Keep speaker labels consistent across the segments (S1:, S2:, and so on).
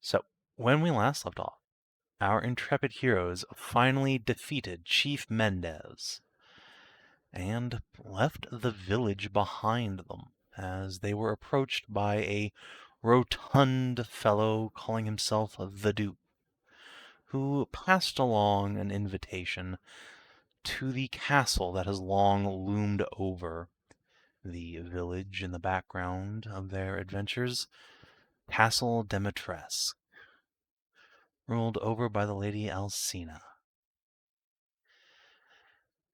S1: So, when we last left off, our intrepid heroes finally defeated Chief Mendez and left the village behind them as they were approached by a rotund fellow calling himself the Duke, who passed along an invitation to the castle that has long loomed over the village in the background of their adventures, Castle Dimitrescu, ruled over by the Lady Alcina.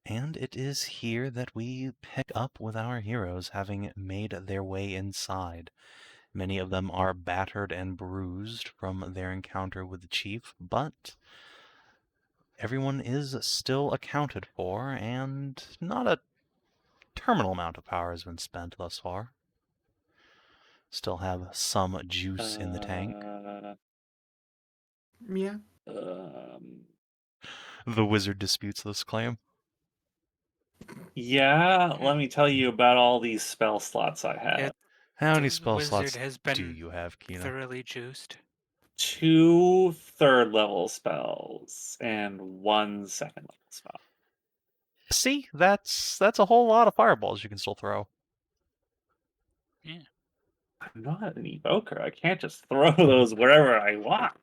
S1: And it is here that we pick up with our heroes having made their way inside. Many of them are battered and bruised from their encounter with the chief, but everyone is still accounted for, and not a terminal amount of power has been spent thus far. Still have some juice in the tank.
S2: Yeah.
S1: The wizard disputes this claim.
S3: Yeah, let me tell you about all these spell slots I have.
S1: How many
S4: The
S1: spell
S4: wizard
S1: slots
S4: has
S1: do
S4: been
S1: you have, Kina?
S4: thoroughly juiced.
S3: 2 third-level spells and 1 second-level spell.
S1: See, that's a whole lot of fireballs you can still throw.
S4: Yeah.
S3: I'm not an evoker. I can't just throw those wherever I want.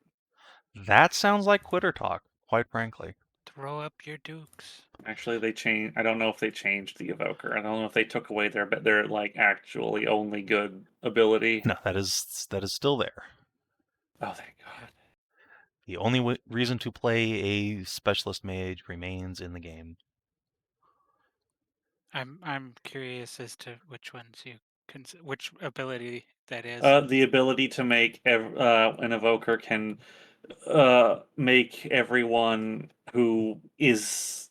S1: That sounds like quitter talk, quite frankly.
S4: Throw up your dukes.
S3: Actually, they changed. I don't know if they changed the evoker. I don't know if they took away their like actually only good ability.
S1: No, that is still there.
S3: Oh, thank God.
S1: The only reason to play a specialist mage remains in the game.
S4: I'm curious as to which ones you which ability that is.
S3: The ability to make an evoker can make everyone who is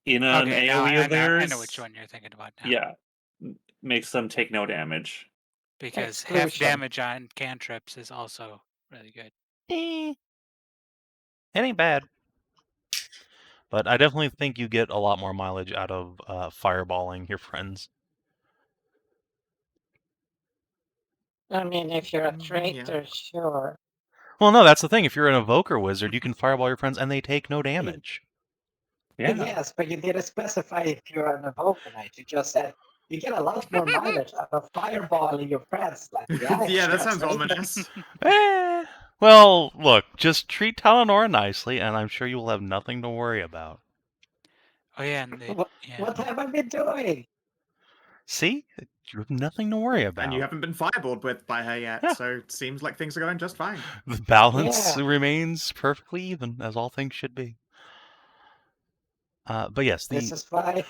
S3: in an
S4: Okay, now
S3: AoE of theirs.
S4: I know which one you're thinking about now.
S3: Yeah, makes them take no damage.
S4: Because half damage on cantrips is also really good.
S1: It ain't bad. But I definitely think you get a lot more mileage out of fireballing your friends.
S5: I mean, if you're a traitor, sure.
S1: Well, no, that's the thing. If you're an evoker wizard, you can fireball your friends and they take no damage.
S3: Yeah.
S5: Yes, but you didn't specify if you're an evoker knight. You just said you get a lot more mileage out of fireballing your friends. Like,
S2: Yeah, that sounds ominous.
S1: Well, look, just treat Talanora nicely, and I'm sure you will have nothing to worry about.
S4: Oh yeah, and
S5: What have I been doing?
S1: See? You have nothing to worry about.
S2: And you haven't been fireballed with by her yet,
S1: Yeah.
S2: so it seems like things are going just fine.
S1: The balance remains perfectly even, as all things should be. But yes,
S5: This is why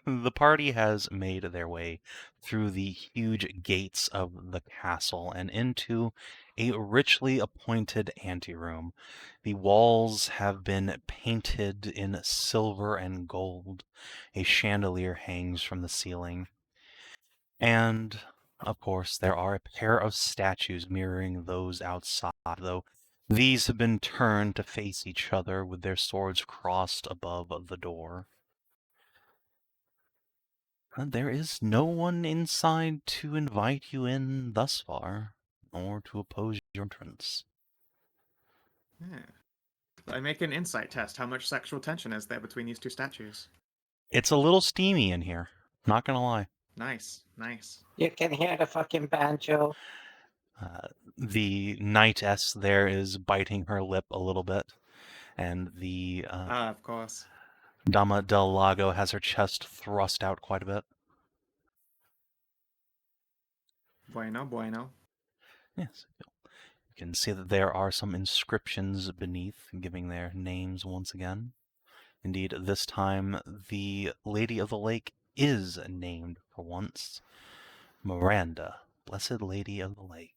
S1: the party has made their way through the huge gates of the castle and into a richly appointed anteroom. The walls have been painted in silver and gold. A chandelier hangs from the ceiling. And, of course, there are a pair of statues mirroring those outside, though these have been turned to face each other with their swords crossed above the door. There is no one inside to invite you in thus far, or to oppose your entrance.
S2: Yeah. I make an insight test. How much sexual tension is there between these two statues?
S1: It's a little steamy in here, not gonna lie.
S2: Nice, nice.
S5: you can hear the fucking banjo.
S1: The knightess there is biting her lip a little bit, and the
S2: of course.
S1: Dama del Lago has her chest thrust out quite a bit.
S2: Bueno, bueno.
S1: Yes, you can see that there are some inscriptions beneath, giving their names once again. Indeed, this time the Lady of the Lake is named for once. Miranda, Blessed Lady of the Lake.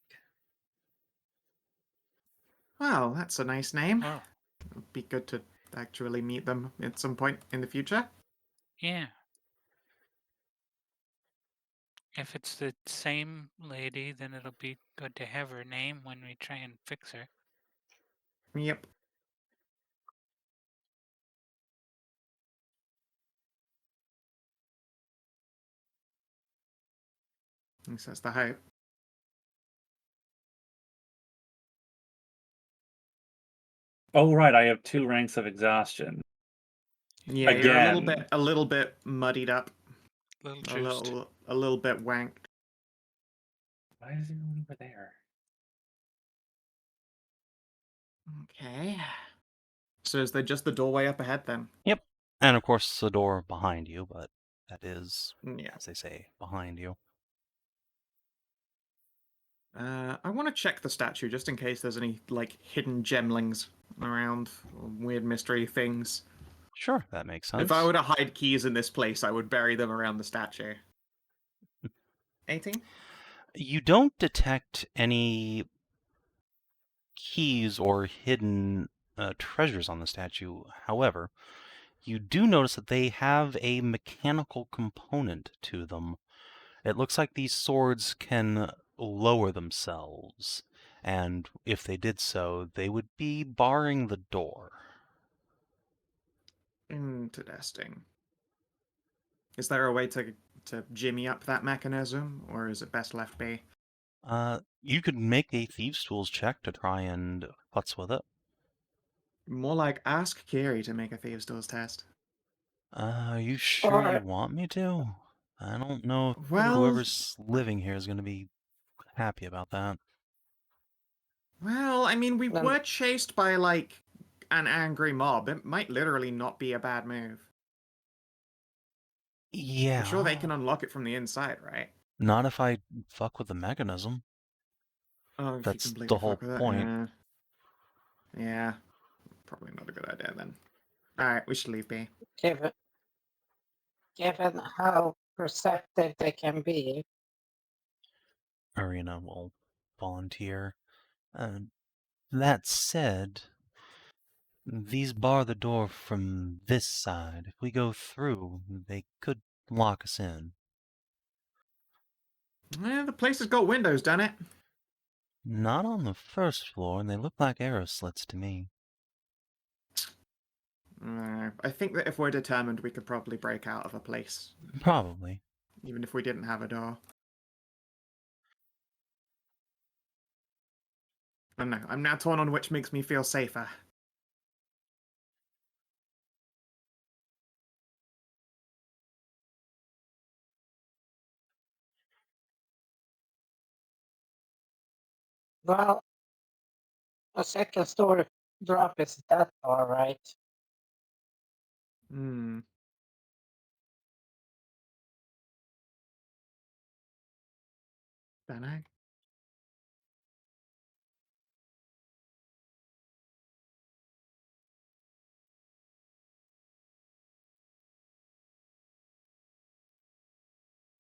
S2: Well, that's a nice name.
S4: Oh.
S2: It'd be good to actually meet them at some point in the future.
S4: Yeah. If it's the same lady, then it'll be good to have her name when we try and fix her.
S2: Yep. He says the hope.
S3: Oh right, I have 2 ranks of exhaustion.
S2: Yeah, you're
S3: Again.
S2: a little bit muddied up,
S4: Little juiced.
S2: a little bit wanked.
S3: Why is it going over there?
S2: Okay. So is there just the doorway up ahead then?
S1: Yep. And of course, the door behind you, but that is,
S2: Yeah.
S1: as they say, behind you.
S2: I want to check the statue just in case there's any like hidden gemlings around, or weird mystery things.
S1: Sure, that makes sense.
S2: If I were to hide keys in this place, I would bury them around the statue. 18?
S1: You don't detect any keys or hidden treasures on the statue. However, you do notice that they have a mechanical component to them. It looks like these swords can lower themselves, and if they did so, they would be barring the door.
S2: Interesting. Is there a way to jimmy up that mechanism, or is it best left be?
S1: You could make a Thieves' Tools check to try and futz with it.
S2: More like ask Kiri to make a Thieves' Tools test.
S1: Are you sure you
S5: Or-
S1: want me to? I don't know if
S2: Well,
S1: whoever's living here is going to be happy about that.
S2: well, I mean, we
S5: Then-
S2: were chased by like an angry mob. It might literally not be a bad move.
S1: Yeah.
S2: I'm sure they can unlock it from the inside, right?
S1: Not if I fuck with the mechanism.
S2: Oh, if
S1: That's
S2: you
S1: the
S2: completely
S1: whole
S2: fuck with it,
S1: point.
S2: yeah, probably not a good idea then. All right, we should leave be.
S5: given how perceptive they can be,
S1: Arena will volunteer. That said, these bar the door from this side. If we go through, they could lock us in.
S2: The place has got windows, done it?
S1: Not on the first floor, and they look like arrow slits to me.
S2: I think that if we're determined, we could probably break out of a place,
S1: Probably.
S2: even if we didn't have a door. I don't know. I'm now torn on which makes me feel safer.
S5: well, a second story drop is that all right.
S2: Hmm. Don't know.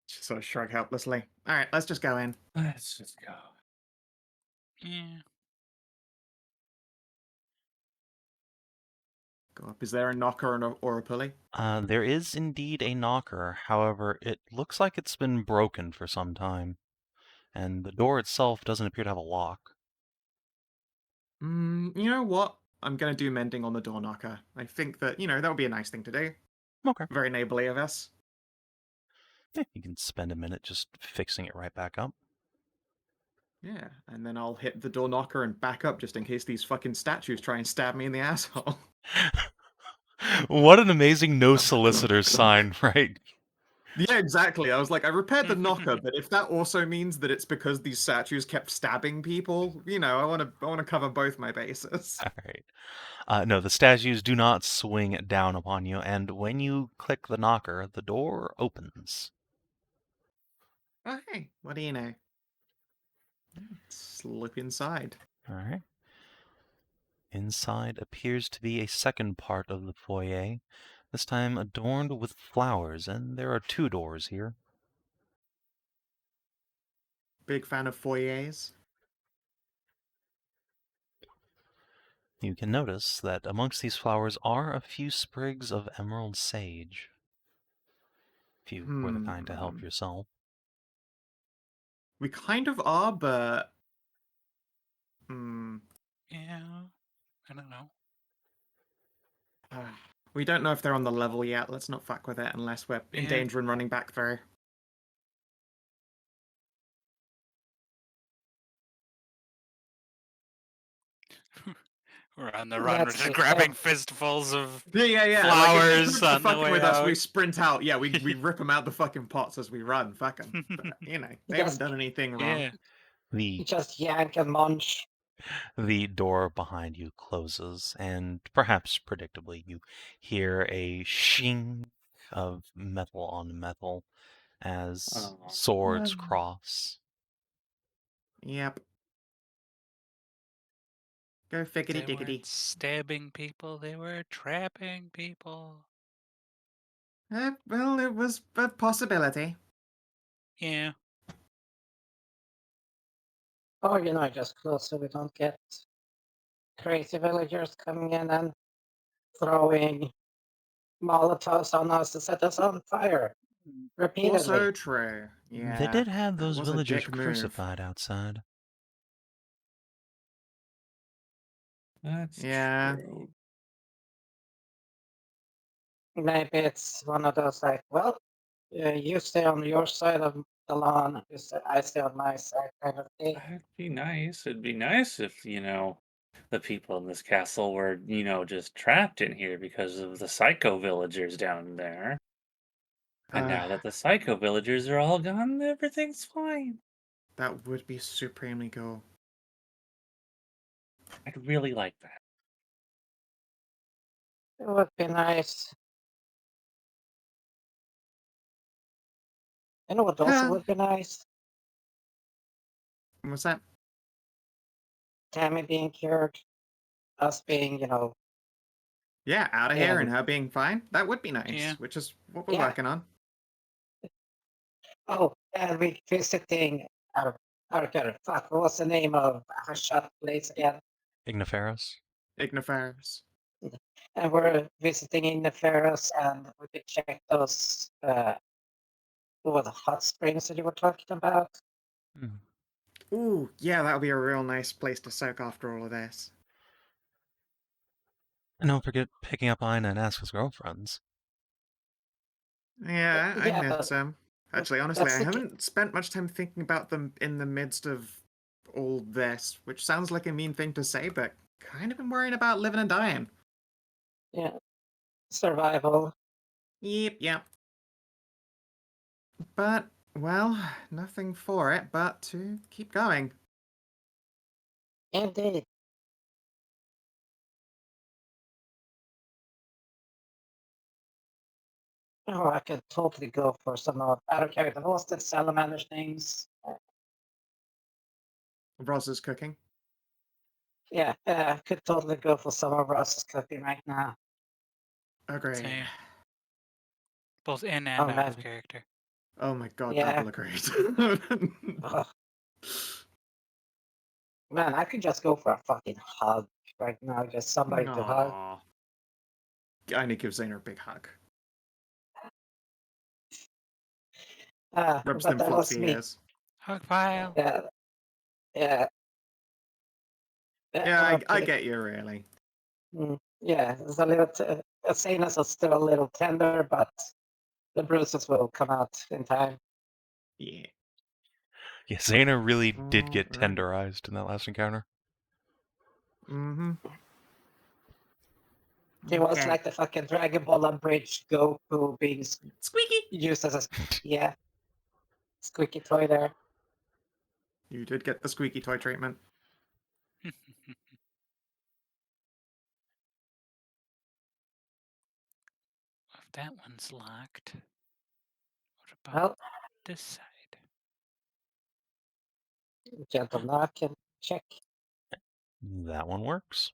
S2: Just sort of shrug helplessly. All right, let's just go in.
S3: Let's just go.
S4: Yeah.
S2: Go up. Is there a knocker or a pulley?
S1: There is indeed a knocker, however, it looks like it's been broken for some time. And the door itself doesn't appear to have a lock.
S2: You know what? I'm gonna do mending on the door knocker. I think that, that would be a nice thing to do.
S1: Okay.
S2: Very neighborly of us.
S1: Yeah, you can spend a minute just fixing it right back up.
S2: Yeah, and then I'll hit the door knocker and back up just in case these fucking statues try and stab me in the asshole.
S1: What an amazing no solicitor sign, right?
S2: Yeah, exactly. I was like, I repaired the knocker, but if that also means that it's because these statues kept stabbing people, I want to cover both my bases.
S1: All right. No, the statues do not swing down upon you, and when you click the knocker, the door opens.
S2: Oh, hey, what do you know? Slip inside.
S1: All right. Inside appears to be a second part of the foyer, this time adorned with flowers, and there are 2 doors here.
S2: Big fan of foyers.
S1: You can notice that amongst these flowers are a few sprigs of emerald sage, if you were the kind to help yourself.
S2: We kind of are, but
S4: Yeah. I don't know.
S2: we don't know if they're on the level yet. Let's not fuck with it unless we're in
S4: Yeah.
S2: danger and running back through.
S4: We're on the run. We're
S5: Let's
S4: just
S5: see,
S4: grabbing fistfuls of
S2: Yeah. Like, if
S4: flowers
S2: groups
S4: on
S2: are
S4: the
S2: fucking
S4: way
S2: with us, we
S4: out.
S2: sprint out. Yeah, we rip them out the fucking pots as we run. Fuck them. They haven't
S5: Just-
S2: done anything wrong.
S4: Yeah.
S1: The
S5: just yank and munch.
S1: The door behind you closes, and perhaps predictably, you hear a shing of metal on metal as
S3: Oh.
S1: swords cross.
S2: Yep. Go figgity
S4: They
S2: diggity.
S4: weren't stabbing people, they were trapping people.
S2: Well, it was a possibility.
S4: Yeah.
S5: Oh, just close so we don't get crazy villagers coming in and throwing Molotovs on us to set us on fire repeatedly.
S2: Also true. Yeah.
S1: They did have
S2: that
S1: those
S2: was a
S1: villagers
S2: dick move.
S1: crucified outside.
S3: That's
S2: Yeah.
S3: true.
S5: Maybe it's one of those like, well, you stay on your side of the lawn, I stay on my side kind of thing.
S3: That'd be nice. It'd be nice if, the people in this castle were, just trapped in here because of the psycho villagers down there. And now that the psycho villagers are all gone, everything's fine.
S2: That would be supremely cool.
S3: I'd really like that.
S5: It would be nice. You know what also
S2: Huh.
S5: would be nice?
S2: What's that?
S5: Tammy being cured, us being,
S2: Yeah, out of
S5: Yeah,
S2: here
S5: we-
S2: and her being fine. That would be nice.
S4: Yeah.
S2: Which is what we're
S5: Yeah.
S2: working on.
S5: oh, and we visiting our fuck, what was the name of our shop place again?
S1: Igniferous?
S2: Igniferous.
S5: And we're visiting Kinathis, and we could check those what the hot springs that you were talking about.
S2: Ooh, yeah, that would be a real nice place to soak after all of this.
S1: And don't forget picking up Inah and Aska's girlfriends.
S2: Yeah, I
S5: Yeah,
S2: miss
S5: but
S2: them. Actually, honestly,
S5: that's
S2: I
S5: the ca-
S2: haven't spent much time thinking about them in the midst of all this, which sounds like a mean thing to say, but kind of been worrying about living and dying.
S5: Yeah, survival.
S2: Yep. But, well, nothing for it but to keep going.
S5: Indeed. Oh, I could totally go for some of I don't care. What's the salamander's names?
S2: Roz's cooking.
S5: Yeah, I could totally go for some of Ross's cooking right now.
S2: Agreed.
S4: Same. Both in
S5: Oh,
S4: and out of
S5: man.
S4: character.
S2: Oh my god,
S5: Yeah.
S2: double agreed.
S5: Ugh. Man, I could just go for a fucking hug right now. Just somebody to hug.
S2: Aw. I need to give Zana a big hug. Rubs
S5: But
S2: them
S5: that was
S2: floppy
S5: me.
S2: ears.
S4: Hug pile.
S5: Yeah. Yeah.
S2: Yeah, I
S5: okay.
S2: get you, really.
S5: Yeah, it's a little. Sanas are still a little tender, but the bruises will come out in time.
S2: Yeah.
S1: Yeah, Zana really did get
S2: Alright.
S1: tenderized in that last encounter.
S2: Mm-hmm.
S5: It was like the fucking Dragon Ball Unbridged Goku being
S2: Squeaky!
S5: used as a squeaky toy there.
S2: You did get the squeaky toy treatment.
S4: If that one's locked, what about
S5: Well,
S4: this side?
S5: gentle knock and check.
S1: That one works.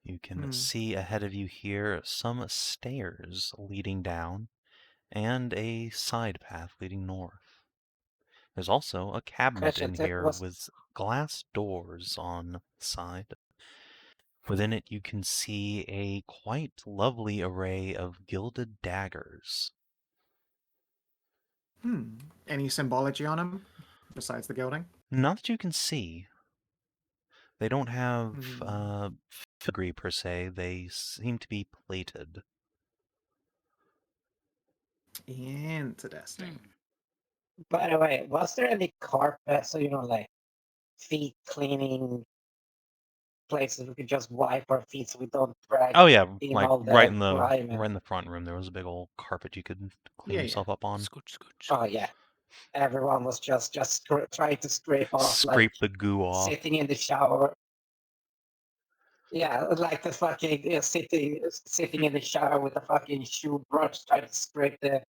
S1: You can see ahead of you here some stairs leading down and a side path leading north. There's also a cabinet in
S5: Question,
S1: here with glass doors on the side. Within it, you can see a quite lovely array of gilded daggers.
S2: Any symbology on them besides the gilding?
S1: Not that you can see. They don't have filigree per se. They seem to be plated.
S2: Interesting.
S5: By the way, was there any carpet? So like feet cleaning places we could just wipe our feet so we don't drag
S1: Oh yeah,
S5: in
S1: like
S5: all the
S1: right in the
S5: grime.
S1: front room, there was a big old carpet you could clean
S2: Yeah,
S1: yourself up on.
S4: Scooch, scooch.
S5: Oh yeah, everyone was just trying to scrape off,
S1: Scrape
S5: like
S1: the goo off.
S5: sitting in the shower. Yeah, like the fucking sitting in the shower with a fucking shoe brush, trying to scrape the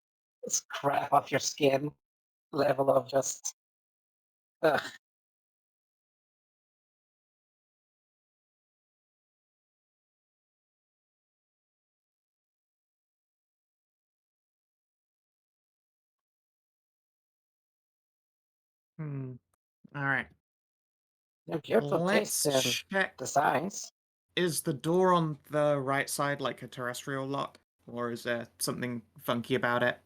S5: crap off your skin. Level of just. Ugh.
S2: All right.
S5: They're beautiful
S2: Let's
S5: taste and
S2: check.
S5: designs.
S2: Is the door on the right side like a terrestrial lock, or is there something funky about it?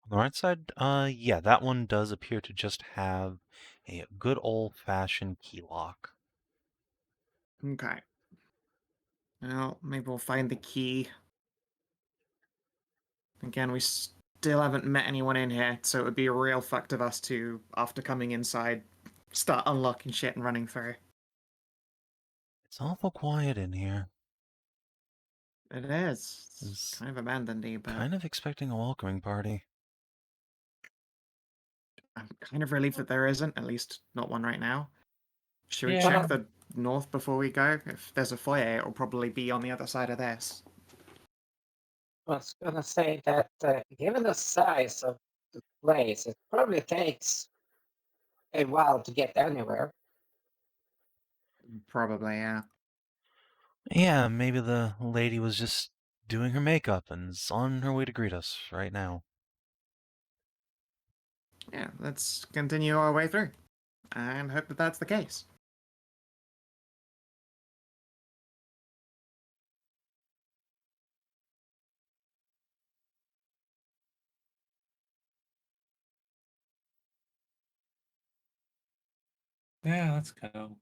S1: On the right side, yeah, that one does appear to just have a good old-fashioned key lock.
S2: Okay. Well, maybe we'll find the key. Again, we still haven't met anyone in here, so it would be real fucked of us to, after coming inside, start unlocking shit and running through.
S1: It's awful quiet in here.
S2: It is. It's
S1: It's
S2: kind of abandoned-y, but
S1: kind of expecting a welcoming party.
S2: I'm kind of relieved that there isn't, at least not one right now. Should we
S3: Yeah.
S2: check the north before we go? If there's a foyer, it'll probably be on the other side of this.
S5: I was gonna say that given the size of the place, it probably takes a while to get anywhere.
S2: Probably, yeah.
S1: Yeah, maybe the lady was just doing her makeup and is on her way to greet us right now.
S2: Yeah, let's continue our way through. And hope that that's the case.
S3: Yeah, let's go.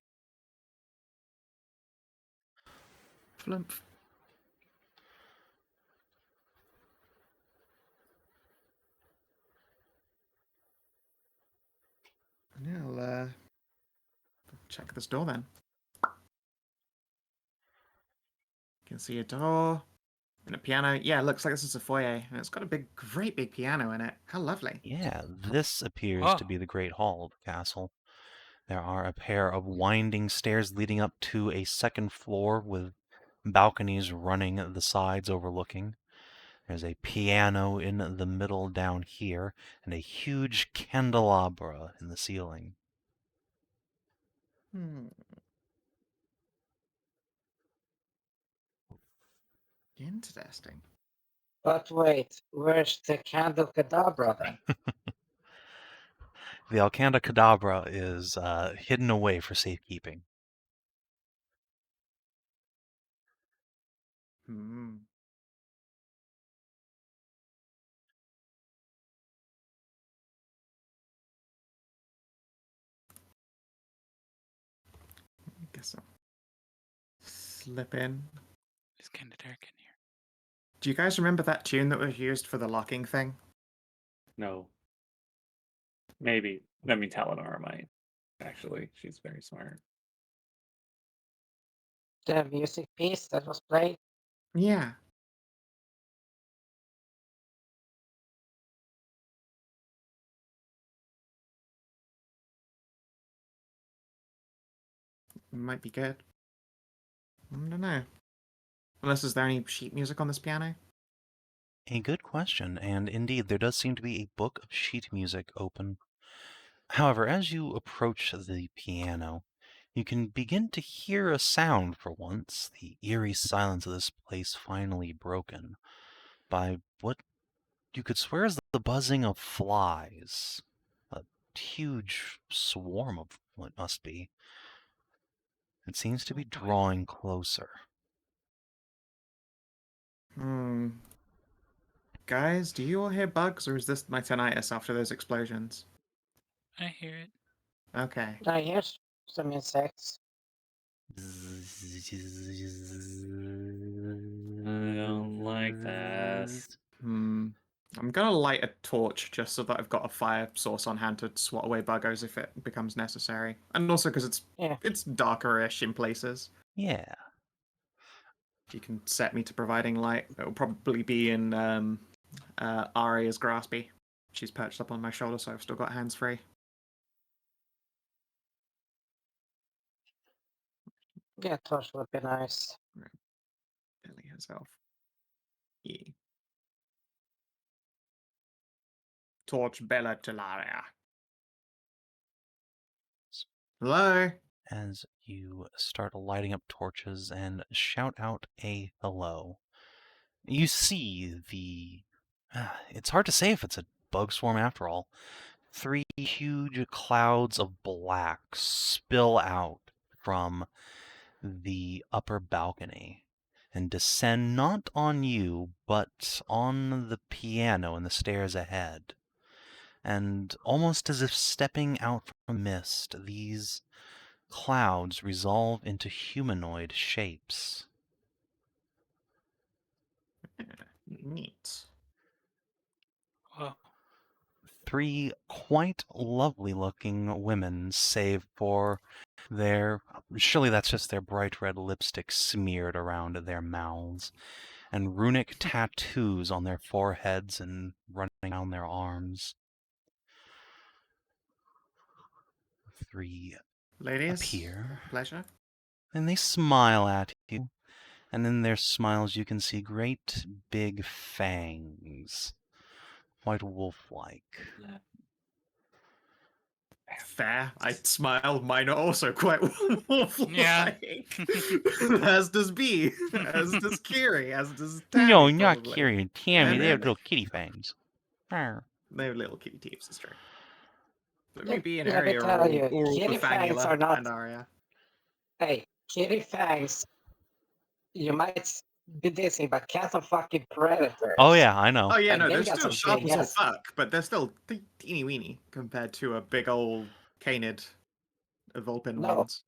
S2: Flump. Yeah, I'll check this door then. You can see a door and a piano. Yeah, it looks like this is a foyer, and it's got a great big piano in it. How lovely.
S1: Yeah, this appears to
S4: Oh.
S1: be the Great Hall of the castle. There are a pair of winding stairs leading up to a second floor with balconies running the sides overlooking. There's a piano in the middle down here, and a huge candelabra in the ceiling.
S2: Interesting.
S5: But wait, where's the candle cadabra then?
S1: The Alcanda Cadabra is hidden away for safekeeping.
S2: Hmm. I guess I'll slip in.
S4: It's kind of dark in here.
S2: Do you guys remember that tune that was used for the locking thing?
S3: No. Maybe. I mean, Talanora might. Actually, she's very smart.
S5: The music piece that was played?
S2: Yeah. Might be good. I don't know. Unless is there any sheet music on this piano?
S1: A good question, and indeed, there does seem to be a book of sheet music open. However, as you approach the piano, you can begin to hear a sound for once, the eerie silence of this place finally broken by what you could swear is the buzzing of flies. A huge swarm of what must be. It seems to be
S4: Oh, boy.
S1: drawing closer.
S2: Guys, do you all hear bugs, or is this my tinnitus after those explosions?
S4: I hear it.
S2: Okay.
S5: I hear some insects.
S3: I don't like that.
S2: I'm gonna light a torch just so that I've got a fire source on hand to swat away buggos if it becomes necessary, and also because
S5: Yeah.
S2: it's darker-ish in places.
S1: Yeah.
S2: If you can set me to providing light, it'll probably be in Aria's Graspy. She's perched up on my shoulder, so I've still got hands free.
S5: Yeah, torch would be nice.
S2: Ellie herself. Yeah. Torch Bella Talaria. Hello?
S1: As you start lighting up torches and shout out a hello, you see the... it's hard to say if it's a bug swarm after all. 3 huge clouds of black spill out from the upper balcony and descend not on you, but on the piano and the stairs ahead. And almost as if stepping out from mist, these clouds resolve into humanoid shapes.
S2: Neat.
S4: Whoa.
S1: 3 quite lovely looking women, save for their... surely that's just their bright red lipstick smeared around their mouths, and runic tattoos on their foreheads and running down their arms. 3
S2: Ladies,
S1: appear,
S2: pleasure.
S1: and they smile at you, and in their smiles you can see great big fangs, quite wolf-like.
S2: Fair. I smile. Mine are also quite wolf-like.
S4: Yeah.
S2: As does B. As does Kiri. As does Tammy.
S1: No, not
S2: probably.
S1: Kiri and Tammy,
S2: Yeah,
S1: they have
S2: maybe.
S1: little kitty fangs. Arr.
S2: They have little kitty teeps, it's true. But
S5: Let
S2: maybe an
S5: me
S2: area
S5: tell
S2: or
S5: you,
S2: all
S5: kitty
S2: the
S5: fangs
S2: Fangula
S5: are not-
S2: and Aria.
S5: Hey, kitty fangs, you might be dizzy, but cats are fucking predators.
S1: Oh yeah, I know.
S2: Oh yeah,
S5: And
S2: no,
S5: they
S2: they're
S5: got
S2: still
S5: some
S2: sharp
S5: big
S2: as all
S5: ass-
S2: fuck, but they're still teeny weeny compared to a big old canid Vulpin
S5: No.
S2: ones.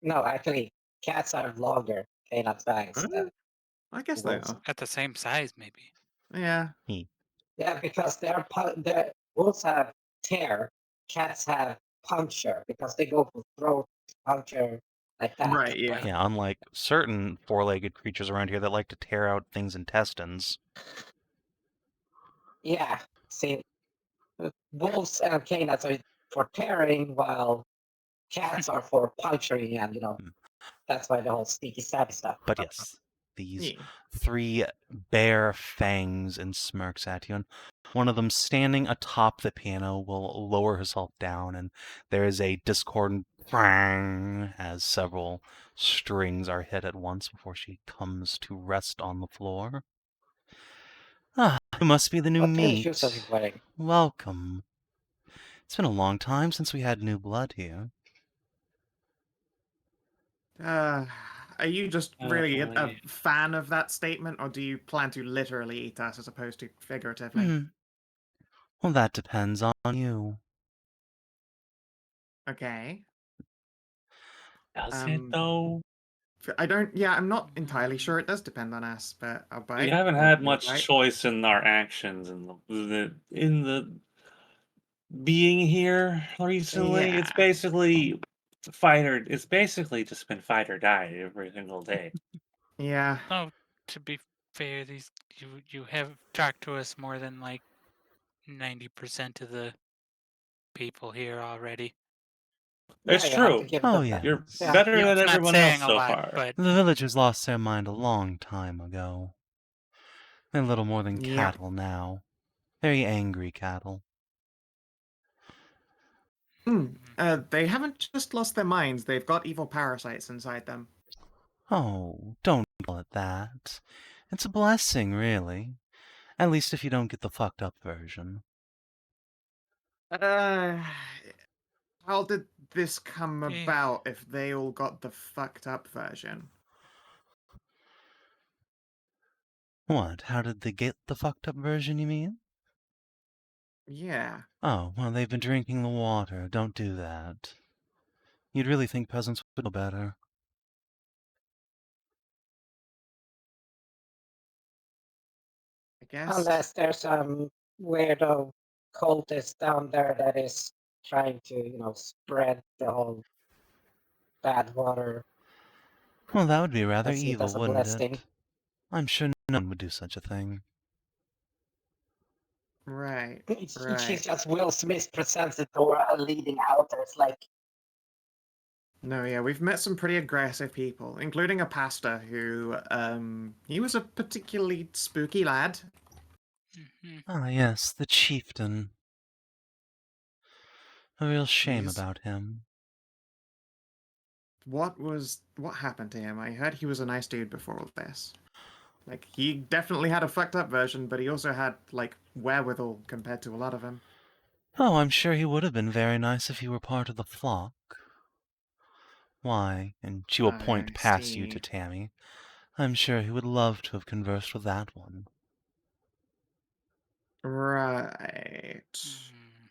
S5: No, actually, cats are longer canine fangs.
S2: Huh? I guess they
S5: Wolves.
S2: are.
S4: At the same size, maybe.
S2: Yeah.
S5: Yeah, because their wolves have tear, cats have puncture because they go for throat puncture like that.
S2: Right, yeah.
S1: Yeah, unlike certain four-legged creatures around here that like to tear out things' intestines.
S5: Yeah, see, wolves and canines are for tearing, while cats are for puncturing, and that's why the whole sneaky stabby stuff.
S1: But yes, these
S2: Yeah.
S1: 3 bare fangs and smirks at you, and one of them standing atop the piano will lower herself down, and there is a discordant bang as several strings are hit at once before she comes to rest on the floor. Ah, you must be the new
S5: What kind of
S1: meat.
S5: shoes are you wearing?
S1: Welcome. It's been a long time since we had new blood here.
S2: Are you just really a
S3: Definitely.
S2: fan of that statement, or do you plan to literally eat us as opposed to figuratively?
S1: Well, that depends on you.
S2: Okay.
S3: Does it
S2: Um,
S3: though?
S2: I'm not entirely sure. It does depend on us, but I'll bite.
S3: We haven't
S2: You'll-
S3: had
S2: you'll
S3: much
S2: bite.
S3: choice in our actions in the being here recently. It's
S2: Yeah.
S3: basically fight. It's basically just been fight or die every single day.
S2: Yeah.
S4: Oh, to be fair, you have talked to us more than like 90% of the people here already.
S3: It's
S5: Yeah, you have to
S3: true.
S5: give
S1: Oh,
S5: them
S1: yeah.
S5: that.
S3: You're
S5: Yeah.
S3: better
S4: Yeah,
S3: than
S4: it's not
S3: everyone else
S4: saying a
S3: so
S4: lot,
S3: far.
S4: but
S1: The villagers lost their mind a long time ago. They're little more than
S2: Yep.
S1: cattle now. Very angry cattle.
S2: They haven't just lost their minds. They've got evil parasites inside them.
S1: Oh, don't call it that. It's a blessing, really. At least if you don't get the fucked up version.
S2: How did this come
S4: Eh.
S2: about if they all got the fucked up version?
S1: What? How did they get the fucked up version, you mean?
S2: Yeah.
S1: Oh, well, they've been drinking the water. Don't do that. You'd really think peasants would know better.
S2: I guess.
S5: Unless there's some weirdo cultist down there that is trying to, spread the whole bad water
S1: Well, that would be rather
S5: I see it
S1: evil,
S5: as a
S1: wouldn't
S5: blessing.
S1: it? I'm sure no one would do such a thing.
S2: Right.
S5: She's
S2: Right.
S5: just Will Smith presents it to a leading outer. It's like,
S2: No, yeah, we've met some pretty aggressive people, including a pastor who, he was a particularly spooky lad.
S4: Mhm.
S1: Ah, yes, the chieftain. A real shame
S2: He's-
S1: about him.
S2: What happened to him? I heard he was a nice dude before all this. Like, he definitely had a fucked up version, but he also had, like, wherewithal compared to a lot of them.
S1: Oh, I'm sure he would have been very nice if he were part of the flock. Why, and she will point
S2: I
S1: past you to
S2: see.
S1: Tammy. I'm sure he would love to have conversed with that one.
S2: Right.
S4: Mm.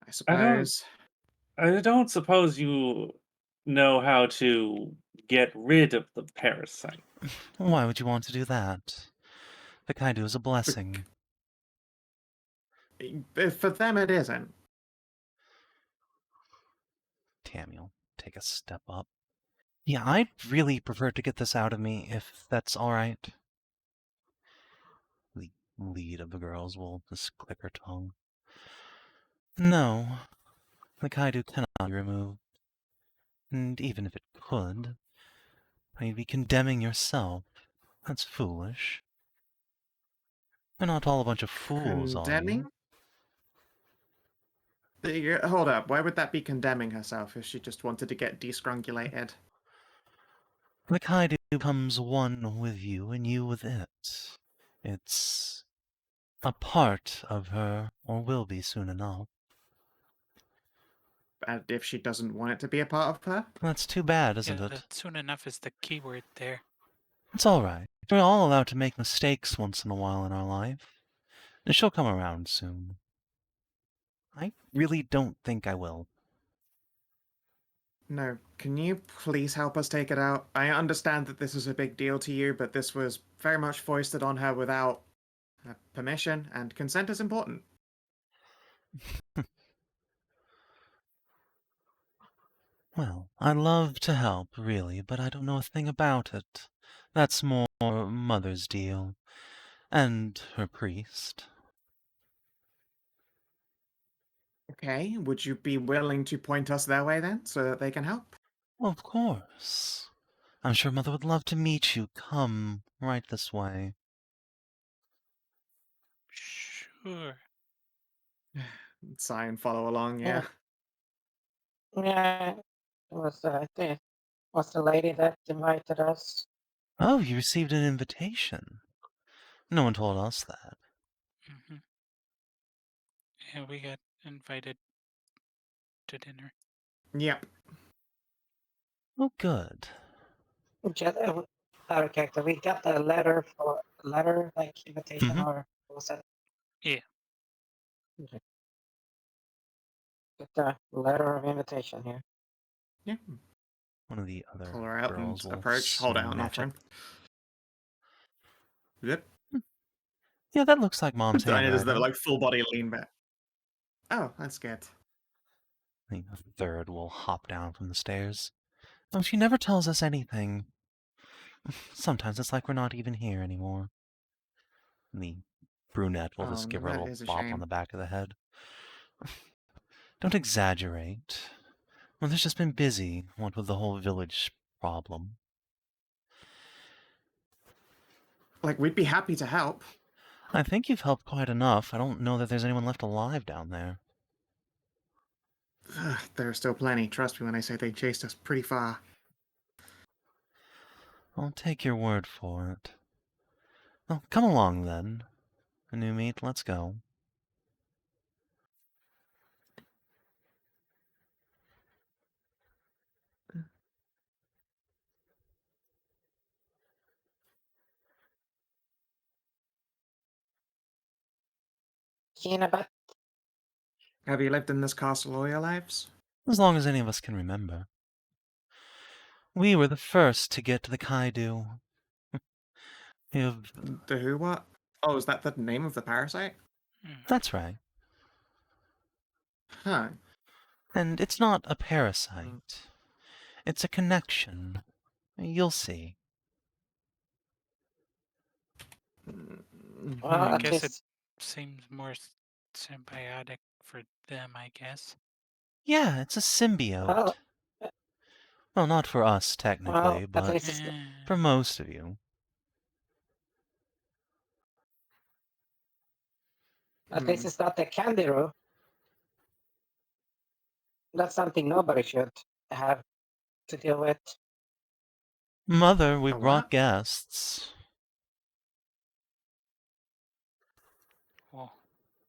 S2: I
S3: I
S2: suppose.
S3: don't suppose you know how to get rid of the parasite.
S1: Why would you want to do that? The Kaido is a blessing.
S2: For them, it isn't.
S1: Tammy will take a step up. Yeah, I'd really prefer to get this out of me, if that's alright. The lead of the girls will just click her tongue. No, the Kaido cannot be removed. And even if it could, you'd be condemning yourself. That's foolish. You're not all a bunch of fools, are
S2: Condemning?
S1: you?
S2: Hold up. Why would that be condemning herself if she just wanted to get descrungulated?
S1: The Kaido becomes one with you and you with it. It's a part of her, or will be soon enough.
S2: And if she doesn't want it to be a part of her?
S1: That's too bad, isn't
S4: Yeah,
S1: it?
S4: that soon enough is the key word there.
S1: It's alright. We're all allowed to make mistakes once in a while in our life. And she'll come around soon. I really don't think I will.
S2: No. Can you please help us take it out? I understand that this is a big deal to you, but this was very much foisted on her without permission, and consent is important.
S1: Well, I'd love to help, really, but I don't know a thing about it. That's more Mother's deal. And her priest.
S2: Okay, would you be willing to point us their way then, so that they can help?
S1: Of course. I'm sure Mother would love to meet you. Come right this way.
S4: Sure.
S2: Sigh and follow along, yeah.
S5: yeah, it was the lady that invited us.
S1: Oh, you received an invitation. No one told us that.
S4: Hmm. Yeah, we got invited to dinner.
S2: Yep.
S1: Oh, good.
S5: Just, our character, we got a letter like invitation,
S1: Mhm.
S5: or what was it?
S4: Yeah.
S5: Okay. Get a letter of invitation here.
S2: Yeah.
S1: One of the other
S2: Pull her out
S1: girls
S2: and
S1: will
S2: approach, hold out an
S1: snatch it.
S2: offering. Yep.
S1: Yeah, that looks like Mom's
S2: Dinah does the
S1: handwriting.
S2: like full body lean back. Oh, that's good.
S1: The third will hop down from the stairs. Oh, she never tells us anything. Sometimes it's like we're not even here anymore. The brunette will
S2: Oh,
S1: just
S2: no,
S1: give her a
S2: that
S1: little
S2: is a
S1: bop on
S2: shame.
S1: the back of the head. Don't exaggerate. Mother's just been busy, what with the whole village problem.
S2: Like, we'd be happy to help.
S1: I think you've helped quite enough. I don't know that there's anyone left alive down there.
S2: Ugh, there are still plenty. Trust me when I say they chased us pretty far.
S1: I'll take your word for it. Well, come along then. A new meat, let's go.
S5: But
S2: Have you lived in this castle all your lives?
S1: As long as any of us can remember. We were the first to get to the Kaidu. You've...
S2: The who what? Oh, is that the name of the parasite?
S1: That's right.
S2: Huh.
S1: And it's not a parasite. It's a connection. You'll see.
S5: Well,
S4: I
S5: at
S4: guess it
S5: least
S4: seems more symbiotic for them, I guess.
S1: Yeah, it's a symbiote.
S5: well,
S1: Well, not for us, technically,
S5: at
S1: but
S5: least it's
S1: for most of you.
S5: not the candy room. That's something nobody should have to deal with.
S1: Mother, we
S2: A
S1: brought
S2: what?
S1: guests.
S4: Well,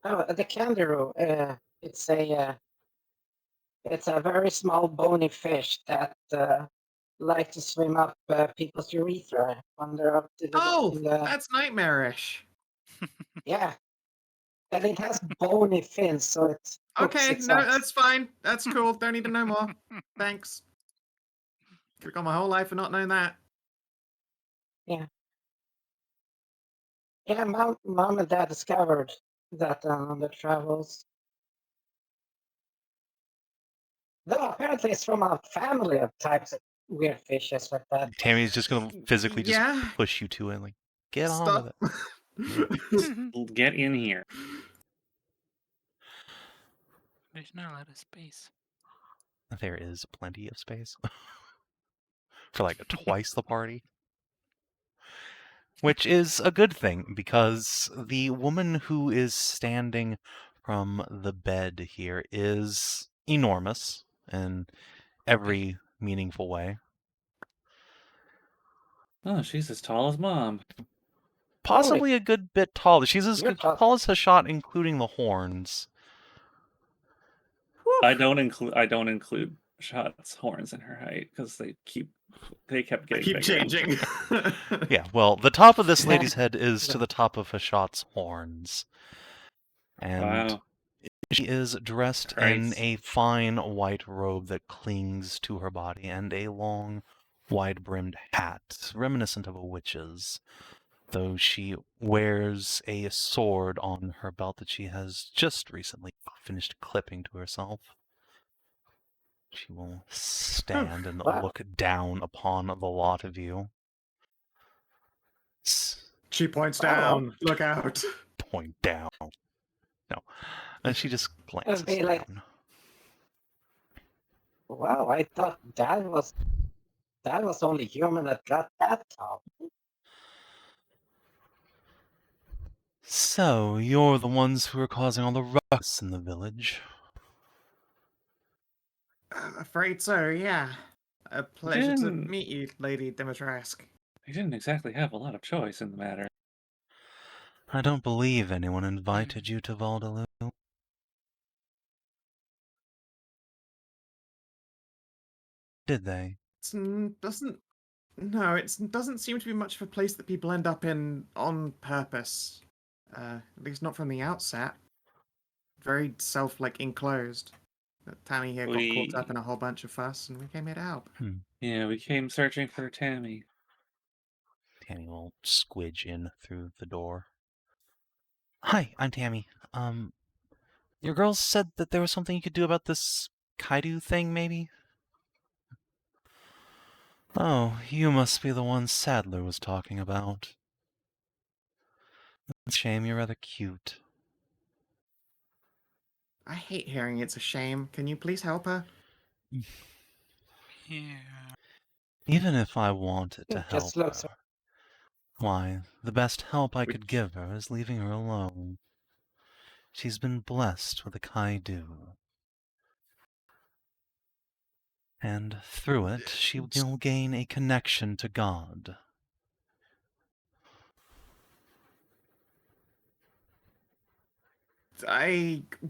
S5: Oh, the candy room. It's a very small bony fish that like to swim up people's urethra when they're up to the
S2: Oh,
S5: in the
S2: that's nightmarish.
S5: yeah. And it has bony fins, so it hooks
S2: Okay,
S5: its
S2: no,
S5: ass.
S2: that's fine. That's cool. Don't need to know more. Thanks. Could have gone my whole life for not knowing that.
S5: Yeah, mom and dad discovered that on their travels. Though apparently it's from a family of types of weird fishes like that.
S1: Tammy's just gonna physically just
S2: Yeah.
S1: push you to it, like, get on
S2: Stop.
S1: with it.
S3: Get in here.
S4: there's not a lot of space.
S1: There is plenty of space. For like twice the party. Which is a good thing, because the woman who is standing from the bed here is enormous in every meaningful way.
S3: Oh, she's as tall as Mom.
S1: Possibly a good bit taller. She's as
S5: You're tall.
S1: tall as Hashot, including the horns.
S3: I don't include Shot's horns in her height because they kept
S2: I
S3: getting
S2: keep
S3: bigger.
S2: changing.
S1: Yeah, well, the top of this
S5: Yeah.
S1: lady's head is to the top of Hashot's horns. And
S3: Wow.
S1: she is dressed in
S3: Christ.
S1: a fine white robe that clings to her body and a long, wide-brimmed hat, reminiscent of a witch's, though she wears a sword on her belt that she has just recently finished clipping to herself. She will stand and
S5: Wow.
S1: look down upon the lot of you.
S2: She points
S5: Oh.
S2: down. Look out.
S1: Point down. No. And she just glances
S5: be like-
S1: down.
S5: Wow, I thought that was only human that got that tall.
S1: So, you're the ones who are causing all the ruckus in the village.
S2: Afraid so, yeah. A pleasure to
S3: Didn't-
S2: meet you, Lady Dimitrescu.
S3: They didn't exactly have a lot of choice in the matter.
S1: I don't believe anyone invited you to Valdaloo. Did they?
S2: It doesn't seem to be much of a place that people end up in on purpose. At least not from the outset. Very enclosed. But Tammy here got caught up in a whole bunch of fuss, and we came here to help.
S3: Yeah, we came searching for Tammy.
S1: Tammy will squidge in through the door. Hi, I'm Tammy. Your girls said that there was something you could do about this Kaidu thing, maybe? Oh, you must be the one Sadler was talking about. It's a shame you're rather cute.
S2: I hate hearing it's a shame. Can you please help her?
S4: Yeah.
S1: Even if I wanted to
S5: It
S1: help
S5: just looks-
S1: her, why, the best help I could give her is leaving her alone. She's been blessed with a Kaidu. And through it, she will gain a connection to God.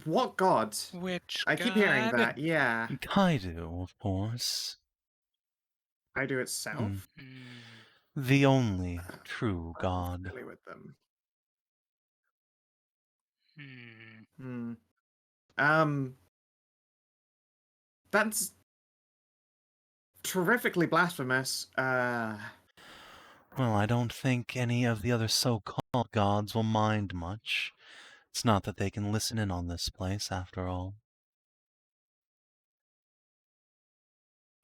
S2: What god?
S4: Which
S2: I keep hearing
S4: god?
S2: that, yeah.
S1: Kaidu, of course.
S2: I do itself?
S1: The only true
S2: I'm
S1: God.
S2: familiar with them.
S4: Hmm.
S2: That's terrifically blasphemous.
S1: Well, I don't think any of the other so-called gods will mind much. It's not that they can listen in on this place, after all.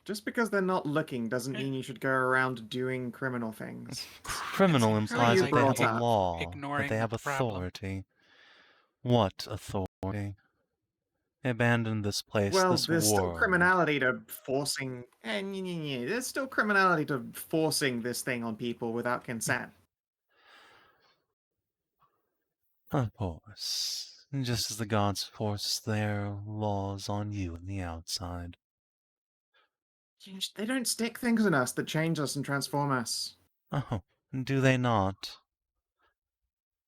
S2: Just because they're not looking doesn't mean you should go around doing criminal things.
S1: Criminal
S2: It's how
S1: implies
S2: you
S1: that they have
S2: brought
S1: a
S2: up.
S1: law, that
S4: ignoring
S1: they
S4: the
S1: have
S4: problem.
S1: authority. What authority? They abandoned this place,
S2: Well,
S1: this
S2: there's still
S1: world.
S2: criminality to forcing. There's still criminality to forcing this thing on people without consent.
S1: Of course. Just as the gods force their laws on you in the outside.
S2: They don't stick things in us that change us and transform us.
S1: Oh, do they not?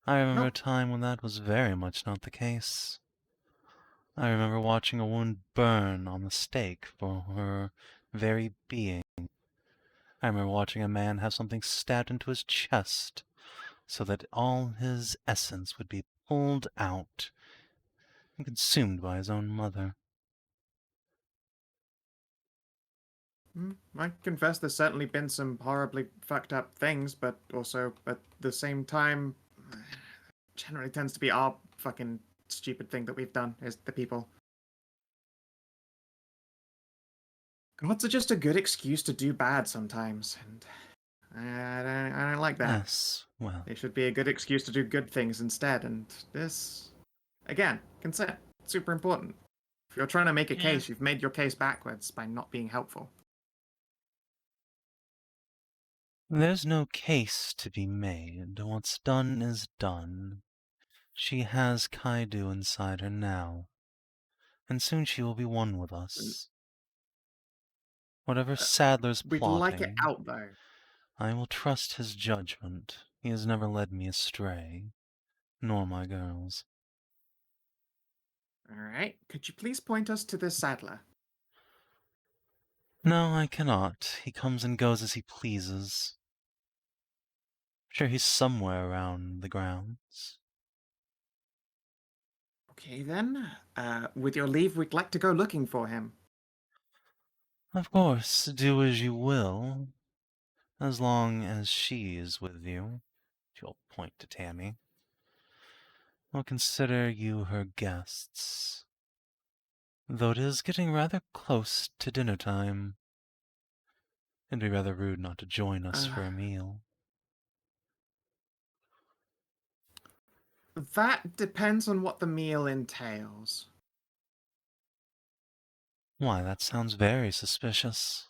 S1: I remember a
S2: Nope.
S1: time when that was very much not the case. I remember watching a wound burn on the stake for her very being. I remember watching a man have something stabbed into his chest so that all his essence would be pulled out and consumed by his own mother.
S2: I confess there's certainly been some horribly fucked up things, but also at the same time, generally tends to be our fucking stupid thing that we've done as the people. Gods are just a good excuse to do bad sometimes, and I don't like that.
S1: Yes, well,
S2: They should be a good excuse to do good things instead, and this, again, consent, super important. If you're trying to make a
S4: Yeah.
S2: case, you've made your case backwards by not being helpful.
S1: there's no case to be made. What's done is done. She has Kaidu inside her now, and soon she will be one with us. Whatever Sadler's
S2: We'd like it
S1: plotting,
S2: out, though.
S1: I will trust his judgment. He has never led me astray, nor my girls.
S2: Alright, could you please point us to this saddler?
S1: No, I cannot. He comes and goes as he pleases. Sure, he's somewhere around the grounds.
S2: Okay then, with your leave, we'd like to go looking for him.
S1: Of course, do as you will, as long as she is with you. She'll point to Tammy. I'll consider you her guests. Though it is getting rather close to dinner time. It'd be rather rude not to join us for a meal.
S2: That depends on what the meal entails.
S1: Why, that sounds very suspicious.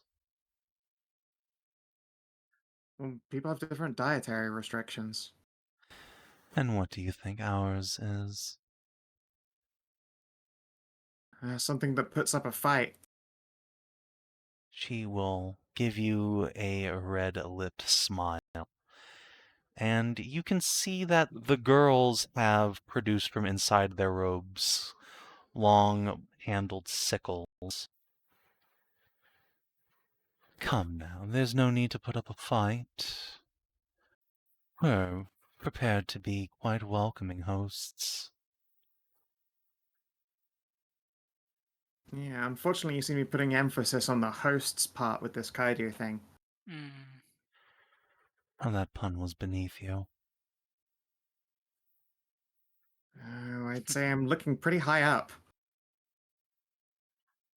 S2: Well, people have different dietary restrictions.
S1: And what do you think ours is?
S2: Something that puts up a fight.
S1: She will give you a red-lipped smile. And you can see that the girls have produced from inside their robes long-handled sickles. Come now, there's no need to put up a fight. We're prepared to be quite welcoming hosts.
S2: Yeah, unfortunately, you seem to be putting emphasis on the host's part with this Kaidu thing.
S4: Mm.
S1: Oh, that pun was beneath you.
S2: Oh, I'd say I'm looking pretty high up.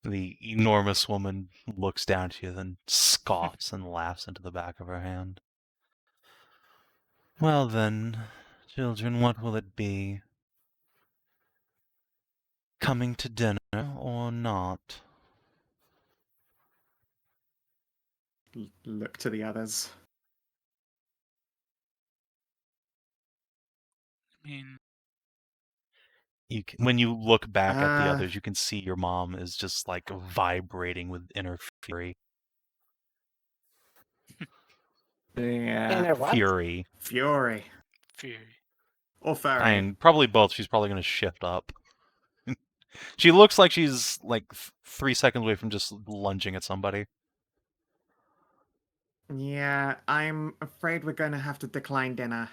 S1: The enormous woman looks down at you, then scoffs and laughs into the back of her hand. Well then, children, what will it be? Coming to dinner or not?
S2: Look to the others.
S4: I mean,
S1: When you look back at the
S2: Uh,
S1: others, you can see your mom is just like vibrating with inner fury.
S2: Yeah.
S5: Inner what?
S1: Fury.
S2: Fury.
S4: Fury.
S2: Or furry.
S1: I mean, probably both. She's probably going to shift up. She looks like she's like 3 seconds away from just lunging at somebody.
S2: Yeah, I'm afraid we're going to have to decline dinner.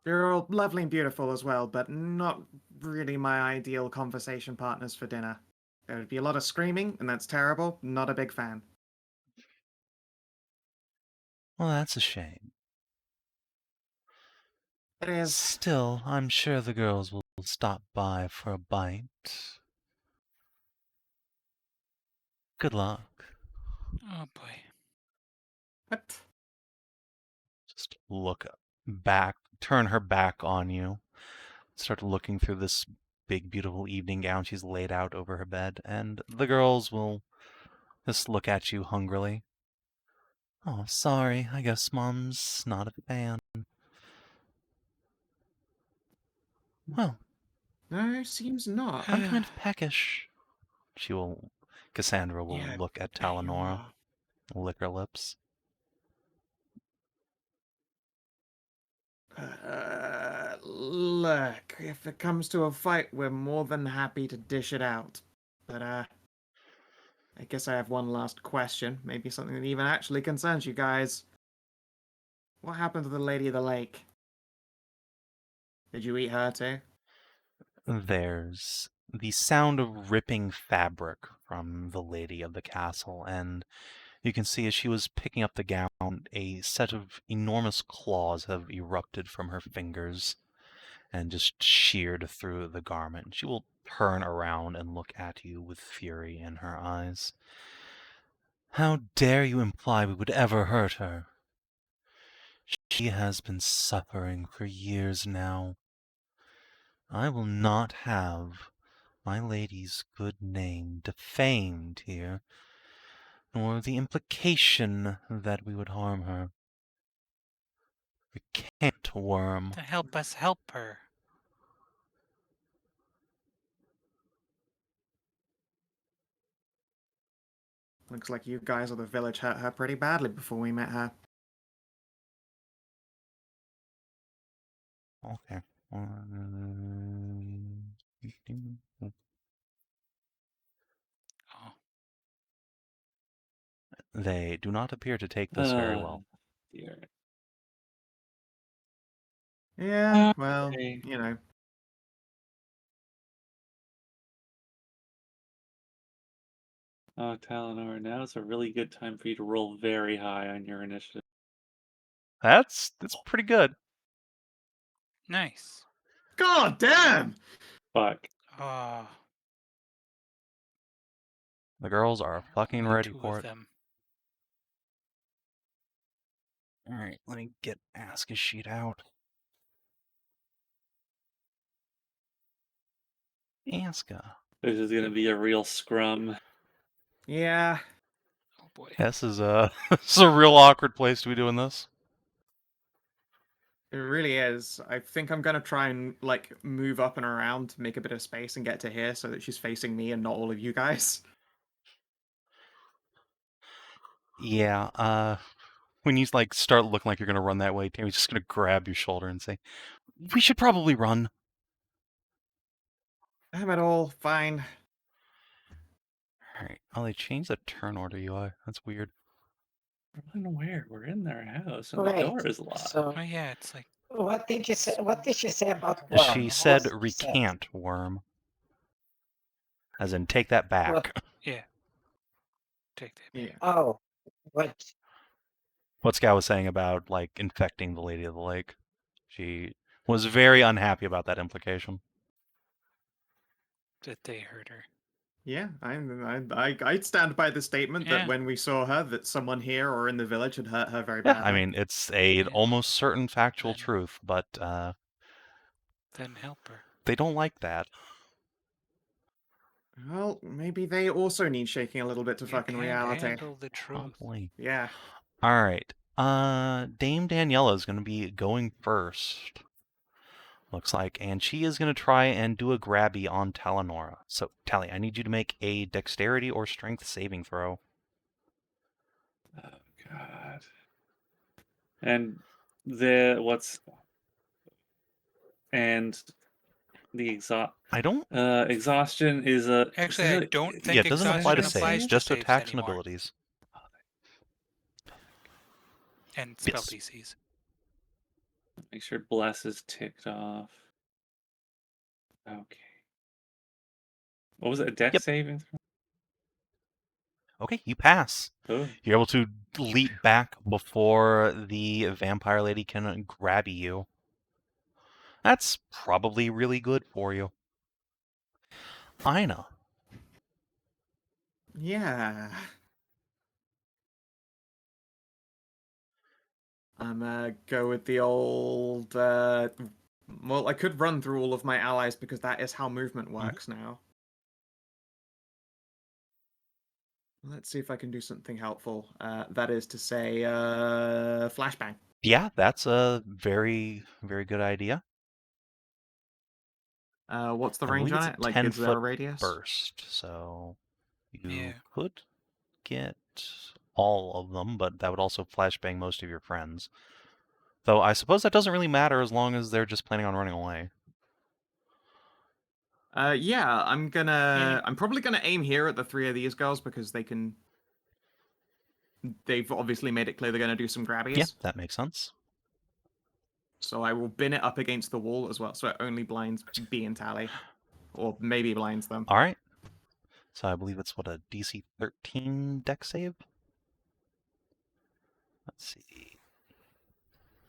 S2: You're all lovely and beautiful as well, but not really my ideal conversation partners for dinner. There would be a lot of screaming, and that's terrible. Not a big fan.
S1: Well, that's a shame.
S2: It is.
S1: Still, I'm sure the girls will stop by for a bite. Good luck.
S4: Oh boy.
S2: What?
S1: Just look back, turn her back on you. Start looking through this big, beautiful evening gown she's laid out over her bed, and the girls will just look at you hungrily. Oh, sorry, I guess Mom's not a fan. Well,
S2: No, seems not.
S1: I'm kind of peckish. Cassandra will
S2: Yeah,
S1: look at
S2: bet you
S1: Talanora,
S2: are.
S1: lick her lips.
S2: Look, if it comes to a fight, we're more than happy to dish it out. But, I guess I have one last question. Maybe something that even actually concerns you guys. What happened to the Lady of the Lake? Did you eat her too?
S1: There's the sound of ripping fabric from the lady of the castle, and you can see as she was picking up the gown, a set of enormous claws have erupted from her fingers and just sheared through the garment. She will turn around and look at you with fury in her eyes. How dare you imply we would ever hurt her? She has been suffering for years now. I will not have my lady's good name defamed here, nor the implication that we would harm her. We can't, Worm.
S4: To help us help her.
S2: Looks like you guys of the village hurt her pretty badly before we met her.
S1: Okay.
S4: Oh,
S1: They do not appear to take this very well.
S3: Dear.
S2: Yeah, well,
S3: Okay.
S2: you know.
S3: Oh, Talanora, now is a really good time for you to roll very high on your initiative.
S1: That's pretty good.
S4: nice.
S2: God damn!
S3: Fuck.
S4: Oh,
S1: The girls are fucking
S4: only
S1: ready
S4: two
S1: for
S4: of
S1: it.
S4: them.
S1: Alright, let me get Aska's sheet out. Aska.
S3: This is gonna be a real scrum.
S2: Yeah,
S4: Oh boy.
S1: This is this is a real awkward place to be doing this.
S2: it really is. I think I'm gonna try and, like, move up and around to make a bit of space and get to here so that she's facing me and not all of you guys.
S1: Yeah, when you like start looking like you're gonna run that way, Tammy's just gonna grab your shoulder and say, "We should probably run."
S2: Damn it all, fine.
S1: Alright. Oh, they changed the turn order UI. That's weird.
S3: Run where? We're in their house and the
S5: Wait,
S3: door is locked.
S5: so
S4: Oh yeah, it's like
S5: what did you say? What did you say about Worm?
S1: She
S5: What
S1: said
S5: was it you said?
S1: recant, Worm. As in, take that back.
S5: What?
S4: yeah. Take that.
S2: Yeah.
S5: Oh, what?
S1: What Scout was saying about, like, infecting the Lady of the Lake. She was very unhappy about that implication.
S4: That they hurt her.
S2: Yeah, I'd stand by the statement
S4: Yeah.
S2: that when we saw her, that someone here or in the village had hurt her very
S1: Yeah,
S2: badly.
S1: I mean, it's an
S4: Yeah.
S1: almost certain factual
S4: Then-
S1: truth, but
S4: Then help her.
S1: they don't like that.
S2: Well, maybe they also need shaking a little bit to
S4: You
S2: fucking
S4: can't
S2: reality.
S4: handle the truth.
S1: Probably.
S2: Yeah.
S1: Alright. Dame Daniela is going to be going first. Looks like. And she is going to try and do a grabby on Talanora. So, Tally, I need you to make a dexterity or strength saving throw.
S3: Oh god. And the
S1: I don't...
S3: exhaustion is a
S4: Actually, I don't think
S1: Yeah, it doesn't apply to
S4: exhaustion applies
S1: saves,
S4: to
S1: just to
S4: saves
S1: attacks and
S4: anymore.
S1: abilities.
S4: And spell
S1: Yes.
S4: DCs.
S3: make sure bless is ticked off. Okay. What was it? A dex
S1: Yep.
S3: saving throw?
S1: Okay, you pass.
S3: Oh.
S1: You're able to leap back before the vampire lady can grab you. That's probably really good for you. Inah.
S2: Yeah. I'm go with the old. Well, I could run through all of my allies because that is how movement works now. Let's see if I can do something helpful. That is to say, flashbang.
S1: Yeah, that's a very, very good idea.
S2: What's the
S1: I
S2: range
S1: believe
S2: on
S1: it's
S2: it?
S1: a
S2: Like,
S1: 10
S2: is there a
S1: foot
S2: radius?
S1: burst, so you
S4: Yeah.
S1: could get all of them, but that would also flashbang most of your friends. Though I suppose that doesn't really matter as long as they're just planning on running away.
S2: Yeah, I'm
S4: Yeah.
S2: probably gonna aim here at the 3 of these girls because they can. They've obviously made it clear they're gonna do some grabbies.
S1: Yeah, that makes sense.
S2: So I will bin it up against the wall as well, so it only blinds B and Tally, or maybe blinds them.
S1: All right. So I believe it's what, a DC 13 deck save? Let's see.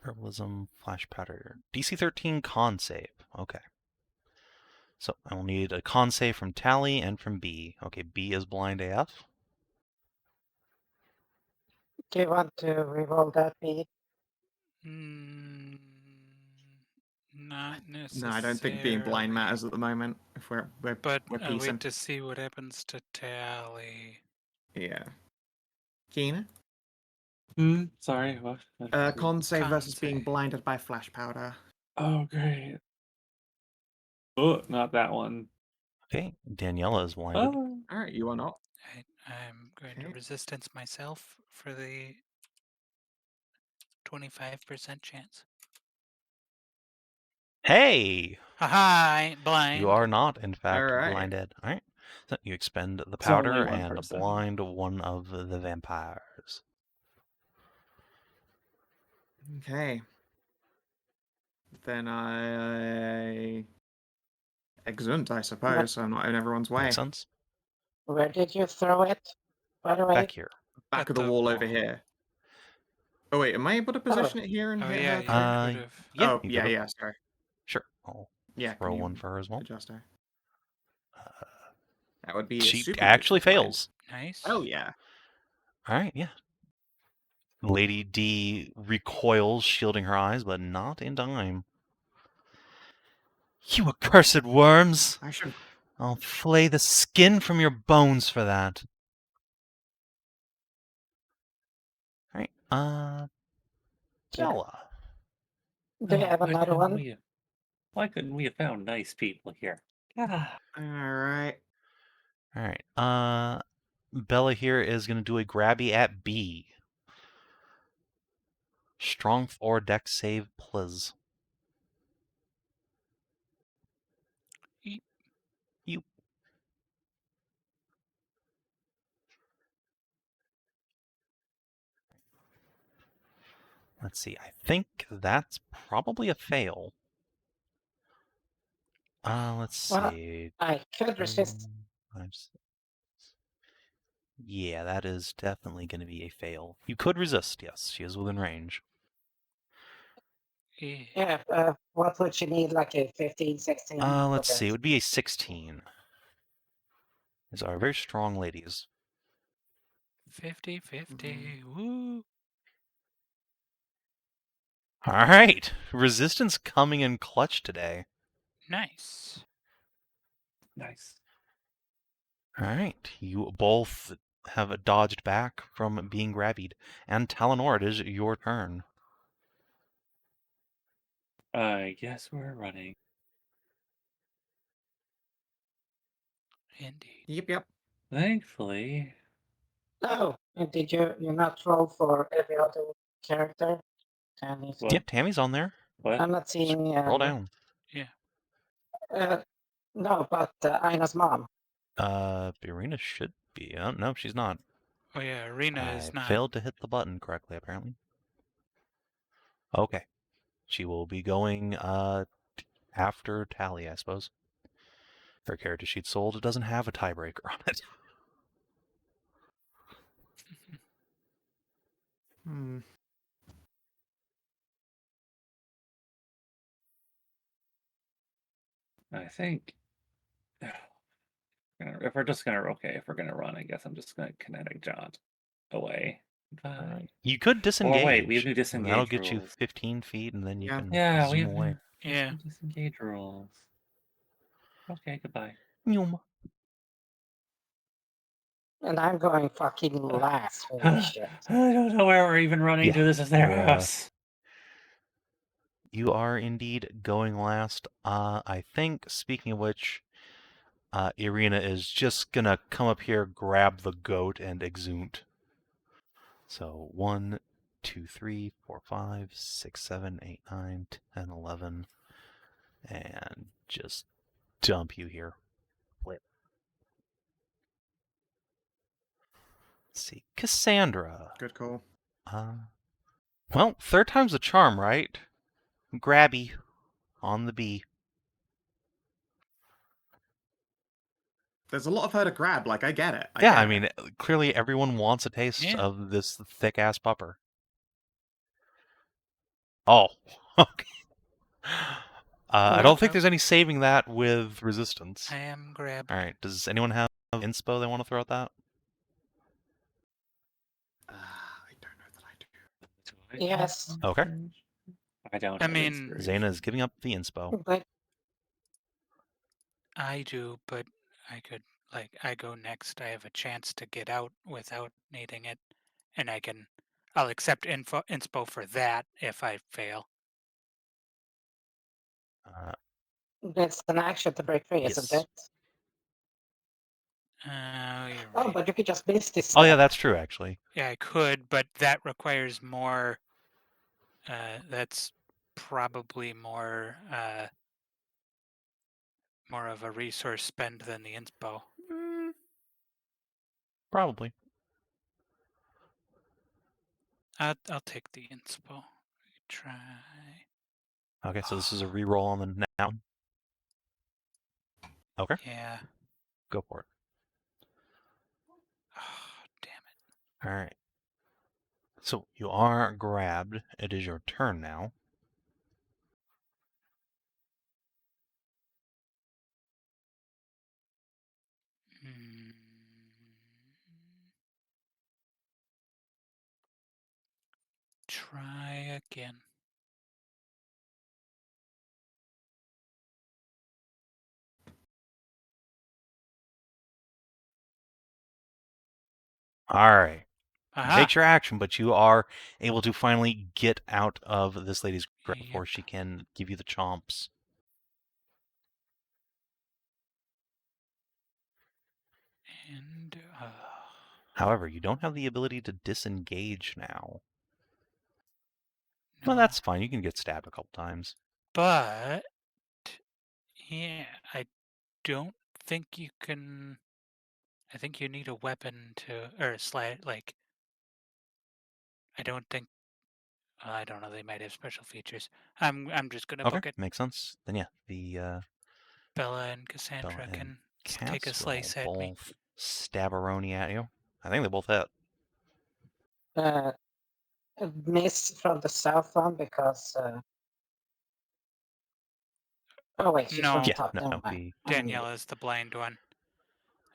S1: Herbalism, flash powder. DC 13 con save. Okay. So I will need a con save from Tally and from B. Okay, B is blind AF.
S5: Do you want to reroll that beat?
S4: Mm, not
S2: No,
S4: necessarily.
S2: I don't think being blind matters at the moment. If we're
S4: But I'll
S2: piecing.
S4: wait to see what happens to Tally.
S2: Yeah. Kina?
S3: Sorry, what?
S2: Con save
S4: Con
S2: versus being
S4: save.
S2: blinded by flash powder.
S3: Oh, great. Oh, not that one.
S1: Okay, Daniela is blinded.
S3: Oh.
S2: Alright, you are not.
S4: I'm going to
S2: Okay.
S4: resistance myself for the 25% chance.
S1: Hey!
S4: Haha, I ain't blind.
S1: You are not, in fact,
S2: Alright.
S1: blinded. All right. So you expend the
S3: It's only
S1: powder
S3: one
S1: and
S3: person.
S1: blind one of the vampires.
S2: Okay. Then I exunt, I suppose, so I'm not in everyone's way.
S1: Makes sense.
S5: Where did you throw it, by the way?
S1: Back here.
S2: Back
S4: At
S2: of the
S4: the
S2: wall over
S4: wall.
S2: here. Oh wait, am I able to position it here and
S4: Oh
S2: hit
S4: yeah,
S2: her
S4: you
S2: through?
S4: could have.
S1: Yeah,
S2: Oh,
S1: you
S2: yeah,
S1: could've.
S2: yeah, sorry.
S1: Sure. I'll
S2: Yeah,
S1: throw
S2: can you
S1: one for her as well.
S2: adjust her? That would be a
S1: She
S2: super
S1: actually
S2: critical blind.
S1: fails.
S4: Nice.
S2: Oh yeah.
S1: All right, yeah. Lady D recoils, shielding her eyes, but not in time. You accursed worms!
S2: I should.
S1: I'll flay the skin from your bones for that. All right,
S5: Yeah.
S1: Bella.
S5: Do you have another one?
S3: Why couldn't we have found nice people here? Ah.
S2: Alright.
S1: All right, Bella here is going to do a grabby at B. Strong 4 deck save, please.
S4: Yeep.
S1: You. Let's see. I think that's probably a fail. Let's
S5: Well,
S1: see.
S5: I could resist.
S1: 5, 6. Yeah, that is definitely going to be a fail. You could resist, yes. She is within range.
S4: Yeah.
S5: Yeah, what would you need, like a 15, 16?
S1: Let's see. It would be a 16. These are very strong ladies.
S4: 50-50. Woo.
S1: All right. Resistance coming in clutch today.
S4: Nice.
S3: Nice.
S1: All right. You both have dodged back from being grabbied. And Talanora, it is your turn.
S3: I guess we're running.
S4: Indeed.
S2: Yep.
S3: Thankfully.
S5: No, and did you not roll for every other character? And
S3: What?
S1: Yeah, Tammy's on there.
S3: What?
S5: I'm not seeing.
S1: Roll down.
S5: No, but Ina's mom.
S1: Irina should be. No, she's not.
S4: Oh yeah, Arena
S1: I
S4: is not.
S1: failed to hit the button correctly, apparently. Okay. She will be going after Tally, I suppose. Her character sheet sold. It doesn't have a tiebreaker on it.
S2: Hmm.
S3: I think If we're gonna run, I guess I'm just gonna kinetic jaunt away. Bye.
S1: You could disengage.
S3: Or wait, we have new
S1: and
S3: disengage
S1: that'll get you
S3: rules.
S1: 15 feet, and then you
S2: Yeah.
S1: can
S3: Yeah, we
S1: zoom
S3: have
S1: away.
S4: Yeah.
S3: new disengage rules. Okay, goodbye.
S1: Nyum.
S5: And I'm going fucking last. Holy shit.
S3: I don't know where we're even running
S1: Yeah,
S3: to. This is their
S1: you're,
S3: house.
S1: You are indeed going last. I think, speaking of which, Irina is just gonna come up here, grab the goat, and exunt. So 1, 2, 3, 4, 5, 6, 7, 8, 9, 10, 11, and just dump you here. Flip. Let's see, Cassandra.
S2: Good call.
S1: Well, third time's a charm, right? Grabby on the bee.
S2: There's a lot of her to grab. Like, I get it.
S1: I
S2: get it.
S1: mean, clearly everyone wants a taste
S4: Yeah.
S1: of this thick-ass pupper. Oh, okay. I don't think there's any saving that with resistance.
S4: I am grabbed.
S1: All right, does anyone have inspo they want to throw at that?
S2: I don't know that I do.
S5: Yes.
S1: Okay.
S3: I don't.
S4: I
S3: have
S4: mean-
S3: inspiration.
S1: Zana is giving up the inspo.
S5: But
S4: I do, but I go next. I have a chance to get out without needing it, and I'll accept inspo for that if I fail.
S5: it's an action to break free, isn't
S1: Yes.
S5: it?
S4: You're
S5: Oh,
S4: right.
S5: but you could just miss this.
S1: Oh yeah, that's true actually.
S4: Yeah, I could, but that requires more. That's probably more of a resource spend than the inspo.
S1: Probably.
S4: I'll take the inspo. Try.
S1: Okay, so this is a reroll on the now. Okay,
S4: Yeah.
S1: go for it.
S4: Oh, damn it.
S1: All right. So you are grabbed. It is your turn now.
S4: Try again.
S1: All right.
S4: Aha.
S1: Takes your action, but you are able to finally get out of this lady's grip before
S4: Yep.
S1: she can give you the chomps.
S4: And
S1: However, you don't have the ability to disengage now.
S4: no.
S1: Well, that's fine. You can get stabbed a couple times.
S4: But yeah, I don't think you can. I think you need a weapon to, or a slide. Like, I don't think. I don't know. They might have special features. I'm just gonna book
S1: Okay,
S4: it.
S1: makes sense. Then yeah, the
S4: Bella and Cassandra
S1: Bella and
S4: can take a slice at
S1: both
S4: me.
S1: stabberoni at you. I think they both hit.
S5: A miss from the south one because. Oh wait, she's
S4: No.
S5: from
S1: Yeah,
S5: top.
S1: no,
S5: Never mind.
S1: the
S4: Danielle is the blind one.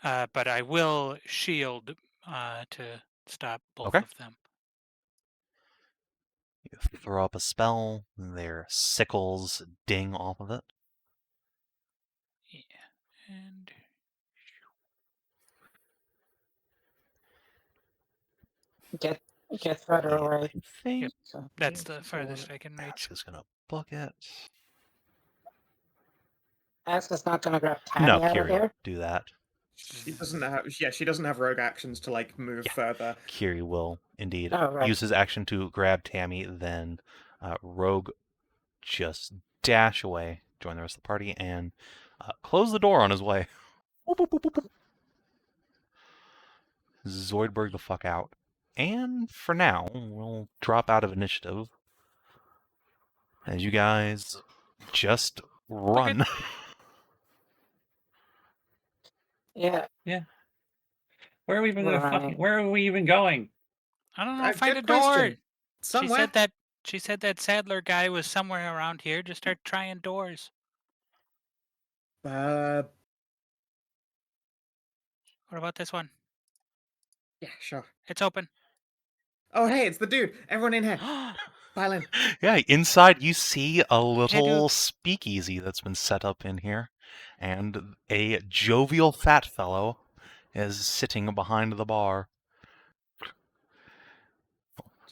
S4: But I will shield to stop both
S1: Okay.
S4: of them.
S1: you throw up a spell. Their sickles ding off of it.
S4: Yeah. And
S5: Get further away.
S1: I think
S4: Yep.
S5: So,
S4: that's the farthest I can reach.
S1: Aska's gonna book it.
S5: Aska's not gonna grab Tammy
S1: No,
S5: out of
S1: Kiri
S5: here.
S1: will do that.
S2: She doesn't have. Yeah, she doesn't have rogue actions to like move
S1: Yeah.
S2: further.
S1: Kiri will indeed
S5: Oh, right.
S1: use his action to grab Tammy, then Rogue just dash away, join the rest of the party, and close the door on his way. Boop, boop, boop, boop, boop. Zoidberg the fuck out. And for now, we'll drop out of initiative as you guys just run.
S5: Yeah.
S3: Where are we even
S5: We're
S3: gonna
S5: running.
S3: fucking? Where are we even going?
S4: I don't know. Find
S2: Good
S4: a door.
S2: question.
S4: She
S2: Somewhere.
S4: said that Sadler guy was somewhere around here. Just start trying doors. What about this one?
S2: Yeah, sure.
S4: It's open.
S2: Oh, hey, it's the dude. Everyone in here. Pile in.
S1: Yeah, inside you see a little
S4: Duke.
S1: speakeasy that's been set up in here, and a jovial fat fellow is sitting behind the bar.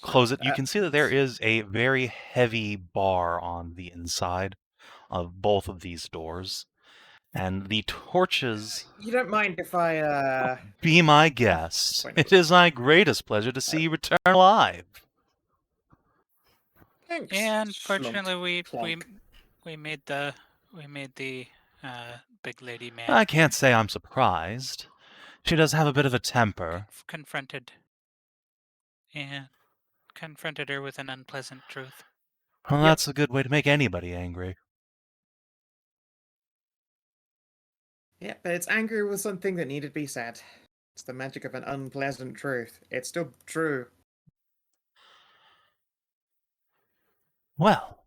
S1: Close it. You can see that there is a very heavy bar on the inside of both of these doors, and the torches.
S2: You don't mind if I,
S1: Be my guest.
S2: point of-
S1: It is my greatest pleasure to see you return alive.
S2: Thanks.
S4: And
S2: Schlumped.
S4: fortunately, we
S2: Plonk.
S4: made the big lady mad.
S1: I can't say I'm surprised. She does have a bit of a temper.
S4: Confronted her with an unpleasant truth.
S1: Well,
S2: Yep.
S1: that's a good way to make anybody angry.
S2: Yeah, but it's angry with something that needed to be said. It's the magic of an unpleasant truth. It's still true.
S1: Well,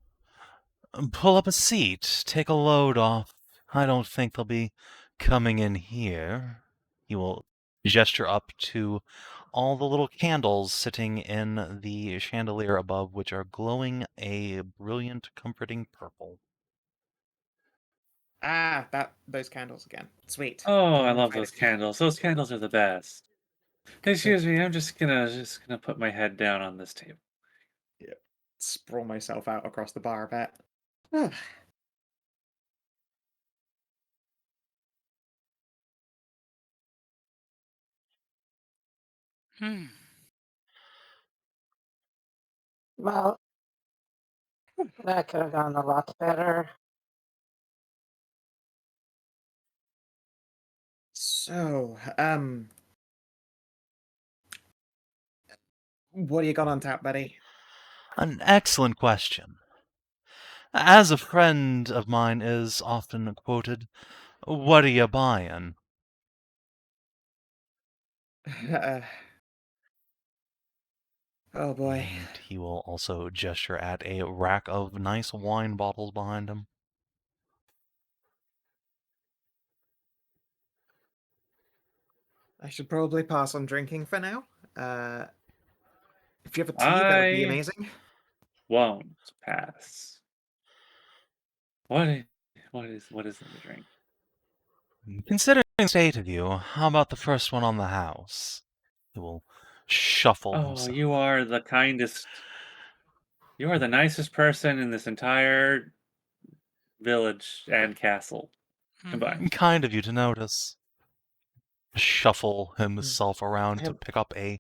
S1: pull up a seat, take a load off. I don't think they'll be coming in here. He will gesture up to all the little candles sitting in the chandelier above, which are glowing a brilliant, comforting purple.
S2: Ah, those candles again. Sweet.
S3: Oh, I
S2: I'm
S3: love
S2: excited.
S3: those candles. Those candles are the best. Excuse me, I'm just gonna put my head down on this table.
S2: Sprawl myself out across the bar a bit. Ah,
S4: Hmm.
S5: Well, that could have gone a lot better.
S2: so, what do you got on tap, buddy?
S1: An excellent question. As a friend of mine is often quoted, what are you buying?
S2: Oh boy.
S1: And he will also gesture at a rack of nice wine bottles behind him.
S2: I should probably pass on drinking for now. If you have a tea, that would be
S3: I
S2: amazing.
S3: won't pass. What is in the drink?
S1: Considering the state of you, how about the first one on the house? He will shuffle
S3: Oh,
S1: himself.
S3: you are the kindest. You are the nicest person in this entire village and castle combined.
S1: Kind of you to notice. Shuffle himself around to
S2: Him-
S1: pick up a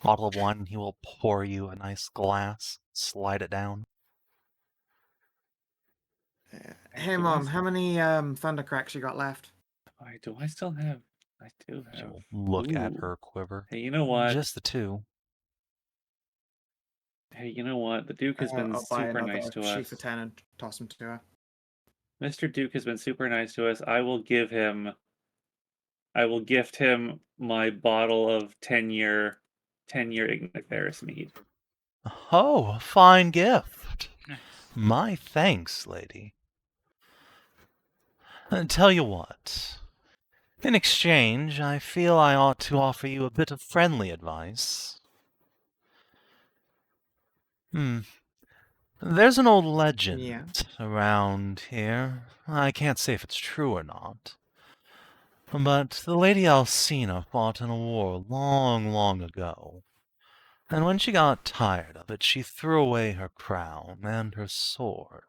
S1: bottle of wine, and he will pour you a nice glass, slide it down.
S2: Hey,
S3: Do I
S2: Mom,
S3: s-
S2: how many Thundercracks you got left?
S3: Do I still have? I do
S1: She
S3: have.
S1: will look at
S3: Ooh.
S1: her quiver.
S3: Hey, you know what?
S1: Just the two.
S3: Hey, you know what? The Duke has been
S2: I'll buy
S3: super
S2: another
S3: nice to
S2: sheet
S3: us.
S2: for 10 and toss them to her.
S3: Mr. Duke has been super nice to us. I will gift him my bottle of 10-year Igniferous mead.
S1: Oh, a fine gift.
S4: Nice.
S1: My thanks, lady. Tell you what. In exchange, I feel I ought to offer you a bit of friendly advice. There's an old legend
S2: Yeah.
S1: around here. I can't say if it's true or not. But the Lady Alcina fought in a war long, long ago. And when she got tired of it, she threw away her crown and her sword.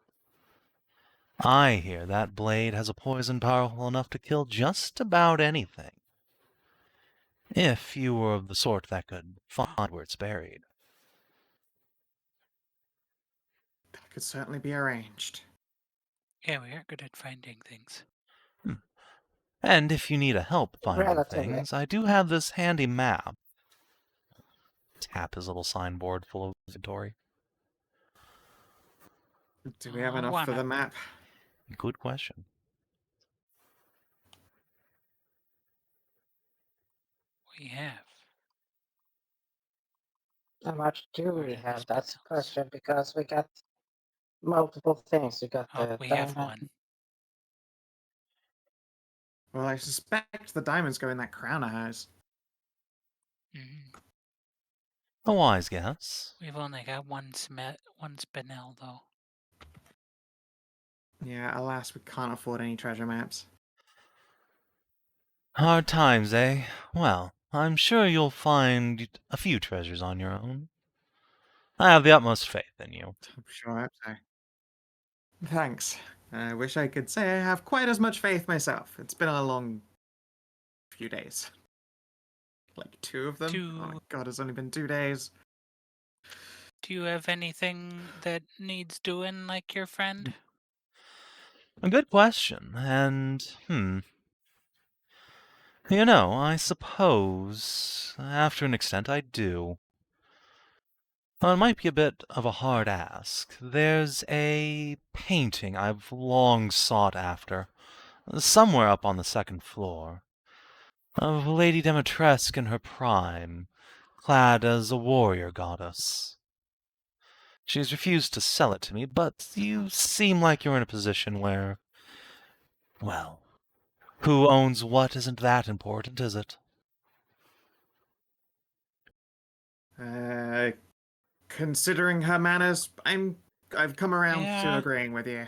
S1: I hear that blade has a poison powerful enough to kill just about anything. If you were of the sort that could find where it's buried.
S2: That could certainly be arranged.
S4: Yeah, we are good at finding things.
S1: And if you need a help finding
S5: Relatively.
S1: things, I do have this handy map. Tap his little signboard full of inventory.
S2: Do we have enough for the map?
S1: Good question.
S4: We have.
S5: How much do
S4: Where
S5: we
S4: did
S5: have?
S4: this
S5: That's the
S4: pencils?
S5: question, because we got multiple things. We got
S4: Oh,
S5: the
S4: we have
S5: diamond.
S4: one.
S2: Well, I suspect the diamonds go in that crown of hers.
S4: Mm.
S1: A wise guess.
S4: We've only got one spinel though.
S2: Yeah, alas, we can't afford any treasure maps.
S1: Hard times, eh? Well, I'm sure you'll find a few treasures on your own. I have the utmost faith in you.
S2: I'm sure I hope so. Thanks. I wish I could say I have quite as much faith myself. It's been a long few days. Like 2 of them? Oh my god, it's only been 2 days.
S4: Do you have anything that needs doing like your friend?
S1: A good question, and, You know, I suppose, after an extent, I do. Well, it might be a bit of a hard ask. There's a painting I've long sought after, somewhere up on the second floor, of Lady Dimitrescu in her prime, clad as a warrior goddess. She's refused to sell it to me, but you seem like you're in a position where, well, who owns what isn't that important, is it?
S2: Considering her manners, I've come around to
S4: Yeah.
S2: agreeing with you.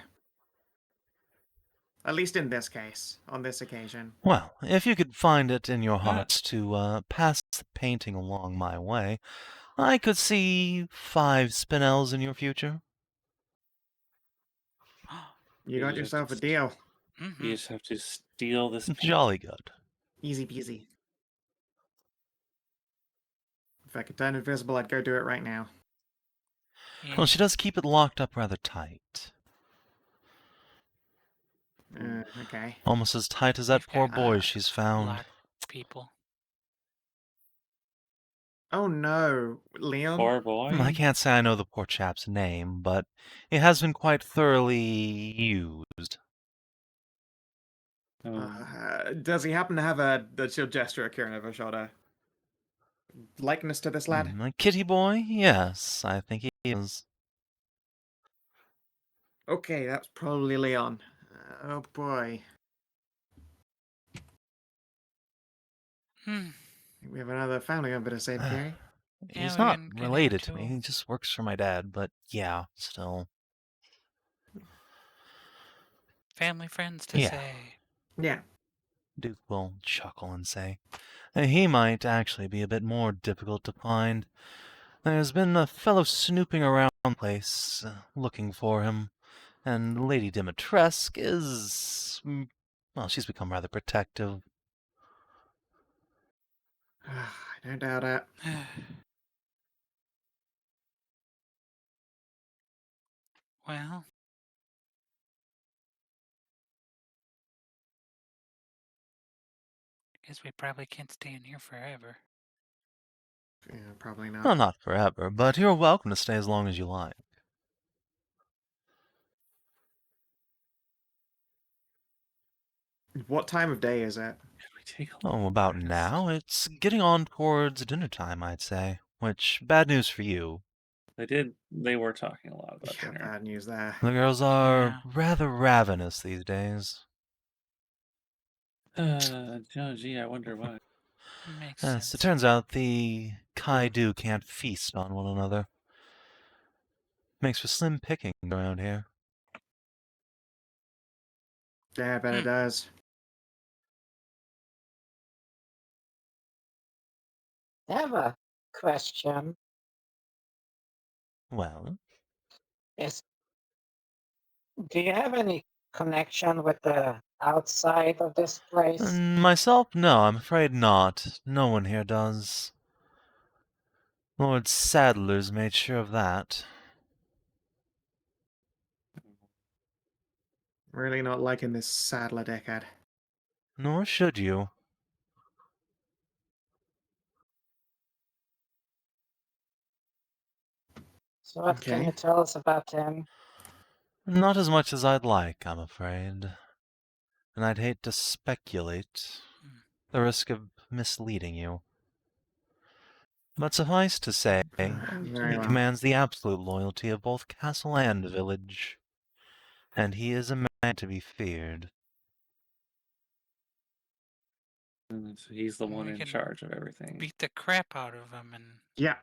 S2: At least in this case, on this occasion.
S1: Well, if you could find it in your hearts to pass the painting along my way, I could see 5 spinels in your future.
S2: You got yourself a deal.
S4: Mm-hmm.
S3: You just have to steal this painting.
S1: Jolly good.
S2: Easy peasy. If I could turn invisible, I'd go do it right now.
S4: Yeah.
S1: Well, she does keep it locked up rather tight.
S2: Okay.
S1: Almost as tight as that
S4: We've
S1: poor
S4: got
S1: boy she's found.
S4: Lock people.
S2: Oh no, Leon.
S3: Poor boy.
S1: I can't say I know the poor chap's name, but it has been quite thoroughly used.
S2: Does he happen to have she'll gesture at Kieran over her shoulder, likeness to this lad?
S1: A kitty boy? Yes, I think he is.
S2: Okay, that's probably Leon. Oh boy.
S4: Hmm.
S2: We have another family member to save, Gary.
S1: He's
S4: we're
S1: not
S4: gonna
S1: related
S4: have
S1: to
S4: to.
S1: me. He just works for my dad, but yeah, still.
S4: Family friends to
S1: Yeah.
S4: say.
S2: Yeah.
S1: Duke will chuckle and say, he might actually be a bit more difficult to find. There's been a fellow snooping around the place, looking for him, and Lady Dimitrescu is... well, she's become rather protective.
S2: I don't doubt it.
S4: Well, guess we probably can't stay in here forever.
S2: Yeah, probably not.
S1: Well, not forever, but you're welcome to stay as long as you like.
S2: What time of day is it?
S3: Can we take a
S1: Oh, about
S3: rest?
S1: now? It's getting on towards dinner time, I'd say. Which, bad news for you.
S3: They were talking a lot about
S2: Yeah,
S3: dinner.
S2: bad news there.
S1: The girls are
S4: Yeah.
S1: rather ravenous these days.
S3: Gee, I wonder why.
S4: Makes
S1: Yes,
S4: sense.
S1: it turns out the Kaidu can't feast on one another. Makes for slim picking around here.
S2: Yeah, I bet it does.
S5: I have a question.
S1: Well,
S5: Do you have any connection with the outside of this place?
S1: myself, no, I'm afraid not. No one here does. Lord Sadler's made sure of that.
S2: Really not liking this Sadler dickhead.
S1: Nor should you.
S5: So what can
S2: Okay.
S5: you tell us about him?
S1: Not as much as I'd like, I'm afraid. And I'd hate to speculate. The risk of misleading you. But suffice to say,
S2: Very
S1: he
S2: well.
S1: commands the absolute loyalty of both castle and village. And he is a man to be feared.
S3: So he's the one
S4: We
S3: in
S4: can
S3: charge of everything.
S4: beat the crap out of him and
S2: Yeah.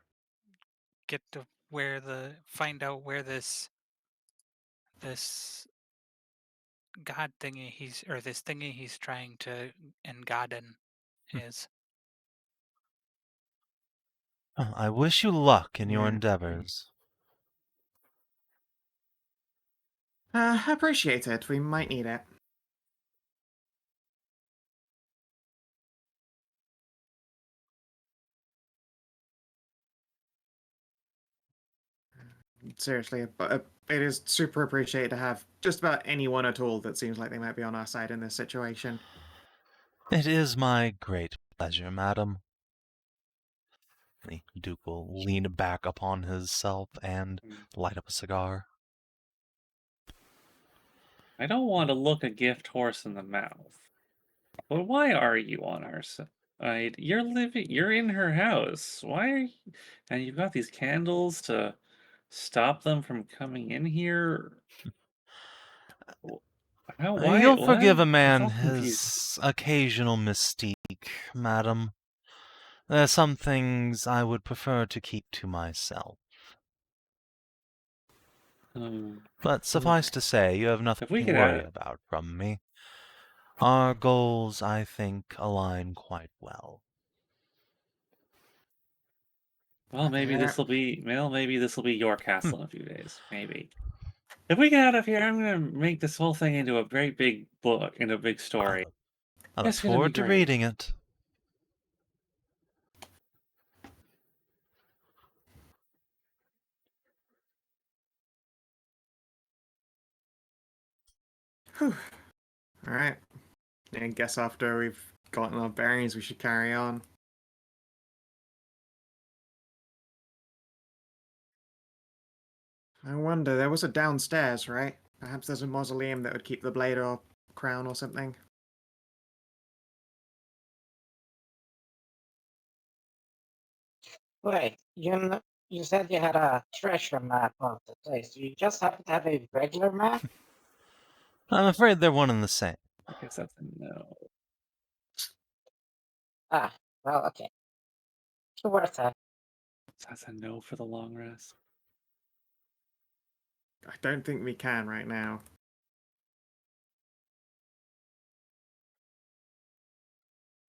S4: get to find out where this god thingy this thingy he's trying to engodden is.
S1: Well, I wish you luck in your
S2: Yeah.
S1: endeavors.
S2: Appreciate it. We might need it. Seriously, but it is super appreciated to have just about anyone at all that seems like they might be on our side in this situation.
S1: It is my great pleasure, madam. The Duke will lean back upon himself and light up a cigar.
S3: I don't want to look a gift horse in the mouth, but why are you on our side? You're in her house. Why are you? And you've got these candles to stop them from coming in here. How? Why?
S1: You'll
S3: What?
S1: forgive a
S3: I'm
S1: man
S3: so confused.
S1: his occasional mystique, madam. There are some things I would prefer to keep to myself. But suffice to say, you have nothing
S3: If we
S1: to
S3: could
S1: worry
S3: have,
S1: about from me. Our goals, I think, align quite well.
S3: well, maybe
S2: Yeah.
S3: this will be, well, maybe this will be your castle in a few days. Maybe. If we get out of here, I'm gonna make this whole thing into a very big book, into a big story.
S1: I look
S3: It's gonna be
S1: forward to
S3: great.
S1: reading it.
S2: Whew. All right. I guess after we've gotten our bearings, we should carry on. I wonder, there was a downstairs, right? Perhaps there's a mausoleum that would keep the blade or crown or something.
S5: Wait, you said you had a treasure map of the place. Do you just happen to have a regular map?
S1: I'm afraid they're one and the same.
S3: I guess that's a no.
S5: Ah, well, okay. It's worth it.
S3: That's a no for the long rest.
S2: I don't think we can right now.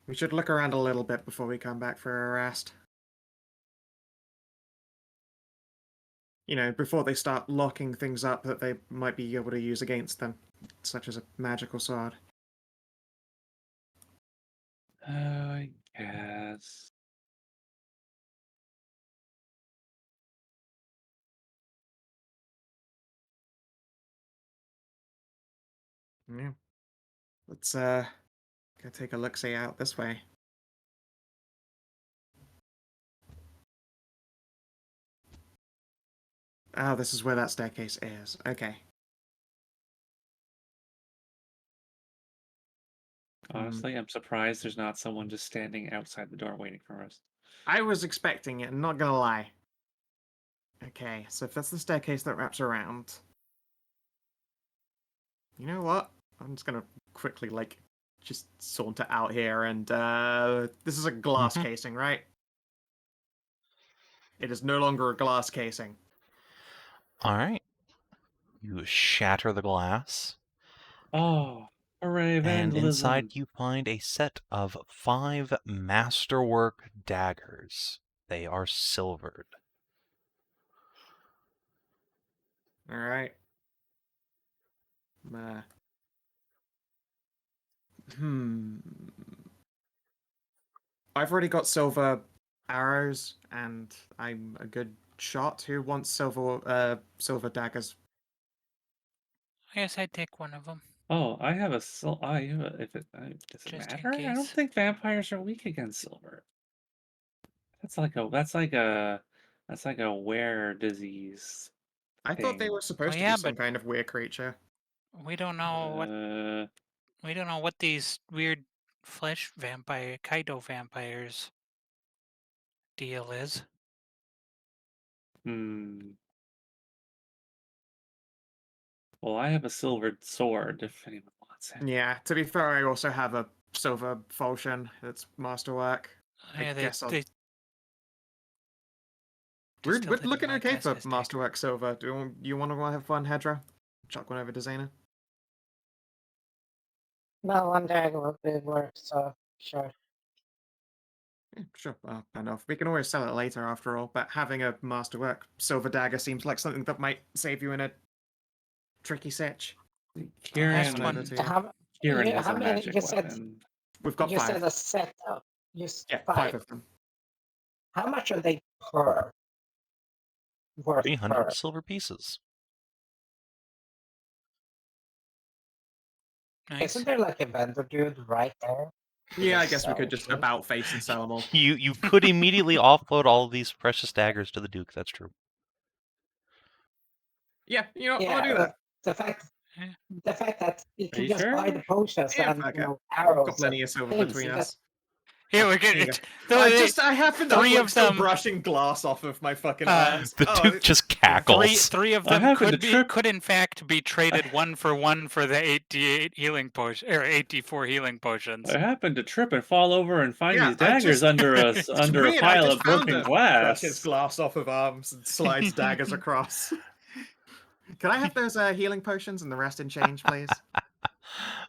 S2: We should look around a little bit before we come back for a rest. You know, before they start locking things up that they might be able to use against them, such as a magical sword.
S3: I guess.
S2: Yeah. Let's go take a look-see out this way. Oh, this is where that staircase is. Okay.
S3: Honestly, I'm surprised there's not someone just standing outside the door waiting for us.
S2: I was expecting it, I'm not gonna lie. Okay, so if that's the staircase that wraps around... You know what? I'm just gonna quickly, just saunter out here and, this is a glass
S1: Mhm.
S2: casing, right? It is no longer a glass casing.
S1: All right. You shatter the glass,
S3: Oh, hooray,
S1: and inside
S3: vandalism!
S1: you find a set of 5 masterwork daggers. They are silvered.
S2: Alright. Hmm. I've already got silver arrows, and I'm a good shot. Who wants silver daggers?
S4: I guess I'd take one of them
S3: Oh, I have a if it does it
S4: just in
S3: matter? I don't
S4: case.
S3: think vampires are weak against silver. That's like a wear disease
S2: I thought they
S3: thing.
S2: were supposed to be
S4: yeah,
S2: some
S4: but
S2: kind of weird creature.
S4: we don't know what
S3: Uh,
S4: these weird flesh vampire Kaido vampires deal is.
S3: hmm. Well, I have a silvered sword if anyone wants it.
S2: Yeah, to be fair, I also have a silver falchion. It's masterwork. I
S4: Yeah,
S2: guess
S4: they
S2: we're
S4: distilled it in
S2: looking
S4: my
S2: okay for
S4: Kestis deck.
S2: masterwork silver. Do you want to have fun, Hedrah? Chuck one over to Zana.
S5: No, one dagger would be work, so sure.
S2: Yeah, sure. And off. We can always sell it later, after all. But having a masterwork silver dagger seems like something that might save you in a tricky sitch.
S4: Last
S3: Kieran,
S4: one.
S2: To you.
S3: Kieran
S5: You,
S3: has
S5: how
S3: a
S5: many?
S3: magic
S5: You said
S3: weapon.
S2: We've got
S5: you said
S2: 5.
S5: a set of
S2: Yeah, 5
S5: five.
S2: of them.
S5: How much are they per? Worth
S1: 300
S5: per?
S1: silver pieces.
S4: Nice.
S5: Isn't there like a vendor dude right there?
S2: Yeah, I
S5: Just
S2: guess we could
S5: sell
S2: just
S5: shit.
S2: about face and sell them all.
S1: You could immediately offload all of these precious daggers to the Duke. That's true.
S2: Yeah, you know,
S5: Yeah,
S2: I'll do that.
S5: the fact
S4: Yeah.
S5: the fact that you
S3: Are
S5: can
S3: you
S5: just buy
S3: sure?
S5: the potions
S2: Yeah,
S5: and
S2: fuck it.
S5: arrows
S2: Got plenty
S5: and
S2: of silver
S5: things.
S2: between
S5: You
S2: us.
S4: Here we
S2: There you
S4: get
S2: go.
S4: it.
S2: I happened up
S4: three
S2: like
S4: of
S2: still
S4: them-
S2: brushing glass off of my fucking
S4: Uh,
S2: arms.
S1: The
S2: Oh,
S1: Duke just cackles.
S4: Three of
S3: I
S4: them
S3: happened to
S4: could in fact be traded 1 for 1 for the 8d8 healing potion or 8d4 healing potions.
S3: I happened to trip and fall over and find
S2: Yeah,
S3: these
S2: I
S3: daggers
S2: just-
S3: under
S2: it's
S3: a
S2: weird, I
S3: pile
S2: just
S3: of
S2: found
S3: broken
S2: it.
S3: glass.
S2: Brushes glass off of arms and slides daggers across. Can I have those healing potions and the rest in change, please?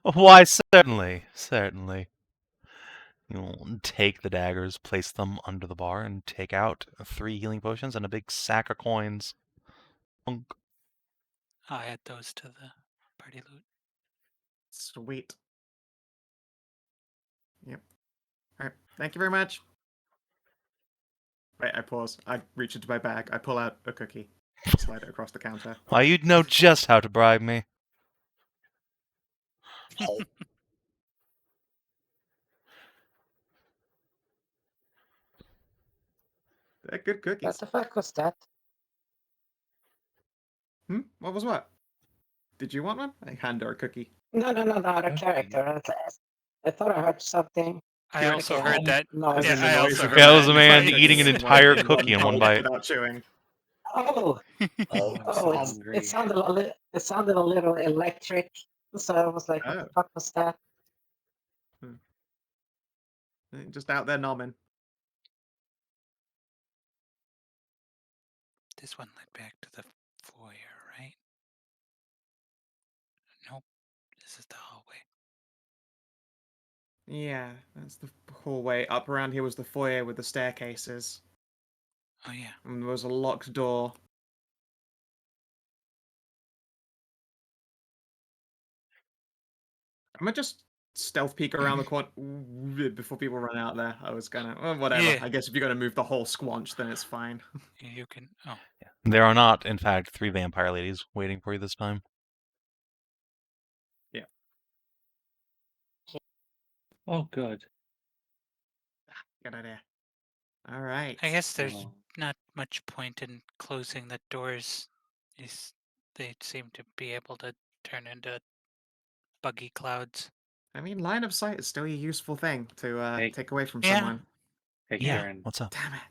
S1: Why, certainly, certainly. You'll take the daggers, place them under the bar, and take out 3 healing potions and a big sack of coins. Unk.
S4: I'll add those to the party loot.
S2: Sweet. Yep. Alright, thank you very much. Wait, I pause. I reach into my bag. I pull out a cookie. Slide it across the counter.
S1: Why, you'd know just how to bribe me.
S2: They're good
S5: What
S2: cookies.
S5: the fuck was that?
S2: What was what? Did you want one? I hand her a cookie.
S5: No, the
S3: Okay.
S5: character. I thought I heard something.
S4: I
S2: Here
S4: also
S2: it's
S4: heard
S2: all-
S4: that.
S5: No,
S2: As
S4: Yeah,
S2: in the
S4: I
S2: noise
S4: also
S2: of
S4: heard
S1: That was a
S4: that.
S1: man
S4: It's-
S1: eating an
S2: in
S1: entire
S2: one
S1: cookie in one
S2: gulp
S1: bite.
S2: without chewing.
S5: oh,
S3: Oh, I'm so
S5: oh,
S3: hungry.
S5: it sounded a little electric. So I was like, what the
S2: Oh.
S5: fuck was that?
S2: Just out there nomming.
S4: This one led back to the foyer, right? Nope. This is the hallway.
S2: Yeah, that's the hallway. Up around here was the foyer with the staircases.
S4: Oh yeah.
S2: And there was a locked door. I'm gonna just stealth peek around the corner before people run out there. I was gonna, well, whatever.
S4: Yeah.
S2: I guess if you're gonna move the whole squanch, then it's fine.
S4: You can. Oh,
S1: There are not, in fact, 3 vampire ladies waiting for you this time.
S3: Oh, good.
S2: Good idea. All right.
S4: I guess there's
S3: Oh.
S4: not much point in closing the doors. They seem to be able to turn into buggy clouds.
S2: I mean, line of sight is still a useful thing to
S3: Hey.
S2: take away from
S4: Yeah.
S2: someone.
S3: Hey,
S1: Yeah,
S3: Kieran.
S1: what's up?
S2: Damn it.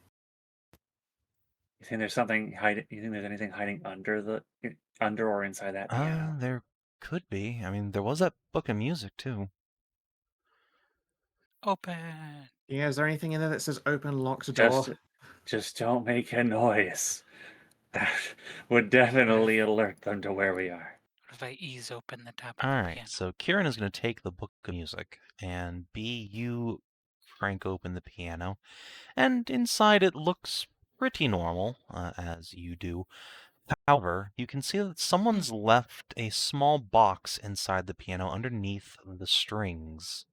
S3: You think there's something hiding? You think there's anything hiding under or inside that piano?
S1: There could be. I mean, there was that book of music, too.
S4: Open.
S2: Yeah, is there anything in there that says open locked door?
S3: Just don't make a noise. That would definitely alert them to where we are.
S4: What if I ease open the top of the
S1: Alright,
S4: piano?
S1: so Kieran is going to take the book of music, and you crank open the piano, and inside it looks pretty normal, as you do. However, you can see that someone's left a small box inside the piano underneath the strings.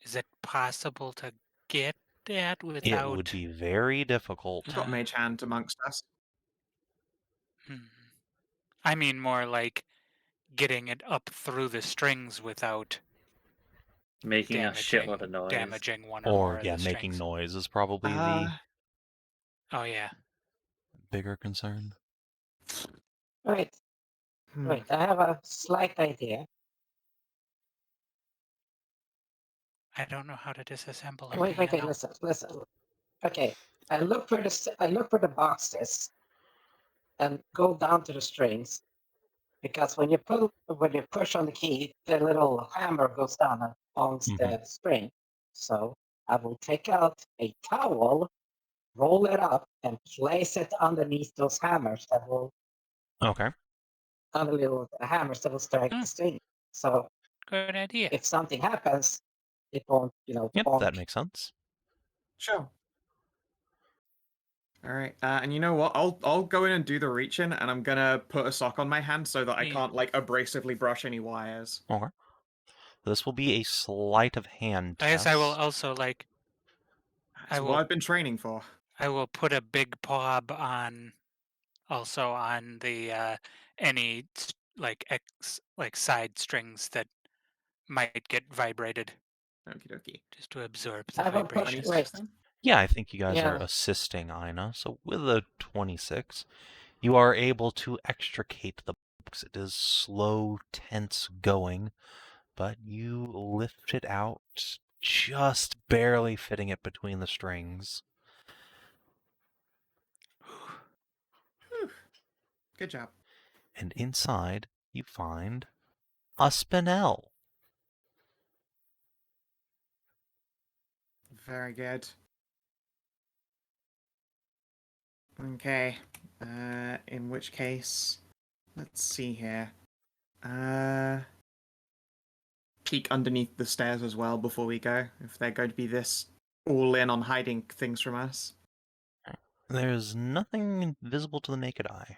S4: Is it possible to get that
S1: It
S4: without?
S1: would be very difficult.
S2: We've got Mage Hand amongst us.
S4: I mean, more like getting it up through the strings without
S3: Making a shitload of noise.
S4: damaging one or
S1: Or,
S4: more of
S1: yeah,
S4: the
S1: making
S4: strings.
S1: noise is probably the
S4: Oh yeah.
S1: bigger concern.
S5: Wait, I have a slight idea.
S4: I don't know how to disassemble a
S5: Wait,
S4: piano.
S5: listen. Okay, I look for the boxes and go down to the strings. Because when you push on the key, the little hammer goes down and pulls the string. So I will take out a towel, roll it up, and place it underneath those hammers that will
S1: Okay.
S5: on the little hammers that will strike the string. So
S4: Good idea.
S5: if something happens, it won't,
S1: Yep,
S5: bonk.
S1: that makes sense.
S2: Sure. All right, and you know what? I'll go in and do the reach-in, and I'm gonna put a sock on my hand so that I
S4: Yeah.
S2: can't like abrasively brush any wires.
S1: Okay. This will be a sleight of hand
S4: I
S1: test.
S4: guess I will also like
S2: That's what I've been training for.
S4: I will put a big pob on also on the any side strings that might get vibrated
S2: Okie dokie.
S4: just to absorb the
S5: I will push.
S4: vibrations.
S2: 26 then?
S1: Yeah, I think you guys are
S5: Yeah.
S1: assisting Inah. So with a 26, you are able to extricate the box. It is slow, tense going, but you lift it out, just barely fitting it between the strings.
S2: Whew. Good job.
S1: And inside, you find a spinel.
S2: Very good. Okay. In which case, let's see here. Peek underneath the stairs as well before we go, if they're going to be this all in on hiding things from us.
S1: There's nothing visible to the naked eye,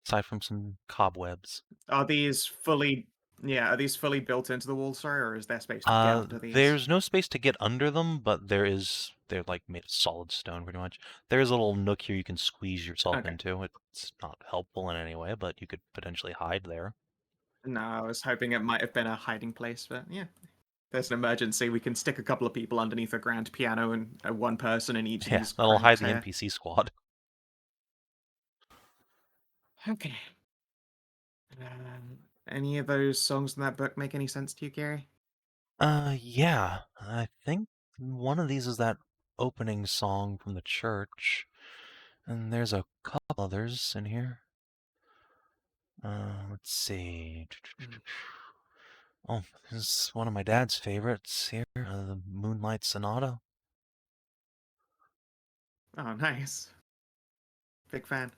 S1: aside from some cobwebs.
S2: Are these fully built into the wall, sorry, or is there space to get under these?
S1: There's no space to get under them, but they're like made of solid stone pretty much. There's a little nook here you can squeeze yourself
S2: Okay.
S1: into. It's not helpful in any way, but you could potentially hide there.
S2: No, I was hoping it might have been a hiding place, but yeah. There's an emergency. We can stick a couple of people underneath a grand piano and one person in each of
S1: Yeah,
S2: these.
S1: that'll hide
S2: cranks
S1: the
S2: here.
S1: NPC squad.
S2: Okay. Any of those songs in that book make any sense to you, Gary?
S1: Yeah, I think one of these is that opening song from the church, and there's a couple others in here. Let's see. Oh, this is one of my dad's favorites here, the Moonlight Sonata.
S2: Oh, nice. Big fan.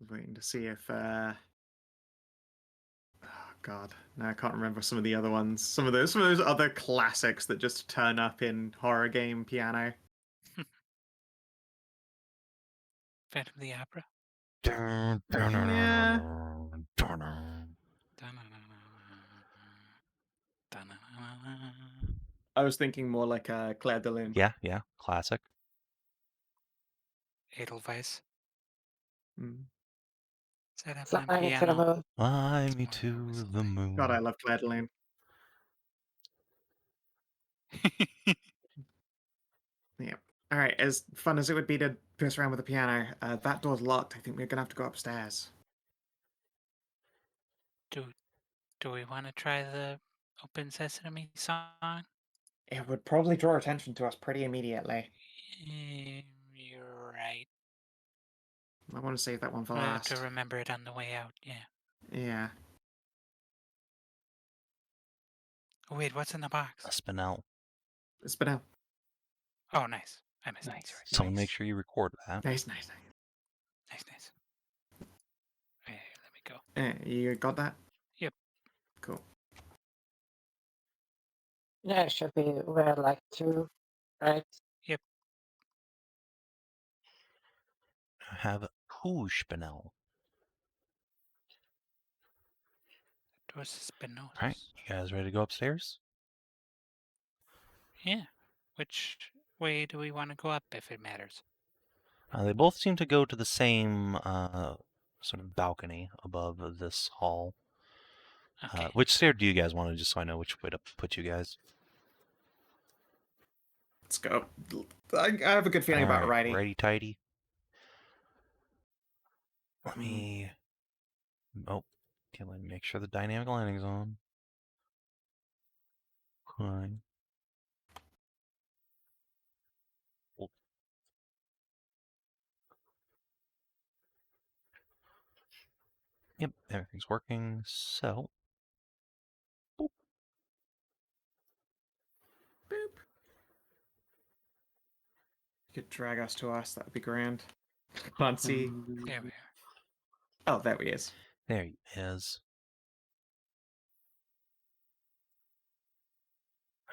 S2: Waiting to see if oh god, no, I can't remember some of the other ones. Some of those other classics that just turn up in horror game piano.
S4: Phantom of the Opera.
S2: Yeah. I was thinking more like Claire de Lune.
S1: Yeah, classic.
S4: Edelweiss.
S2: Mm.
S4: Set up on
S5: Flying to the
S4: piano.
S5: moon.
S1: Fly me
S4: Oh,
S1: to
S4: whistle
S1: the
S4: thing.
S1: moon.
S2: God, I love Claire de Lune. Yeah. All right. As fun as it would be to piss around with the piano, that door's locked. I think we're gonna have to go upstairs.
S4: Do we want to try the Open Sesame song?
S2: It would probably draw attention to us pretty immediately.
S4: You're right.
S2: I want to save that one for
S4: We'll have
S2: last.
S4: to remember it on the way out. Yeah.
S2: Yeah.
S4: Oh wait, what's in the box?
S1: A spinel.
S2: It's been out.
S4: Oh, nice. I missed it.
S3: Nice.
S4: Sorry.
S1: Someone make sure you record that.
S2: Nice.
S4: Nice. Okay, let me go.
S2: You got that?
S4: Yep.
S2: Cool.
S5: Yeah, it should be where like 2, right?
S1: Have who spinel.
S4: Doors Spinoza.
S1: Alright, you guys ready to go upstairs?
S4: Yeah. Which way do we want to go up if it matters?
S1: They both seem to go to the same sort of balcony above this hall.
S4: Okay.
S1: Which stair do you guys want to, just so I know which way to put you guys?
S2: Let's go. I have a good feeling about
S1: Alright,
S2: righty.
S1: righty-tighty. Let me... Oh, okay, let me make sure the dynamic landing's on. Fine. Yep, everything's working. So,
S2: Boop. You could drag us to us. That would be grand. Can't see.
S4: There we are.
S2: Oh, there he is.
S1: there he is.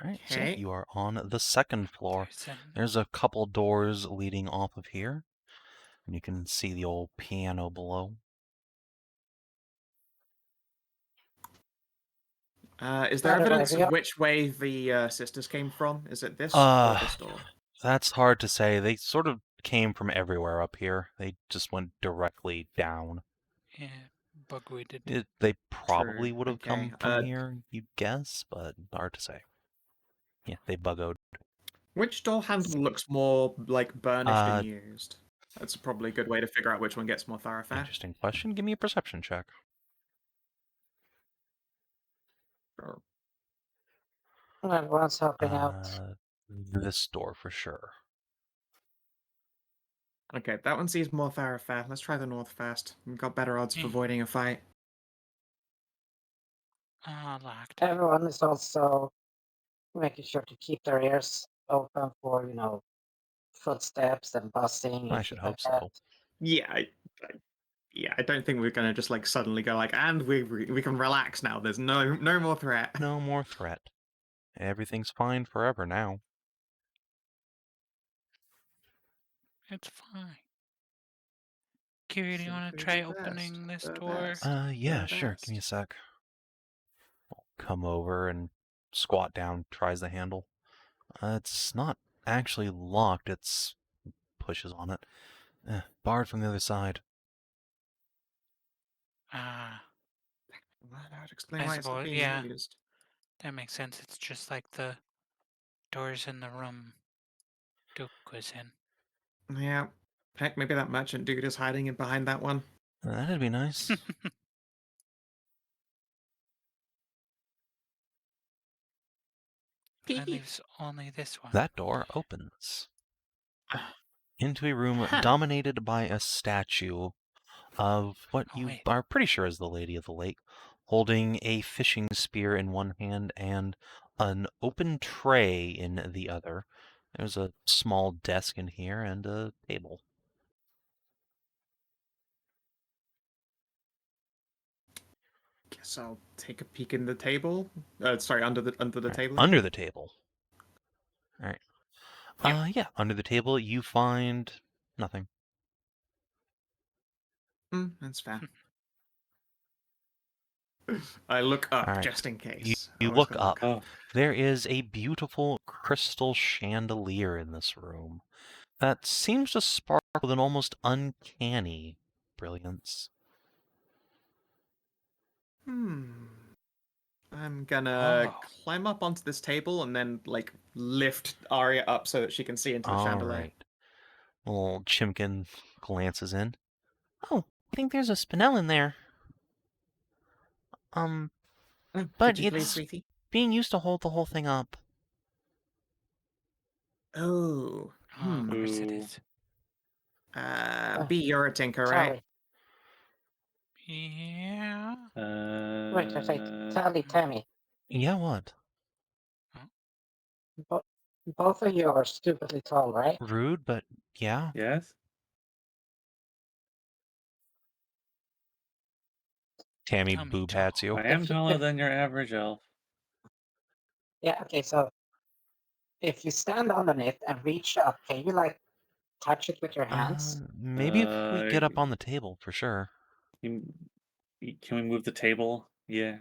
S1: All right, so
S2: Okay.
S1: you are on the second floor. There's a couple doors leading off of here, and you can see the old piano below.
S2: Is there
S5: By the way,
S2: evidence
S5: we
S2: of
S5: are-
S2: which way the sisters came from? Is it this or this door?
S1: That's hard to say. They sort of came from everywhere up here. They just went directly down.
S4: Yeah, bugweeded.
S1: They probably
S2: True,
S1: would have
S2: okay.
S1: come from here, you'd guess, but hard to say. Yeah, they buggoed.
S2: Which door handle looks more like burnished
S1: Uh,
S2: and used? That's probably a good way to figure out which one gets more thoroughfare.
S1: Interesting question. Give me a perception check.
S2: Sure.
S5: Everyone's helping out.
S1: This door for sure.
S2: Okay, that one sees more thoroughfare. Let's try the north first. We've got better odds of
S4: Hmm.
S2: avoiding a fight.
S4: Locked.
S5: Everyone is also making sure to keep their ears open for, footsteps and buzzing.
S1: I
S5: and
S1: should
S5: shit like
S1: hope so.
S2: Yeah, I don't think we're gonna just like suddenly go like, and we can relax now. There's no more threat.
S1: No more threat. Everything's fine forever now.
S4: It's fine. Kiri, do you want to
S2: Simply
S4: try
S2: the best,
S4: opening this
S2: the
S4: door?
S2: best.
S1: Yeah,
S2: The
S1: sure. Give me a
S2: best.
S1: sec. I'll come over and squat down, tries the handle. It's not actually locked. It's pushes on it. Barred from the other side.
S4: Ah,
S2: That would explain
S4: I
S2: why it's not
S4: suppose,
S2: being
S4: yeah.
S2: used.
S4: that makes sense. It's just like the doors in the room Duke was in.
S2: Yeah. Heck, maybe that merchant dude is hiding in behind that one.
S1: That'd be nice.
S4: That leaves only this one.
S1: That door opens into a room dominated by a statue of what
S4: Oh,
S1: you
S4: wait.
S1: are pretty sure is the Lady of the Lake, holding a fishing spear in one hand and an open tray in the other. There's a small desk in here and a table.
S2: Guess I'll take a peek in the table. Sorry, under the
S1: All right,
S2: table.
S1: under
S2: again.
S1: the table. All right.
S2: Yep.
S1: Yeah, under the table you find nothing.
S2: That's fair. I look up
S1: All right.
S2: just in case.
S1: You
S2: Always
S1: look
S2: gotta
S1: up.
S3: Oh,
S1: There is a beautiful crystal chandelier in this room that seems to sparkle with an almost uncanny brilliance.
S2: I'm gonna
S4: Oh.
S2: climb up onto this table and then like lift Arya up so that she can see into the
S1: All
S2: chandelier.
S1: right. Little Chimkin glances in. Oh, I think there's a spinel in there.
S2: Oh,
S1: But
S2: could you please,
S1: it's
S2: sweetie?
S1: being used to hold the whole thing up.
S2: Oh.
S4: Oh, of course it
S3: Ooh.
S4: is.
S2: B, you're a tinker, right?
S5: Sorry.
S4: Yeah.
S5: Wait, Tammy.
S1: Yeah, what?
S5: Both of you are stupidly tall, right?
S1: Rude, but yeah.
S3: Yes.
S1: Tammy
S4: Tell me,
S1: boob
S4: Joe.
S1: hats you.
S3: I am
S5: If you-
S3: taller
S5: if-
S3: than your average elf.
S5: Yeah, okay, so if you stand underneath and reach up, can you like touch it with your hands?
S1: Maybe if we get up on the table, for sure.
S3: Can we move the table? Yeah.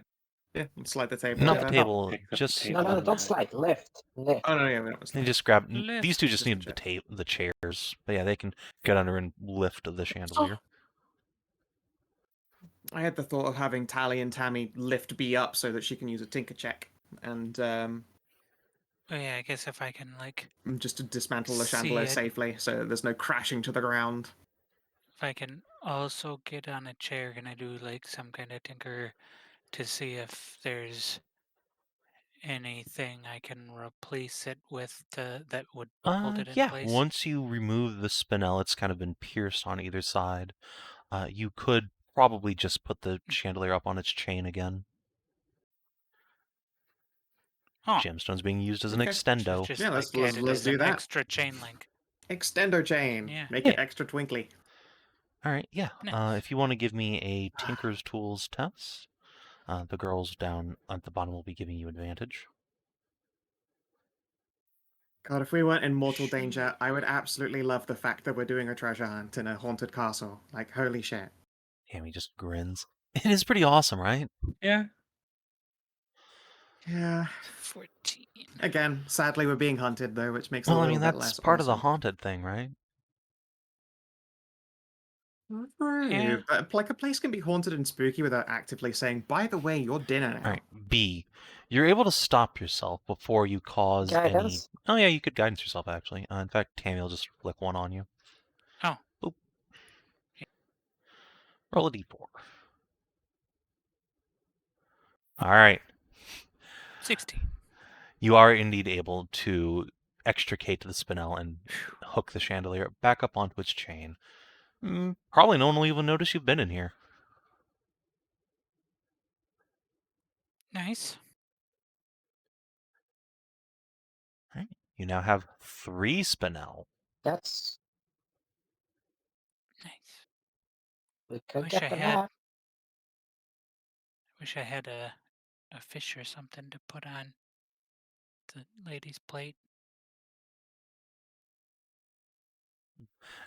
S2: Yeah, let's slide the table
S1: Not
S2: over.
S1: the table,
S3: Pick up the
S1: just
S3: table.
S5: No, don't slide. Lift.
S2: Oh no, yeah, we don't
S1: they
S2: slide.
S1: just grab.
S4: Lift.
S1: These two just
S2: Just
S1: need the chairs. But yeah, they can get under and lift the chandelier.
S2: I had the thought of having Tally and Tammy lift B up so that she can use a tinker check and
S4: Oh yeah, I guess if I can like,
S2: just to dismantle the
S4: See
S2: chandelier
S4: it.
S2: safely so that there's no crashing to the ground.
S4: if I can also get on a chair, can I do like some kind of tinker to see if there's anything I can replace it with that would hold it in
S1: Yeah.
S4: place?
S1: Once you remove the spinel, it's kind of been pierced on either side. You could probably just put the chandelier up on its chain again.
S4: Oh,
S1: Gemstone's being used as an
S2: Okay.
S1: extendo.
S4: just
S2: Yeah,
S4: like
S2: let's
S4: added as
S2: do
S4: an
S2: that.
S4: extra chain link.
S2: Extendo chain.
S4: Yeah.
S2: Make it extra twinkly.
S1: All right, yeah.
S4: Nice.
S1: If you want to give me a Tinker's Tools test, the girls down at the bottom will be giving you advantage.
S2: God, if we weren't in mortal danger, I would absolutely love the fact that we're doing a treasure hunt in a haunted castle. Like, holy shit.
S1: Hammy just grins. It is pretty awesome, right?
S3: Yeah.
S2: Yeah.
S4: 14.
S2: Again, sadly, we're being hunted, though, which makes it a
S1: Well, I
S2: little
S1: mean,
S2: bit
S1: that's
S2: less
S1: part of the
S2: awesome.
S1: haunted thing, right?
S4: Yeah.
S2: But like a place can be haunted and spooky without actively saying, by the way, you're dinner now.
S1: All right, B. You're able to stop yourself before you cause any...
S5: Guidance?
S1: Oh, yeah, you could guidance yourself, actually. In fact, Tammy will just flick one on you.
S4: Oh.
S1: Boop. Roll a d4. All right.
S4: 16.
S1: You are indeed able to extricate the spinel and hook the chandelier back up onto its chain. Probably no one will even notice you've been in here.
S4: Nice.
S1: All right. You now have 3 spinel.
S5: That's.
S4: Nice.
S5: We could
S4: Wish
S5: get
S4: I
S5: the
S4: had-
S5: map.
S4: Wish I had a fish or something to put on the lady's plate.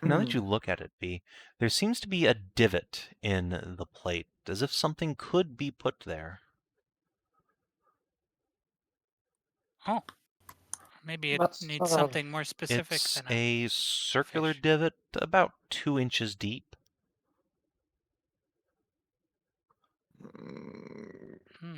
S1: Now that you look at it, B, there seems to be a divot in the plate, as if something could be put there.
S4: Oh. Maybe it
S5: What
S4: needs
S5: sort of-
S4: something more specific
S1: It's
S4: than
S1: a circular
S4: fish.
S1: divot about 2 inches deep.
S4: Hmm.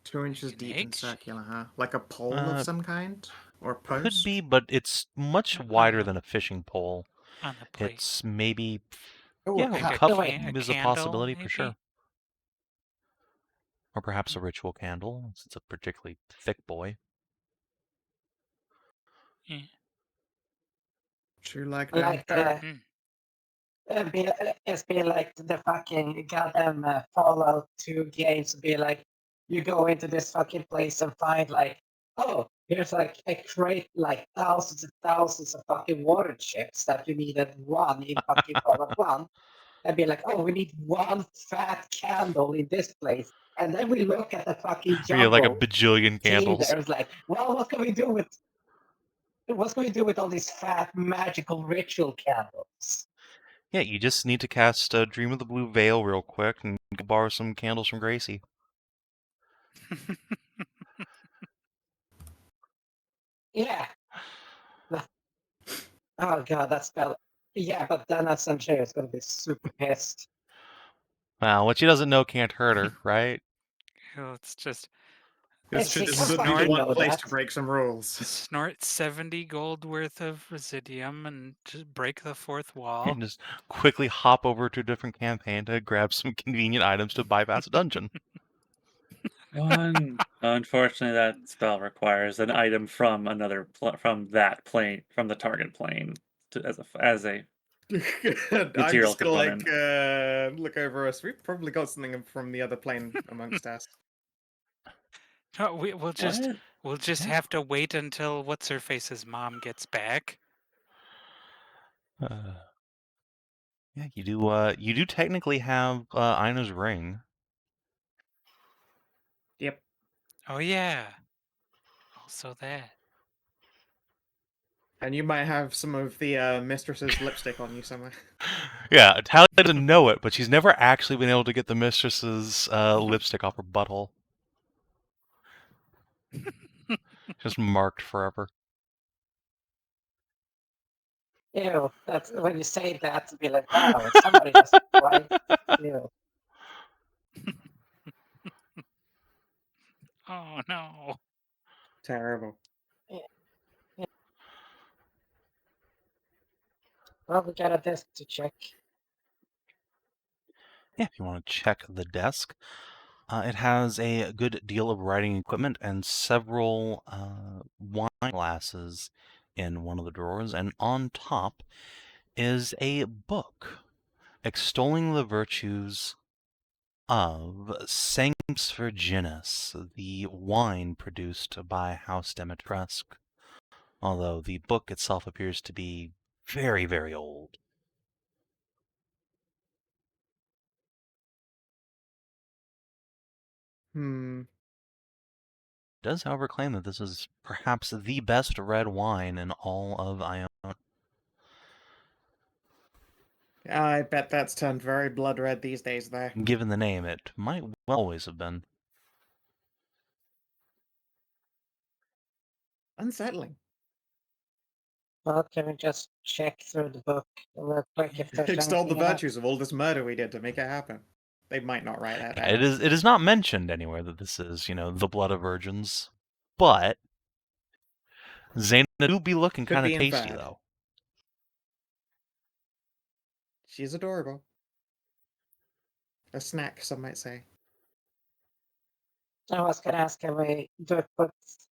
S2: 2 inches
S4: an
S2: deep
S4: egg
S2: and circular, huh? Like a pole
S1: Uh,
S2: of some kind? Or post?
S1: Could be, but it's much
S4: On
S1: wider
S4: the-
S1: than a fishing pole.
S4: On the plate.
S1: It's maybe...
S2: Oh,
S1: yeah,
S2: a
S1: a
S2: cup.
S1: cup
S5: Wait.
S1: is a
S4: candle,
S1: possibility for
S4: maybe?
S1: sure. Or perhaps a ritual candle, since it's a particularly thick boy.
S4: Yeah.
S2: True like
S5: Like
S2: that.
S5: the.
S4: Hmm.
S5: It's been like the fucking goddamn Fallout 2 games. Be like, you go into this fucking place and find like, oh, here's like a crate like thousands and thousands of fucking water chips that you needed one in fucking Fallout 1. And be like, oh, we need one fat candle in this place. And then we look at the fucking
S1: Or you have like a
S5: jungle
S1: bajillion
S5: team
S1: candles.
S5: there. It's like, well, what can we do with all these fat magical ritual candles?
S1: Yeah, you just need to cast Dream of the Blue Veil real quick and borrow some candles from Gracie.
S5: Yeah. Oh god, that spell. Yeah, but then SMJ is gonna be super pissed.
S1: Well, what she doesn't know can't hurt her, right?
S4: Oh, it's just
S2: This
S5: She
S2: should
S5: can't
S2: be the
S5: fucking
S2: one
S5: know
S2: place
S5: that.
S2: to break some rules.
S4: snort 70 gold worth of residium and just break the fourth wall.
S1: And just quickly hop over to a different campaign to grab some convenient items to bypass a dungeon.
S3: Unfortunately, that spell requires an item from another from that plane, from the target plane, as a
S2: I'm
S3: Material
S2: just gonna
S3: component.
S2: look over us. We've probably got something from the other plane amongst us.
S4: No, we'll just
S3: What?
S1: Yeah.
S4: have to wait until what's her face's mom gets back.
S1: Yeah, you do. You do technically have Ina's ring.
S2: Yep.
S4: Oh yeah. Also that.
S2: And you might have some of the mistress's lipstick on you somewhere.
S1: Yeah, Talia doesn't know it, but she's never actually been able to get the mistress's lipstick off her butthole. Just marked forever.
S5: Ew, that's when you say that to be like, wow, somebody just like ew.
S4: Oh no.
S2: Terrible.
S5: Well, we got a desk to check.
S1: Yeah, if you want to check the desk, it has a good deal of writing equipment and several wine glasses in one of the drawers, and on top is a book extolling the virtues of Sanctus Virginis, the wine produced by House Dimitrescu, although the book itself appears to be very, very old. Does, however, claim that this is perhaps the best red wine in all of Iona.
S2: I bet that's turned very blood red these days, though.
S1: Given the name, it might well always have been.
S2: Unsettling.
S5: Well, can we just check through the book real quick if there's
S2: Extol the
S5: anything in it?
S2: virtues of all this murder we did to make it happen. They might not write that down.
S1: It is not mentioned anywhere that this is, the blood of virgins, but Zana do be looking
S2: Could
S1: kind of
S2: be
S1: tasty,
S2: inferred.
S1: though.
S2: She's adorable. A snack, some might say.
S5: I was gonna ask, can we do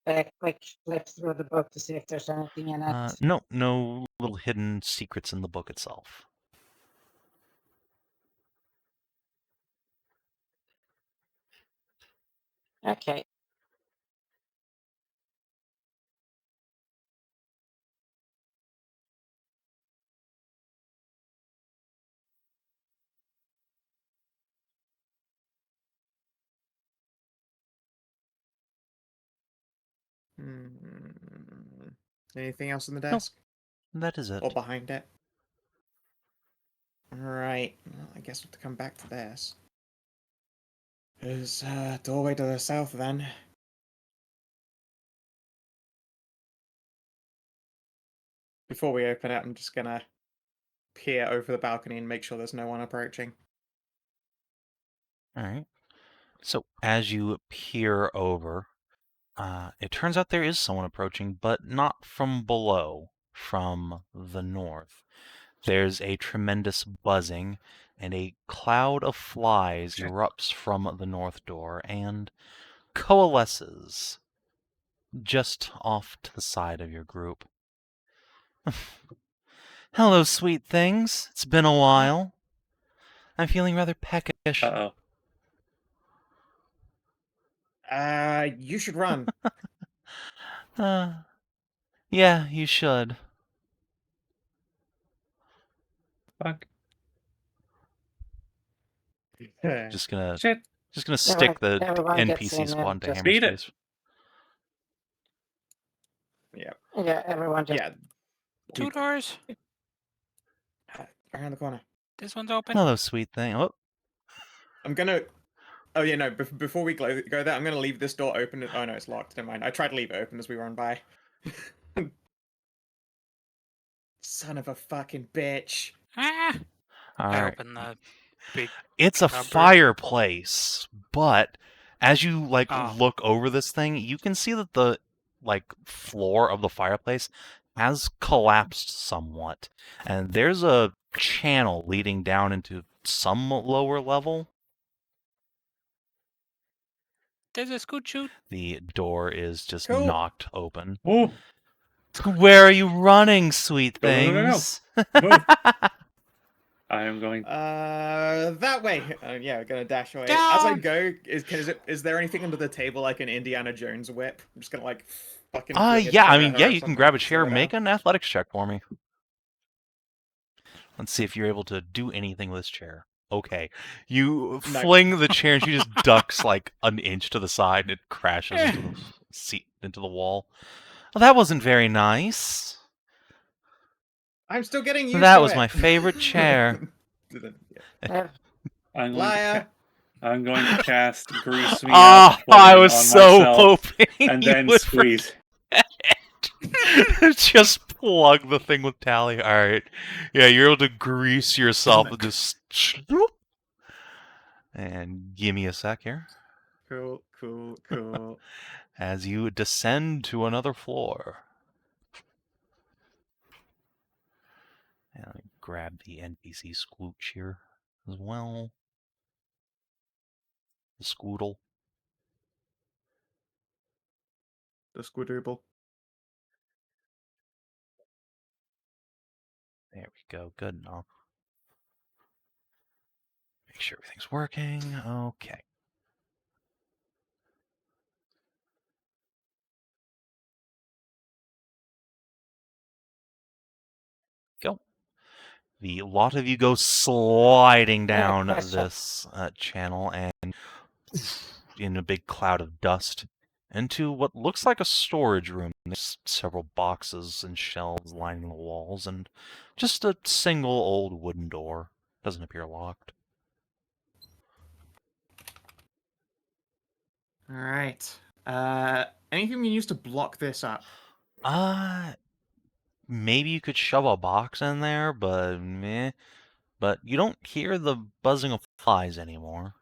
S5: a quick flip through the book to see if there's anything in it?
S1: No little hidden secrets in the book itself.
S5: Okay.
S2: Anything else on the
S1: Nope.
S2: desk?
S1: That is it.
S2: Or behind it? Alright, well, I guess we'll have to come back to this. There's a doorway to the south then. Before we open it, I'm just gonna peer over the balcony and make sure there's no one approaching.
S1: Alright. So, as you peer over, it turns out there is someone approaching, but not from below, from the north. There's a tremendous buzzing, and a cloud of flies
S3: Shit.
S1: erupts from the north door and coalesces just off to the side of your group. Hello, sweet things. It's been a while. I'm feeling rather peckish.
S3: Uh-oh.
S2: You should run.
S1: Yeah, you should.
S3: Fuck.
S1: Just gonna
S3: Shit.
S1: stick the
S5: everyone gets
S1: NPC
S5: in
S1: squad
S5: and
S1: into
S5: just-
S1: Hammer's
S3: Beat it.
S1: face.
S5: Yeah, everyone just
S2: Yeah,
S4: 2 doors.
S2: around the corner.
S4: This one's open.
S1: Hello, sweet thing. Oh,
S2: I'm gonna. Oh yeah, no. Before we go there, I'm gonna leave this door open. Oh no, it's locked. Never mind. I tried to leave it open as we run by. Son of a fucking bitch.
S4: Ah!
S1: all
S4: I
S1: right.
S4: open the big.
S1: It's a
S4: cupboard.
S1: fireplace, but as you
S4: Oh.
S1: look over this thing, you can see that the floor of the fireplace has collapsed somewhat, and there's a channel leading down into some lower level.
S4: There's a scoot shoot.
S1: The door is just
S2: Cool.
S1: knocked open.
S3: Oh.
S1: Where are you running, sweet
S3: No, no, no, no.
S1: things?
S3: Move. I am going.
S2: That way. Yeah, we're gonna dash away.
S4: Down!
S2: As I go, is there anything under the table like an Indiana Jones whip? I'm just gonna fucking. fling a
S1: Yeah,
S2: chair
S1: I
S2: at
S1: mean,
S2: her
S1: yeah,
S2: or
S1: you can
S2: something,
S1: grab a
S2: slow
S1: chair,
S2: her
S1: make
S2: down.
S1: an athletics check for me. Let's see if you're able to do anything with this chair. Okay. You fling the chair and she just ducks like an inch to the side and it crashes into the seat, into the wall. Well, that wasn't very nice.
S2: I'm still getting used to it.
S1: That was my favorite chair.
S5: have
S3: I'm going,
S2: Liar.
S3: I'm going to cast Grease Me
S1: Ah,
S3: Up
S1: I
S3: Pudding
S1: was
S3: on
S1: so
S3: myself,
S1: hoping
S3: and
S1: you
S3: then
S1: would
S3: squeeze.
S1: just plug the thing with Taeleer. All right. Yeah, you're able to grease yourself and just. And give me a sec here.
S2: Cool.
S1: As you descend to another floor. And I grab the NPC Squooch here as well. The Squoodle.
S2: The squidooble.
S1: There we go. Good enough. sure everything's working. Okay. Go. The lot of you go sliding down
S5: question.
S1: this channel and in a big cloud of dust into what looks like a storage room. There's several boxes and shelves lining the walls and just a single old wooden door. Doesn't appear locked.
S2: All right. Anything we can use to block this up?
S1: Maybe you could shove a box in there, but meh. But you don't hear the buzzing of flies anymore.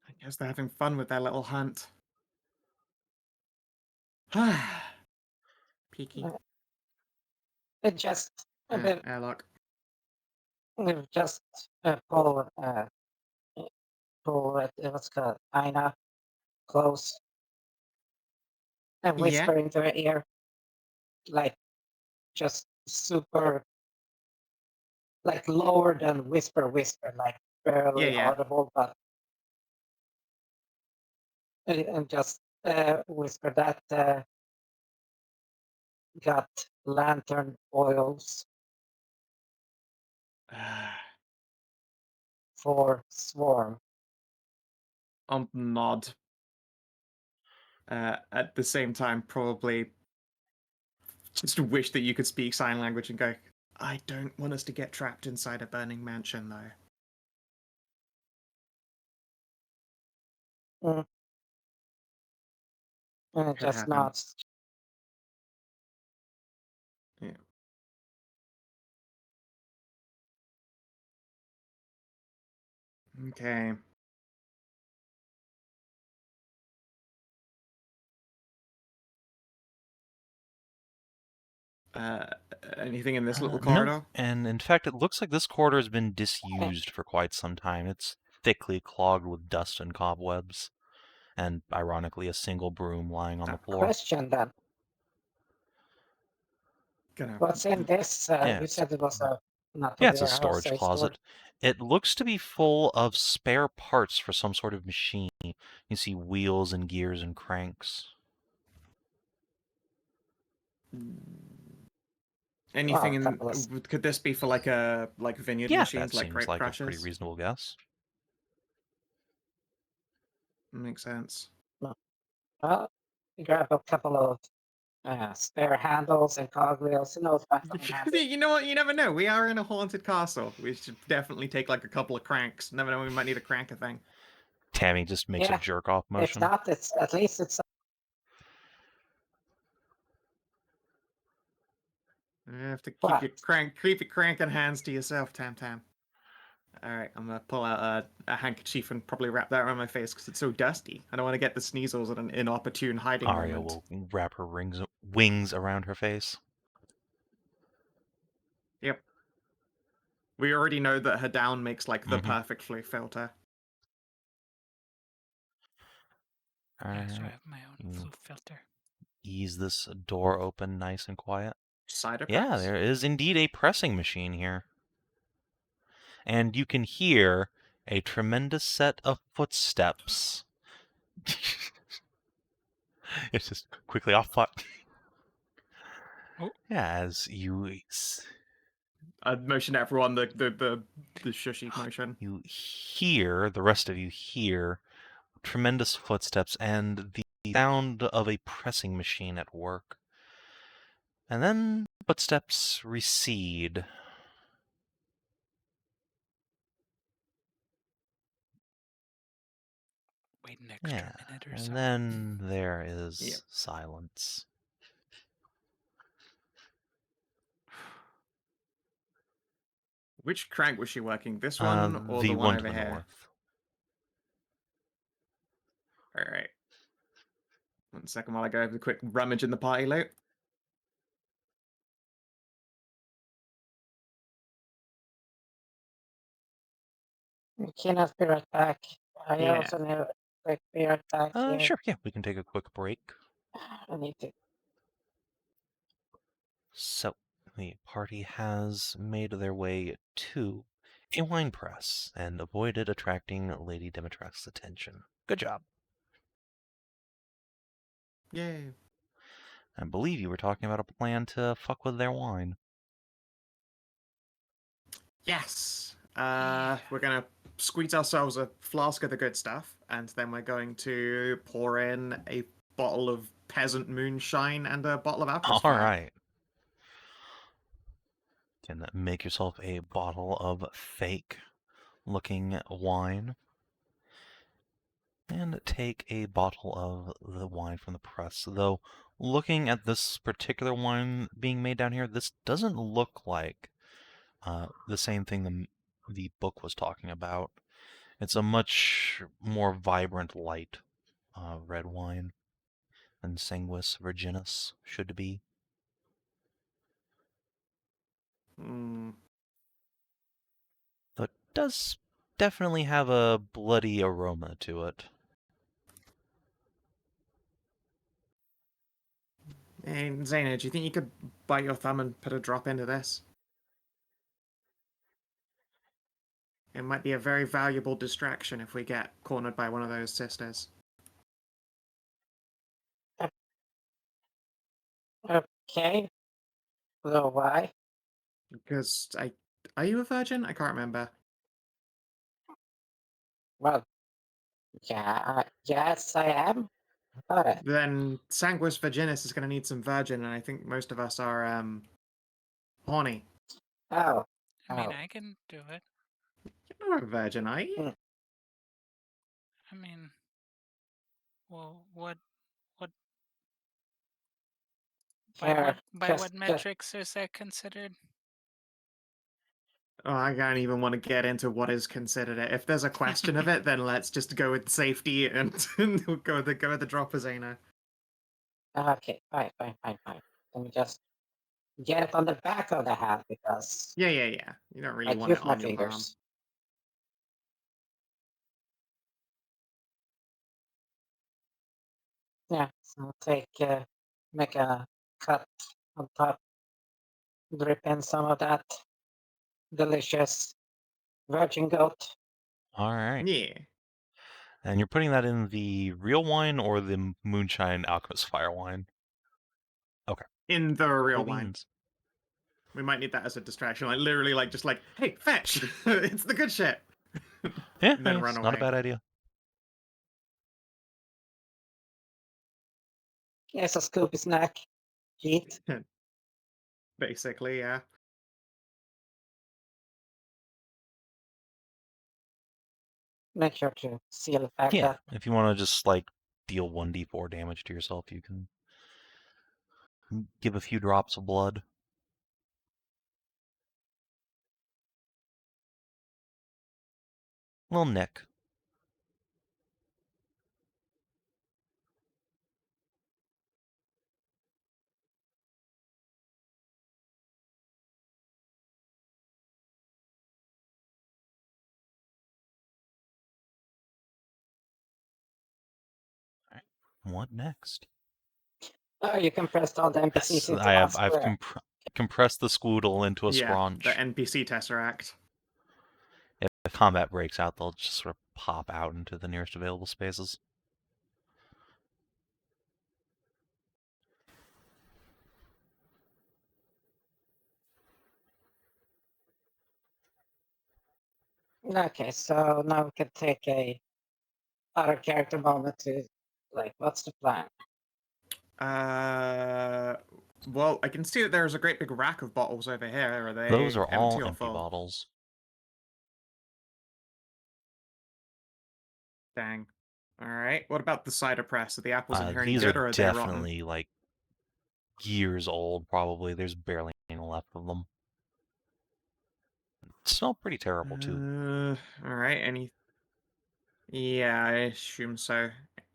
S2: I guess they're having fun with their little hunt. Peaky.
S5: It just the,
S2: Airlock.
S5: we've just pull it. It was called Inah close and
S2: Yeah.
S5: whisper into her ear, like just super, like lower than whisper, like barely
S2: Yeah.
S5: audible, but and just whisper that got lantern oils for swarm.
S2: Nod. At the same time, probably just wish that you could speak sign language and go, I don't want us to get trapped inside a burning mansion, though.
S5: And it
S2: Could
S5: just
S2: happen.
S5: nods.
S2: Yeah. Okay. Anything in this little corridor?
S1: No. And in fact, it looks like this corridor has been disused for quite some time. It's thickly clogged with dust and cobwebs. And ironically, a single broom lying on the floor.
S5: Question then.
S2: Gonna.
S5: What's in this?
S1: Yeah,
S5: You
S1: it's-
S5: said it was not
S1: Yeah, it's a
S5: warehouse,
S1: storage
S5: a
S1: closet. It looks to be full of spare parts for some sort of machine. You see wheels and gears and cranks.
S2: Anything
S5: Wow,
S2: in?
S5: couple of-
S2: Could this be for like vineyard
S1: Yeah,
S2: machines,
S1: that
S2: like
S1: seems
S2: grape
S1: like
S2: crushers?
S1: a pretty reasonable guess.
S2: Makes sense.
S5: Well, you grab a couple of spare handles and cogwheels. You know,
S2: You know what? You never know. We are in a haunted castle. We should definitely take like a couple of cranks. Never know. We might need a crank a thing.
S1: Tammy just makes a
S5: Yeah,
S1: jerk-off
S5: if
S1: motion.
S5: not, it's at least it's
S2: You have to keep
S5: What?
S2: your cranking hands to yourself, Tam Tam. All right, I'm gonna pull out a handkerchief and probably wrap that around my face because it's so dusty. I don't want to get the sneezels at an inopportune hiding
S1: Arya
S2: moment.
S1: will wrap her wings around her face.
S2: Yep. We already know that her down makes like the
S1: Mhm.
S2: perfect flue filter.
S4: Yeah, so I
S1: Alright.
S4: have my own flue filter.
S1: Ease this door open nice and quiet.
S2: Cider
S1: Yeah,
S2: press?
S1: there is indeed a pressing machine here. And you can hear a tremendous set of footsteps. It's just quickly off plot.
S4: Oh.
S1: Yeah, as you
S2: I'd motion to everyone the shushy motion.
S1: you hear, the rest of you hear tremendous footsteps and the sound of a pressing machine at work. And then footsteps recede.
S4: Wait an extra minute or so.
S1: And then there is
S2: Yep.
S1: silence.
S2: Which crank was she working? This one or the one
S1: to
S2: over
S1: the
S2: here?
S1: north.
S2: All right. 1 second while I go have a quick rummage in the party loot.
S5: you cannot be right back. I
S2: Yeah.
S5: also need a quick be right back here.
S1: Sure, yeah, we can take a quick break.
S5: I need to.
S1: So, the party has made their way to a wine press and avoided attracting Lady Dimitrescu's attention. Good job.
S2: Yay.
S1: I believe you were talking about a plan to fuck with their wine.
S2: Yes.
S4: Yeah.
S2: We're gonna squeeze ourselves a flask of the good stuff, and then we're going to pour in a bottle of peasant moonshine and a bottle of alchemist
S1: All
S2: fire.
S1: right. Can make yourself a bottle of fake-looking wine. And take a bottle of the wine from the press. Though, looking at this particular wine being made down here, this doesn't look like the same thing the book was talking about. It's a much more vibrant, light red wine than Sanguis Virginis should be.
S2: Hmm.
S1: But it does definitely have a bloody aroma to it.
S2: Hey, Zana, do you think you could bite your thumb and put a drop into this? It might be a very valuable distraction if we get cornered by one of those sisters.
S5: Okay. So why?
S2: Because are you a virgin? I can't remember.
S5: Well, yeah, yes, I am. But
S2: Then Sanguis Virginis is going to need some virgin, and I think most of us are horny.
S5: oh,
S4: I mean,
S5: oh,
S4: I can do it.
S2: You're not a virgin, are you?
S4: I mean, well, what
S5: here,
S4: by what
S5: just
S4: metrics is that considered?
S2: Oh, I don't even want to get into what is considered it. If there's a question of it, then let's just go with safety and we'll go with the drop of Zana.
S5: okay, fine. Let me just get it on the back of the hand because
S2: Yeah. You don't really
S5: I
S2: want it
S5: use my
S2: on your palm.
S5: fingers. Yeah, so make a cut on top, drip in some of that delicious virgin goat.
S1: All right.
S2: Yeah.
S1: And you're putting that in the real wine or the moonshine alchemist fire wine?
S2: In the real
S1: Cool
S2: wine.
S1: beans.
S2: We might need that as a distraction. Like literally like just like, hey, fetch! It's the good shit.
S1: Yeah,
S2: And then
S1: it's
S2: run
S1: not a
S2: away.
S1: bad idea.
S5: Here's a Scooby snack. Eat.
S2: Basically, yeah.
S5: Make sure to seal it back
S1: Yeah,
S5: up.
S1: if you want to just like deal 1d4 damage to yourself, you can give a few drops of blood. Little nick. Alright, what next?
S5: Oh, you compressed all the NPCs
S1: Yes,
S5: into one
S1: I've
S5: square.
S1: compressed the squoodle into a
S2: Yeah,
S1: scrunch.
S2: the NPC Tesseract.
S1: If combat breaks out, they'll just sort of pop out into the nearest available spaces.
S5: Okay, so now we can take a other character moment to like, what's the plan?
S2: Well, I can see that there's a great big rack of bottles over here. Are they
S1: Those are all
S2: empty or
S1: empty
S2: full?
S1: bottles.
S2: Dang. All right. What about the cider press? Are the apples inherently
S1: These
S2: good,
S1: are
S2: or are they rotten?
S1: definitely like years old, probably. There's barely any left of them. Smell pretty terrible too.
S2: All right. Yeah, I assume so.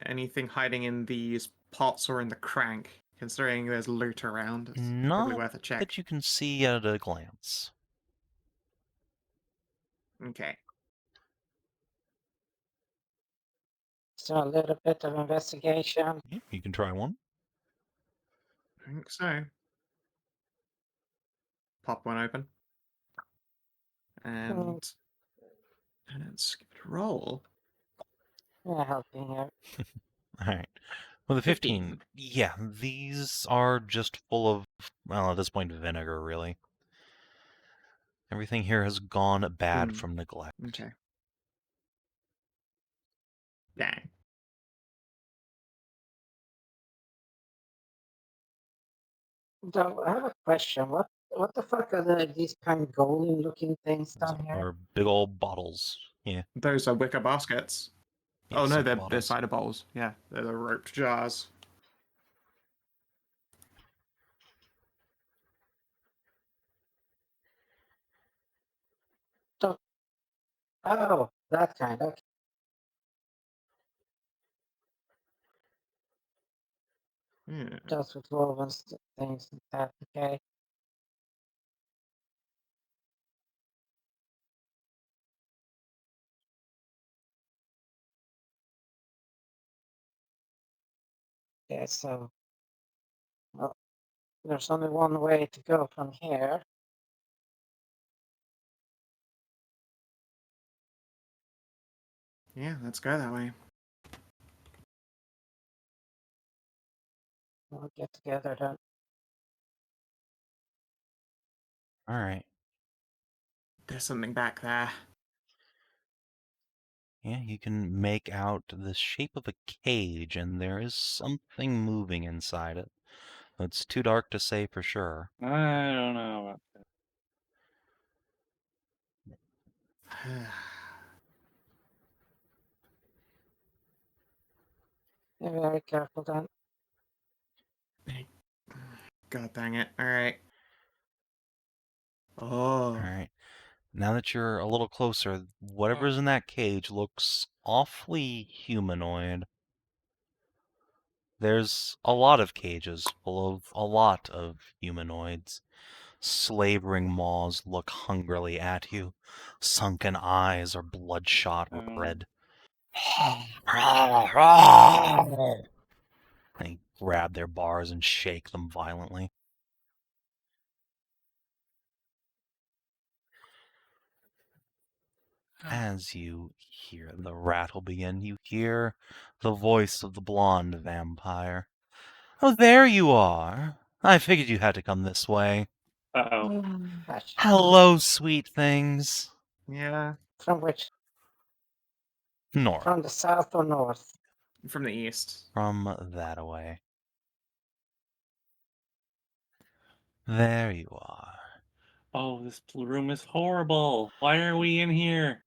S2: Anything hiding in these pots or in the crank? Considering there's loot around, it's probably
S1: Not
S2: worth a check.
S1: that you can see at a glance.
S2: Okay.
S5: So a little bit of investigation.
S1: Yeah, you can try one.
S2: I think so. pop one open. And let's give it a roll.
S5: Yeah, helping here.
S1: Alright. Well, the 15, yeah, these are just full of, well, at this point, vinegar, really. Everything here has gone bad from neglect.
S2: Okay. Dang.
S5: So I have a question. What the fuck are these kind of golden looking things
S1: Those
S5: down here?
S1: are big old bottles. Yeah.
S2: Those are wicker baskets.
S1: Yeah,
S2: Oh no,
S1: cider
S2: they're
S1: bottles.
S2: cider bowls. Yeah, they're the roped jars.
S5: Oh, that kind. Okay.
S2: Yeah.
S5: Just with woven things like that. Okay. Okay, so well, there's only one way to go from here.
S2: Yeah, let's go that way.
S5: We'll get together then.
S1: Alright.
S2: There's something back there.
S1: Yeah, you can make out the shape of a cage, and there is something moving inside it. It's too dark to say for sure.
S3: I don't know about that.
S5: Be very careful then.
S2: God dang it. Alright. Oh.
S1: Alright. Now that you're a little closer, whatever's in that cage looks awfully humanoid. There's a lot of cages full of a lot of humanoids. Slavering maws look hungrily at you. Sunken eyes are bloodshot red. They grab their bars and shake them violently. As you hear the rattle begin, you hear the voice of the blonde vampire. Oh, there you are. I figured you had to come this way.
S3: Uh-oh.
S5: Gosh.
S1: Hello, sweet things.
S2: Yeah,
S5: From which?
S1: North.
S5: From the south or north?
S2: from the east.
S1: From that away. There you are.
S3: Oh, this room is horrible. Why are we in here?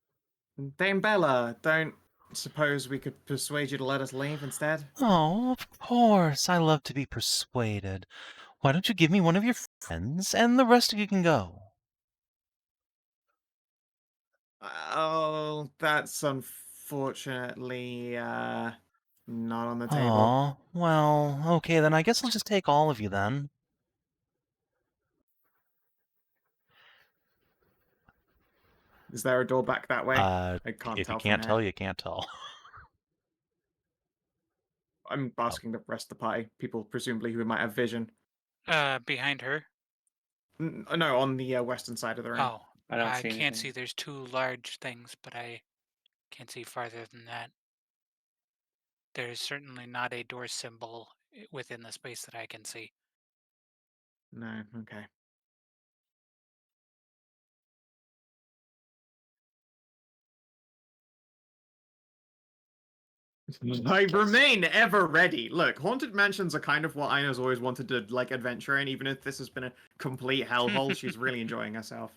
S2: Dame Bella, don't suppose we could persuade you to let us leave instead?
S1: Oh, of course. I love to be persuaded. Why don't you give me one of your friends, and the rest of you can go?
S2: Oh, that's unfortunately not on the table.
S1: Aw, well, okay, then I guess I'll just take all of you then.
S2: Is there a door back that way? I can't
S1: If you
S2: tell from
S1: can't
S2: here.
S1: tell, you can't tell.
S2: I'm asking the rest of the party, people presumably who might have vision.
S4: Behind her.
S2: No, on the western side of the room.
S4: Oh,
S3: I don't
S4: I
S3: see
S4: can't
S3: anything.
S4: see. There's two large things, but I can't see farther than that. There is certainly not a door symbol within the space that I can see.
S2: No, okay. I remain ever ready. Look, haunted mansions are kind of what Ina's always wanted to like adventure in, even if this has been a complete hellhole. She's really enjoying herself.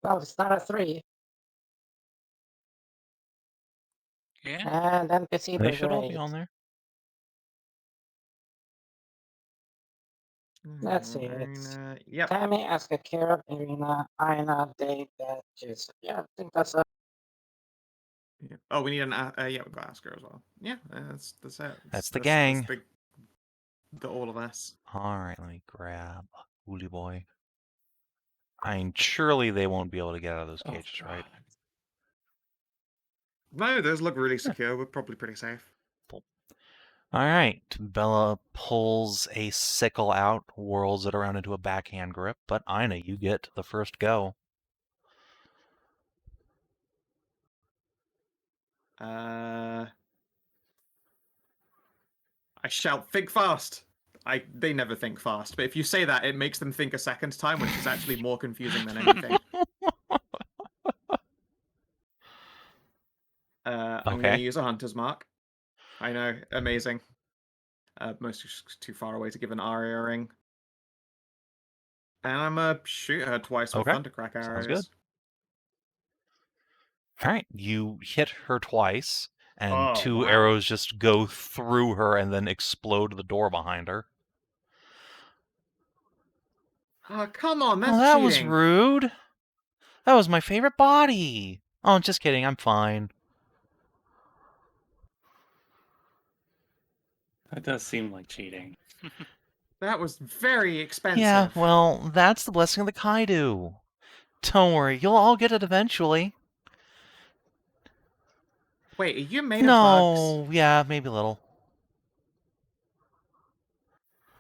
S5: Well, it's not a 3.
S4: Yeah.
S5: And NPC
S1: They should all be
S5: Brigade.
S1: on there.
S5: Let's see, it's
S2: Yep.
S5: Tammy, Aska, Kira, Irina, Inah, Dave, Beatrice. Yeah, I think that's a.
S2: Yeah. Oh, we need an yeah, we've got Aska as well. Yeah, that's it.
S1: That's the gang.
S2: That's the all of us.
S1: Alright, let me grab a Woolly Boy. I mean, surely they won't be able to get out of those cages, right?
S2: No, those look really secure. We're probably pretty safe.
S1: All right. Bella pulls a sickle out, whirls it around into a backhand grip, but Inah, you get the first go.
S2: I shout, think fast. They never think fast, but if you say that, it makes them think a second time, which is actually more confusing than anything. I'm going to
S1: Okay.
S2: use a hunter's mark. I know, amazing. Most too far away to give an aria ring. And I'm gonna shoot her twice with
S1: Okay,
S2: thundercrack
S1: sounds
S2: arrows.
S1: good. All right, you hit her twice, and
S2: Oh,
S1: 2
S2: wow.
S1: arrows just go through her and then explode the door behind her.
S2: Oh, come on, that's
S1: Oh, that was
S2: cheating.
S1: rude. That was my favorite body. Oh, just kidding, I'm fine.
S3: That does seem like cheating.
S2: That was very expensive.
S1: Yeah, well, that's the blessing of the Kaido. Don't worry, you'll all get it eventually.
S2: Wait, are you made of bugs?
S1: No, yeah, maybe a little.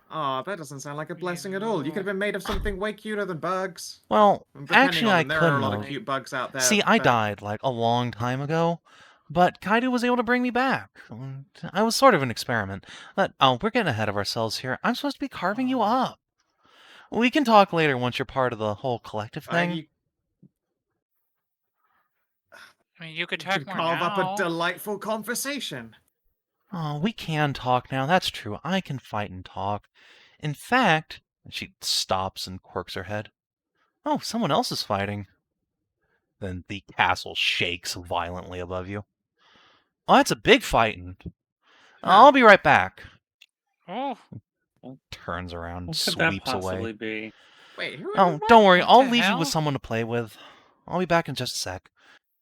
S2: Oh, that doesn't sound like a blessing at all. You could have been made of something way cuter than bugs.
S1: Well,
S2: And depending
S1: actually,
S2: on
S1: I
S2: them, there are a
S1: couldn't
S2: lot of
S1: have.
S2: cute bugs out there.
S1: See, I
S2: that-
S1: died like a long time ago, but Kaido was able to bring me back. I was sort of an experiment. But we're getting ahead of ourselves here. I'm supposed to be carving you up. We can talk later once you're part of the whole collective thing.
S2: You
S4: I mean, you could
S2: could
S4: talk more
S2: carve up a
S4: now.
S2: delightful conversation.
S1: Oh, we can talk now. That's true. I can fight and talk. In fact, she stops and quirks her head. Oh, someone else is fighting. Then the castle shakes violently above you. Oh, that's a big fighting. I'll be right back.
S4: Oh,
S1: Turns around,
S3: What could that
S1: sweeps
S3: possibly
S1: away.
S3: be?
S2: Wait, who?
S1: Oh, don't worry.
S4: What
S1: I'll
S4: the
S1: leave you with
S4: hell?
S1: someone to play with. I'll be back in just a sec.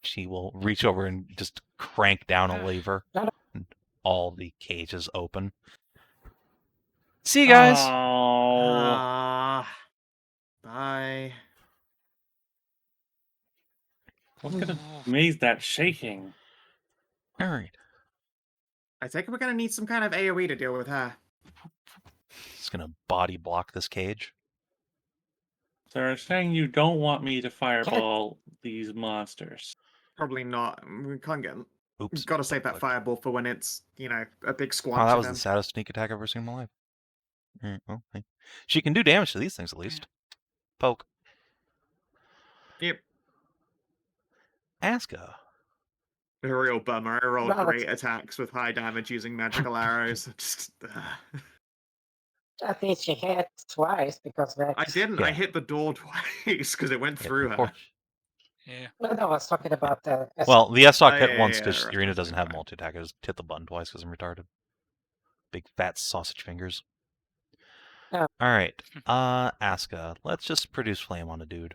S1: She will reach over and just crank down a lever. And all the cages open. See you guys.
S3: Oh,
S2: Bye.
S3: what could have made that shaking?
S1: All right.
S2: I think we're gonna need some kind of AoE to deal with her.
S1: Just gonna body block this cage.
S3: So you're saying you don't want me to fireball these monsters?
S2: Probably not. We can't get.
S1: Oops.
S2: We've got to save that
S1: clicked.
S2: fireball for when it's, a big squanch
S1: Oh, that
S2: of
S1: was
S2: them.
S1: the saddest sneak attack I've ever seen in my life. All right, well, hey. She can do damage to these things at least. Poke.
S2: Yep.
S1: Aska.
S2: A real bummer. I rolled
S5: Well,
S2: great attacks with high damage using magical arrows. Just,
S5: At least she hit twice because Vex.
S2: I didn't.
S1: Yeah.
S2: I hit the door twice because it went
S1: Yeah,
S2: through
S1: of
S2: her.
S1: course.
S4: yeah.
S5: No, I was talking about the.
S1: Well, the S-Talk
S2: Oh,
S1: hit
S2: yeah,
S1: once
S2: yeah,
S1: because
S2: right,
S1: Irina
S2: right,
S1: doesn't
S2: right,
S1: have
S2: right.
S1: multi-attack. I just hit the button twice because I'm retarded. Big fat sausage fingers.
S5: Oh.
S1: Alright. Aska. Let's just produce flame on a dude.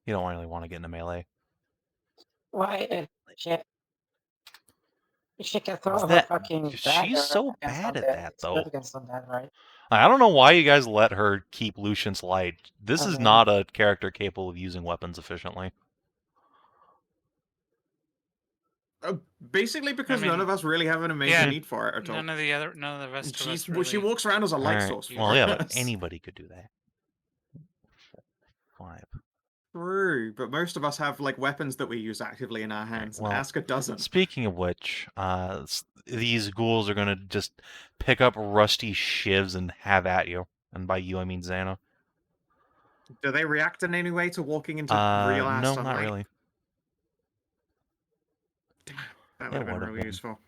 S1: You don't really want to get into melee.
S5: Why? She can throw her
S1: That-
S5: fucking
S1: she's
S5: dagger
S1: so
S5: against
S1: bad at
S5: undead.
S1: that,
S5: It's good
S1: though.
S5: against undead, right?
S1: I don't know why you guys let her keep Lucian's light. This is
S5: mean-
S1: not a character capable of using weapons efficiently.
S2: Basically because
S4: I
S2: none
S4: mean,
S2: of us really have an amazing
S4: yeah,
S2: need for it at all.
S4: None of the rest of us
S2: She
S4: really.
S2: walks around as a light
S1: Alright,
S2: source for
S1: well, yeah, but
S2: us.
S1: anybody could do that. 5.
S2: True, but most of us have like weapons that we use actively in our hands,
S1: well,
S2: and Aska doesn't.
S1: Speaking of which, these ghouls are gonna just pick up rusty shivs and have at you. And by you, I mean Zana.
S2: Do they react in any way to walking into real ass
S1: No,
S2: sunlight?
S1: not really.
S2: Damn, that would have been
S1: would've
S2: really
S1: been.
S2: useful.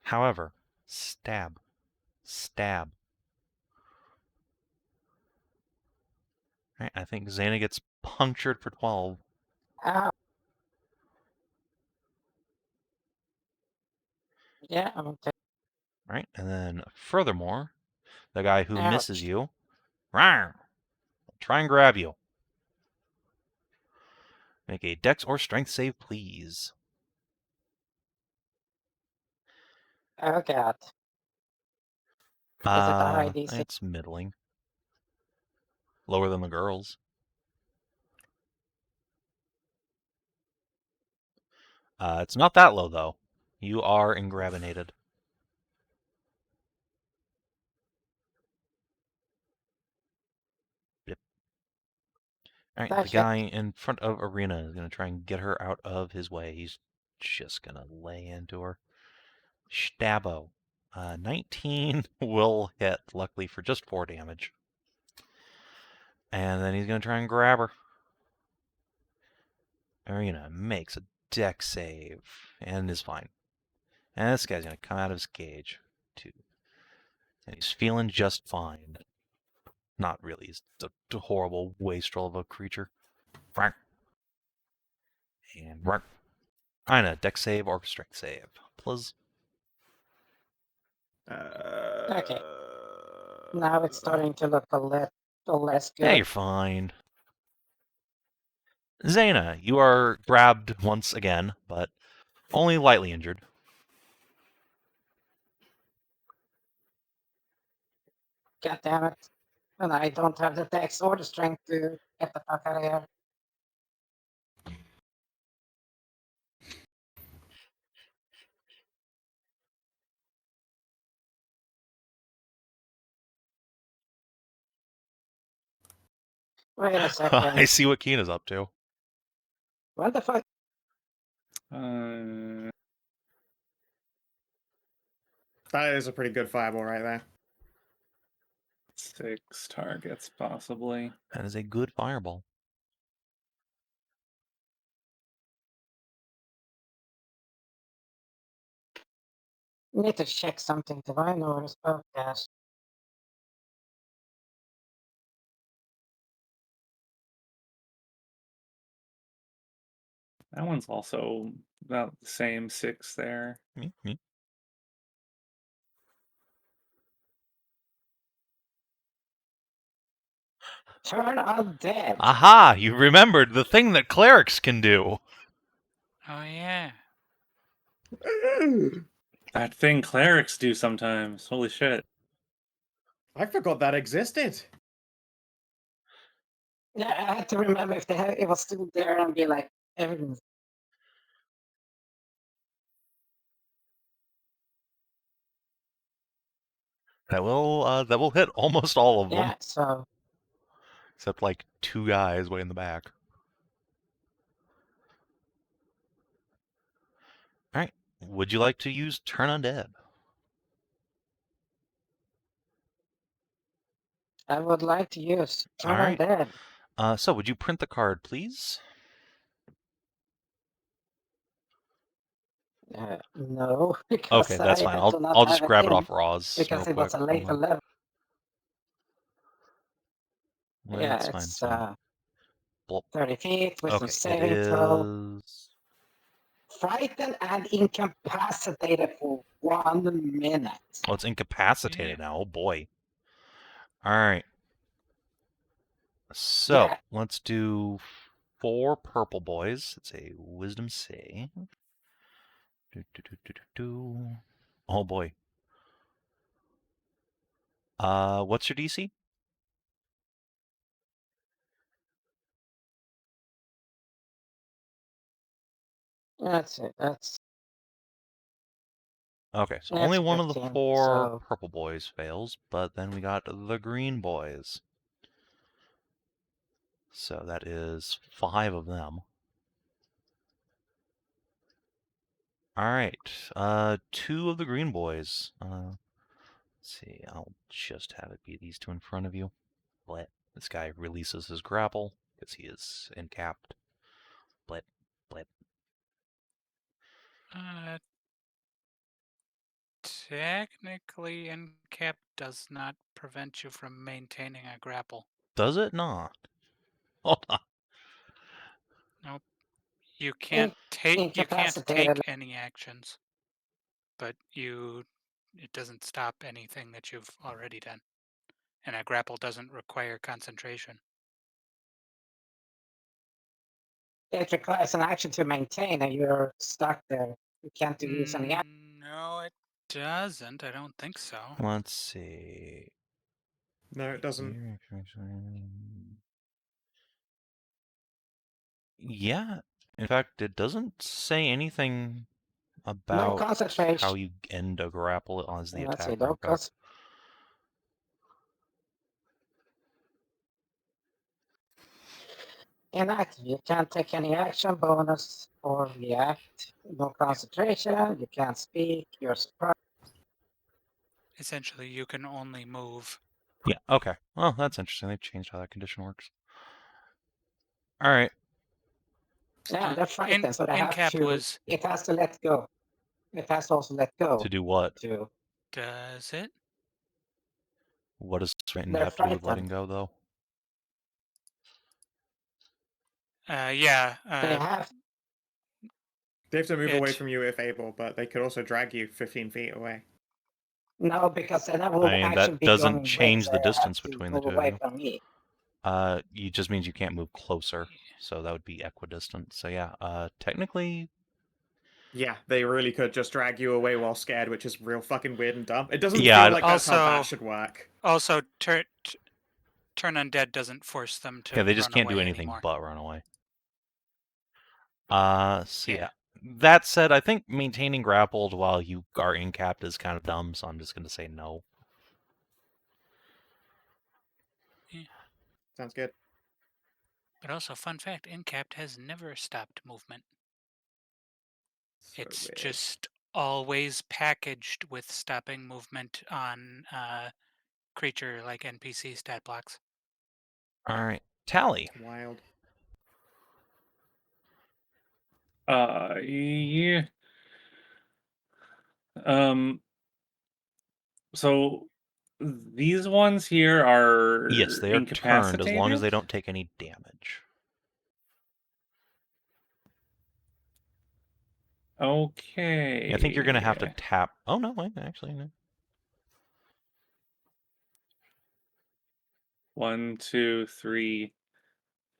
S1: However, stab. Stab. Right, I think Zana gets punctured for 12.
S5: Ow. Yeah, I'm okay.
S1: Right, and then furthermore, the guy who misses
S5: Ouch.
S1: you, rawr, try and grab you. Make a dex or strength save, please.
S5: Oh god. Is it a high DC?
S1: It's middling. Lower than the girls. It's not that low, though. You are ingrabinated. Alright,
S5: That
S1: the
S5: shit.
S1: guy in front of Arena is going to try and get her out of his way. He's just going to lay into her. Stabbo. 19 will hit, luckily for just 4 damage. And then he's going to try and grab her. Arena makes a dex save and is fine. And this guy's going to come out of his cage, too. And he's feeling just fine. Not really. He's a horrible wastrel of a creature. And Inah, dex save or strength save. Please.
S5: Okay. Now it's starting to look a little less good.
S1: Yeah, you're fine. Zana, you are grabbed once again, but only lightly injured.
S5: God damn it. And I don't have the dex or the strength to get the fuck out of here. Wait a second.
S1: I see what Keena's up to.
S5: What the fuck?
S2: That is a pretty good fireball right there.
S3: 6 targets, possibly.
S1: That is a good fireball.
S5: Need to check something. Do I know the spellcast?
S3: That one's also about the same 6 there.
S1: Me.
S5: Turn undead.
S1: Aha! You remembered the thing that clerics can do.
S4: Oh yeah.
S3: That thing clerics do sometimes. Holy shit.
S2: I forgot that existed.
S5: Yeah, I had to remember if it was still there and be like, everything's.
S1: That will hit almost all of them,
S5: Yeah, so
S1: except like 2 guys way in the back. All right. Would you like to use Turn Undead?
S5: I would like to use Turn
S1: Alright.
S5: Undead.
S1: So would you print the card, please?
S5: No, because
S1: Okay, that's
S5: I
S1: fine.
S5: do not
S1: I'll
S5: have
S1: just grab it
S5: in,
S1: off Roz
S5: because
S1: real
S5: it was
S1: quick.
S5: a later
S1: Hold on.
S5: level. Yeah,
S1: It's fine.
S5: it's
S1: It's fine.
S5: 30 feet with some
S1: Okay, it
S5: saving throw.
S1: is.
S5: Frightened and incapacitated for 1 minute.
S1: Oh, it's incapacitated now. Oh boy. All right. So
S5: Yeah.
S1: let's do 4 purple boys. It's a Wisdom save. Oh boy. What's your DC?
S5: That's it. That's
S1: Okay, so
S5: That's
S1: only one of the
S5: 15,
S1: 4
S5: so-
S1: purple boys fails, but then we got the green boys. So that is 5 of them. Alright, 2 of the green boys. Let's see, I'll just have it be these 2 in front of you. Blit. This guy releases his grapple, because he is encapped. Blit.
S4: Technically, incap does not prevent you from maintaining a grapple.
S1: Does it not? Hold on.
S4: You can't take
S5: incapacitated.
S4: any actions, but it doesn't stop anything that you've already done. And a grapple doesn't require concentration.
S5: It requires an action to maintain, and you're stuck there. You can't use any action.
S4: No, it doesn't. I don't think so.
S1: Let's see.
S2: No, it doesn't.
S1: Yeah. In fact, it doesn't say anything about
S5: concentration.
S1: how you end a grapple as the
S5: Let's see,
S1: attacker. In fact.
S5: inactive. You can't take any action, bonus, or react. No concentration. You can't speak. You're surprised.
S4: Essentially, you can only move.
S1: Yeah, okay. Well, that's interesting. They've changed how that condition works. All right.
S5: Yeah, they're frightened, so they have
S4: Incap
S5: to.
S4: was.
S5: It has to let go. It has to also let go.
S1: To do what?
S5: To
S4: Does it?
S1: What does frightened
S5: They're
S1: have to do with letting
S5: frightened.
S1: go, though?
S4: Yeah.
S5: they have.
S2: They have to move away
S4: It-
S2: from you if able, but they could also drag you 15 feet away.
S5: No, because then I will
S1: I mean,
S5: actually
S1: that
S5: be
S1: doesn't
S5: going
S1: change
S5: away,
S1: the
S5: so I have
S1: distance
S5: to
S1: between the
S5: move
S1: two of
S5: away
S1: you.
S5: from me.
S1: It just means you can't move closer, so that would be equidistant. So yeah, technically,
S2: Yeah, they really could just drag you away while scared, which is real fucking weird and dumb. It doesn't
S1: Yeah,
S2: feel like that's how that
S4: Also-
S2: should work.
S4: Also, turn undead doesn't force them to.
S1: yeah, they just
S4: run
S1: can't do
S4: away
S1: anything
S4: anymore.
S1: but run away. So
S4: Yeah.
S1: yeah. That said, I think maintaining grappled while you are incapped is kind of dumb, so I'm just going to say no.
S2: Sounds good.
S4: But also, fun fact: Incapped has never stopped movement.
S2: So
S4: It's
S2: weird.
S4: just always packaged with stopping movement on creature like NPC stat blocks.
S1: All right, Tally.
S2: Wild.
S3: Yeah. So these ones here are
S1: Yes, they are turned as long as they don't take any damage.
S3: Okay.
S1: I think you're going to have to tap. Oh no, wait, actually no.
S3: 1, 2, 3,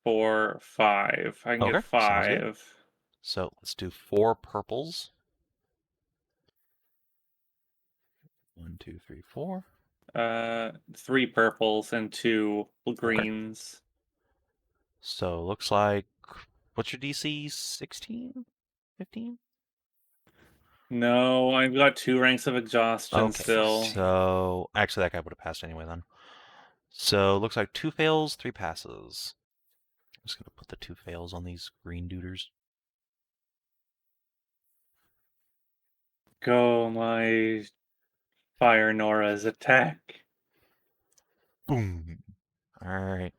S3: 4, 5. I can
S1: Okay,
S3: get
S1: sounds good.
S3: 5.
S1: So let's do 4 purples. 1, 2, 3, 4.
S3: 3 purples and 2 greens.
S1: So looks like, what's your DC? 16? 15?
S3: No, I've got 2 ranks of exhaustion
S1: Okay,
S3: still.
S1: so actually that guy would have passed anyway then. So looks like 2 fails, 3 passes. I'm just gonna put the 2 fails on these green duders.
S3: Go, my Fire Nora's attack.
S1: Boom. Alright.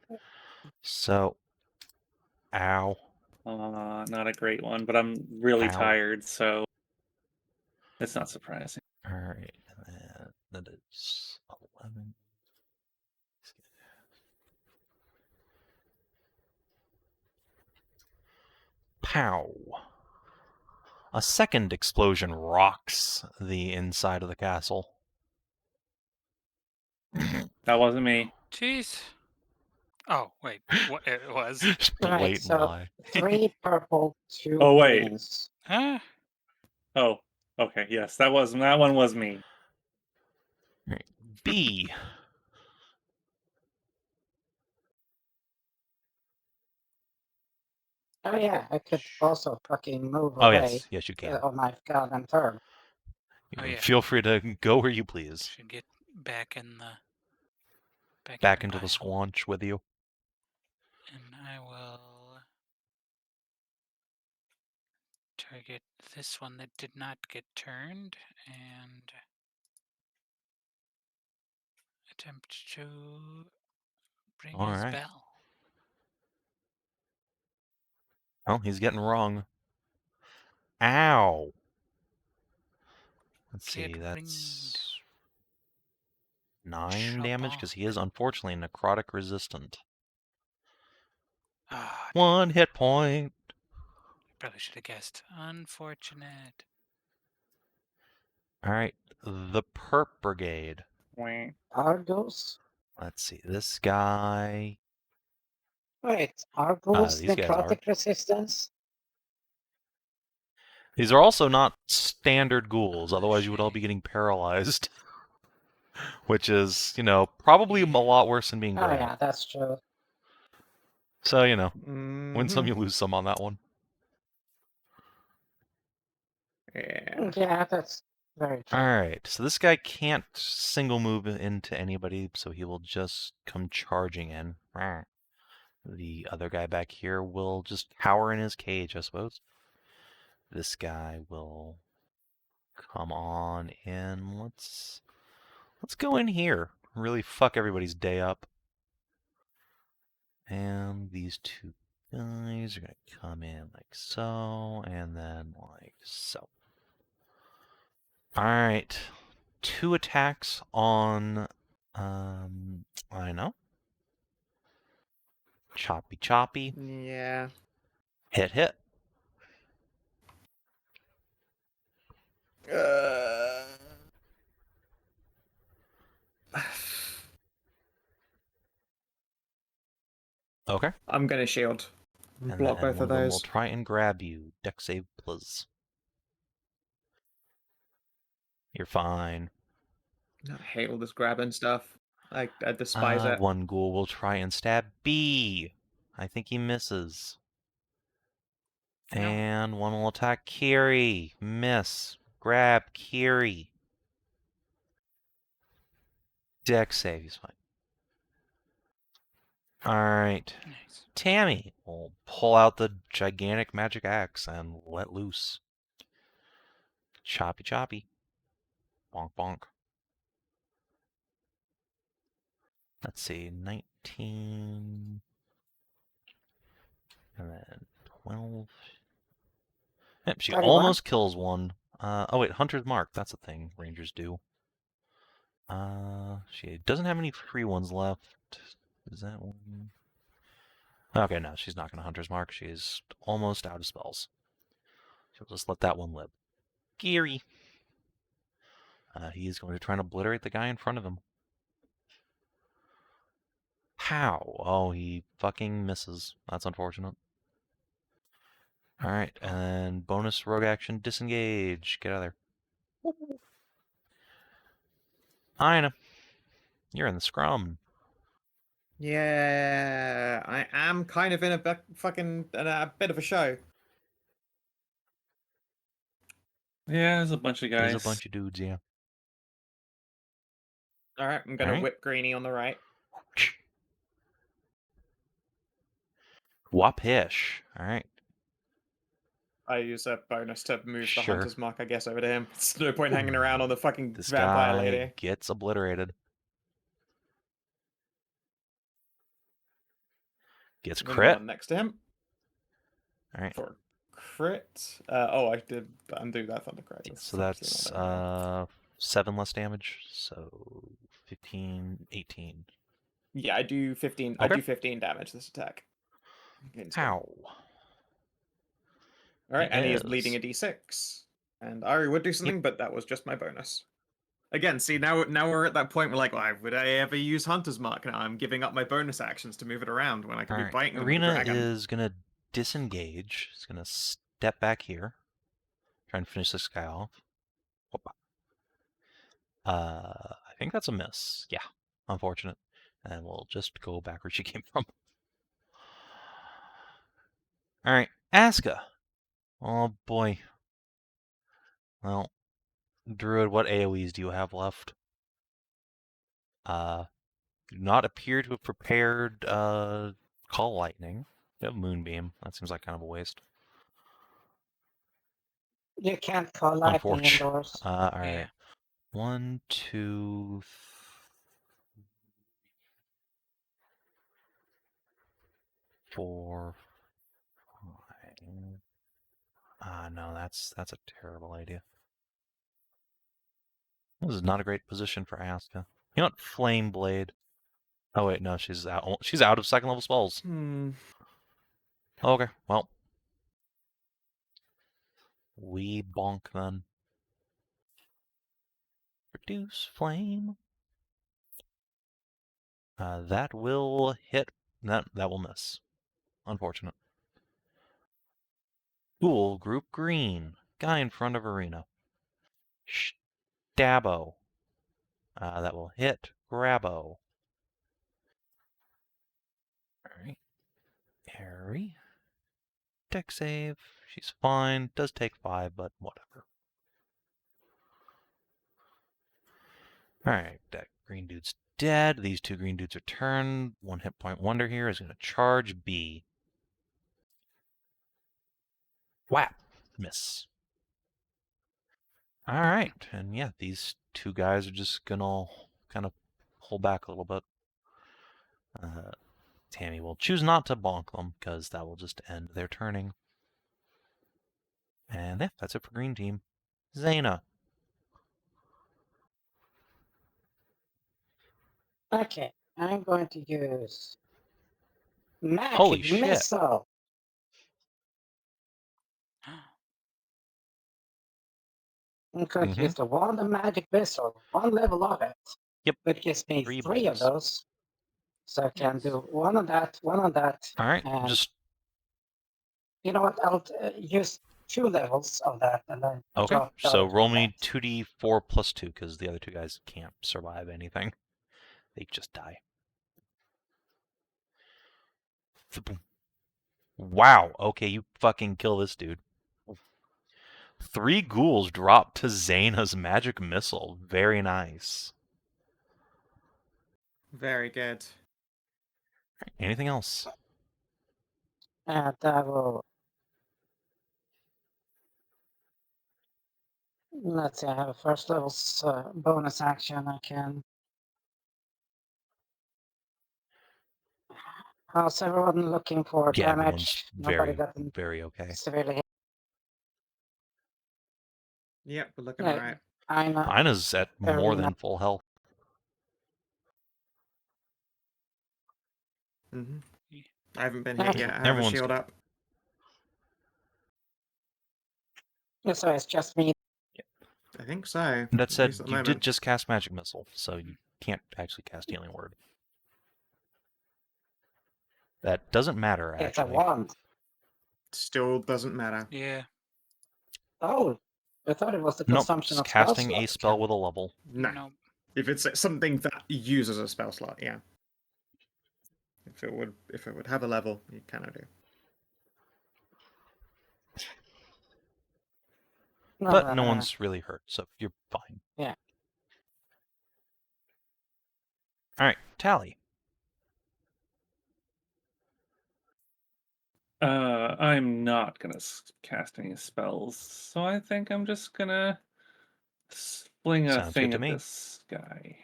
S1: So, ow.
S3: Not a great one, but I'm really
S1: Ow.
S3: tired, so it's not surprising.
S1: Alright, and then that is 11. Pow. A second explosion rocks the inside of the castle.
S3: That wasn't me.
S4: Jeez. Oh wait, what it was?
S1: Just
S5: Right,
S1: blatant
S5: so
S1: lie.
S5: 3 purple, 2
S3: Oh, wait.
S5: greens.
S4: Huh?
S3: Oh, okay, yes, that one was me.
S1: Right. B.
S5: Oh yeah, I could also fucking move
S1: Oh
S5: away
S1: yes, you can.
S5: on my goddamn turn.
S4: Oh, yeah.
S1: Feel free to go where you please.
S4: Should get back in the
S1: Back into the
S4: pile.
S1: squanch with you.
S4: And I will target this one that did not get turned and attempt to ring
S1: All
S4: his
S1: right.
S4: bell.
S1: Oh, he's getting wrong. Ow. Let's see,
S4: Get
S1: that's 9 damage because he is unfortunately necrotic resistant.
S4: Ah,
S1: 1 hit point.
S4: probably should have guessed. Unfortunate.
S1: All right, the Perp Brigade.
S3: Wait.
S5: Argos?
S1: Let's see, this guy.
S5: Wait, Argos
S1: these guys are.
S5: necrotic resistance?
S1: These are also not standard ghouls, otherwise you would all be getting paralyzed. Which is, probably a lot worse than being
S5: Oh
S1: grabbed.
S5: yeah, that's true.
S1: So, win some, you lose some on that one.
S2: Yeah.
S5: Yeah, that's very true.
S1: Alright, so this guy can't single move into anybody, so he will just come charging in. The other guy back here will just cower in his cage, I suppose. This guy will come on in. Let's go in here. Really fuck everybody's day up. And these two guys are going to come in like so, and then like so. Alright. 2 attacks on, I know. Choppy choppy.
S2: Yeah.
S1: Hit hit. Okay.
S2: I'm gonna shield.
S1: And
S2: Block
S1: then
S2: both
S1: one
S2: of
S1: of them will
S2: those.
S1: try and grab you. Deck save, please. You're fine.
S2: I hate all this grabbing stuff. I despise it.
S1: One ghoul will try and stab B. I think he misses.
S2: No.
S1: And one will attack Kiri. Miss. Grab Kiri. Deck save, he's fine. Alright.
S4: Nice.
S1: Tammy will pull out the gigantic magic axe and let loose. Choppy choppy. Bonk bonk. Let's see, 19. And then 12. Yep, she
S5: 31.
S1: almost kills one. Oh wait, Hunter's Mark. That's a thing Rangers do. She doesn't have any free ones left. Is that one? Okay, no, she's not going to Hunter's Mark. She's almost out of spells. She'll just let that one live. Geary. He is going to try and obliterate the guy in front of him. How? Oh, he fucking misses. That's unfortunate. Alright, and bonus rogue action, disengage. Get out of there. Inah, you're in the scrum.
S2: Yeah, I am kind of in a bit of a show.
S3: Yeah, there's a bunch of guys.
S1: There's a bunch of dudes, yeah.
S2: All right, I'm gonna
S1: Alright.
S2: whip Greenie on the right.
S1: Whopish. Alright.
S2: I use a bonus to move the
S1: Sure.
S2: Hunter's Mark, I guess, over to him. It's no point hanging around on the fucking
S1: This
S2: vampire
S1: guy
S2: lady.
S1: gets obliterated. Gets
S2: I'm gonna
S1: crit.
S2: go on next to him
S1: Alright.
S2: for crit. Oh, I did undo that Thundercry.
S1: So that's 7 less damage. So 15, 18.
S2: Yeah, I do 15. I
S1: Okay.
S2: do 15 damage this attack. against him.
S1: Ow.
S2: All right,
S1: He
S2: and he is
S1: is.
S2: bleeding a d6. And Ari would do something, but that was just my bonus. Again, see, now we're at that point where, like, why would I ever use Hunter's Mark now? I'm giving up my bonus actions to move it around when I can be
S1: Alright.
S2: biting them with a
S1: Arena
S2: dragon.
S1: is going to disengage. He's going to step back here. Try and finish this guy off. Whoopa. I think that's a miss. Yeah. Unfortunate. And we'll just go back where she came from. Alright. Aska. Oh boy. Well, Druid, what AoEs do you have left? Do not appear to have prepared Call Lightning. You have Moonbeam. That seems like kind of a waste.
S5: You can't call lightning
S1: Unfortunate.
S5: indoors.
S1: Alright.
S4: Yeah.
S1: 1, 2, 4, 5. No, that's a terrible idea. This is not a great position for Aska. You know what? Flame Blade. Oh wait, no, she's out. She's out of 2nd level spells. Okay, well, we bonk then. Reduce flame. That will hit. That will miss. Unfortunate. Ghoul group green. Guy in front of Arena. Stabbo. That will hit. Grabbo. Alright. Harry. Deck save. She's fine. Does take 5, but whatever. Alright, that green dude's dead. These 2 green dudes are turned. 1 hit point wonder here is going to charge B. Whap! Miss. All right, and yeah, these 2 guys are just gonna kind of pull back a little bit. Tammy will choose not to bonk them because that will just end their turning. And yeah, that's it for green team. Zana.
S5: Okay, I'm going to use
S1: Holy
S5: Magic
S1: shit.
S5: Missile. I'm going to use the Wand of Magic Missile, 1 level of it.
S1: Yep.
S5: Which gives me
S1: 3
S5: 3 of
S1: bolts.
S5: those. So I can
S4: Nice.
S5: do 1 on that, 1 on that.
S1: All right,
S5: and
S1: just
S5: you know what? I'll use 2 levels of that and then
S1: okay.
S5: drop the
S1: So
S5: other
S1: roll
S5: one
S1: me
S5: back.
S1: 2d4 plus 2 because the other 2 guys can't survive anything. They just die. Wow. Okay, you fucking kill this dude. 3 ghouls dropped to Zana's magic missile. Very nice.
S2: Very good.
S1: Anything else?
S5: And I will. Let's see, I have a first level's bonus action. I can. How's everyone looking for
S1: Yeah, everyone's
S5: damage? Nobody
S1: very,
S5: got
S1: very okay.
S5: severely hit.
S2: Yep, we're looking
S5: Yeah,
S2: alright.
S1: Ina's at more than full health.
S2: Mm-hmm.
S4: Yeah.
S2: I haven't been
S5: Yeah.
S2: hit yet. I have a
S1: Everyone's
S2: shield up.
S5: So it's just me.
S2: I think so.
S1: That
S2: at
S1: said,
S2: least at the
S1: you did
S2: moment.
S1: just cast magic missile, so you can't actually cast healing word. That doesn't matter,
S5: It's a
S1: actually.
S5: wand.
S2: Still doesn't matter.
S4: Yeah.
S5: Oh, I thought it was the
S1: Nope,
S5: consumption
S1: just
S5: of spell
S1: casting a
S5: slots
S1: spell
S5: again.
S1: with a level.
S2: No.
S4: No.
S2: If it's something that uses a spell slot, yeah. If it would have a level, you cannot do.
S1: But no one's really hurt, so you're fine.
S5: Yeah.
S1: Alright, Tally.
S3: I'm not gonna cast any spells, so I think I'm just gonna fling a
S1: Sounds
S3: thing
S1: good to
S3: at
S1: me.
S3: this guy.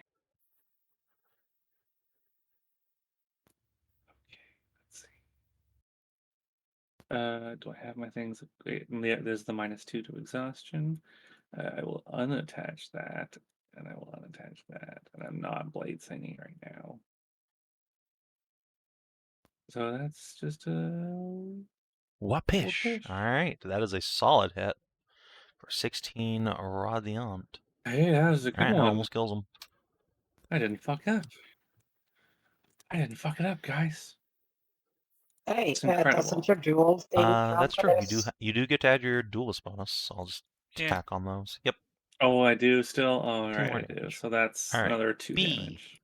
S3: Okay, let's see. Do I have my things? Wait, yeah, there's the -2 to exhaustion. I will unattach that, and I will unattach that, and I'm not blade singing right now. So that's just a
S1: Whappish.
S3: Whappish.
S1: Alright, that is a solid hit for 16 Radiant.
S3: Hey, that was a good
S1: Alright, that
S3: one.
S1: almost kills him.
S3: I didn't fuck up. I didn't fuck it up, guys.
S5: Hey,
S3: It's incredible.
S5: doesn't your dual thing count
S1: That's
S5: for
S1: true.
S5: this?
S1: You do get to add your duelist bonus. I'll just
S4: Yeah.
S1: tack on those. Yep.
S3: Oh, I do still? Oh,
S1: 2
S3: right,
S1: more
S3: I do.
S1: damage.
S3: So that's
S1: All right,
S3: another 2
S1: B.
S3: damage.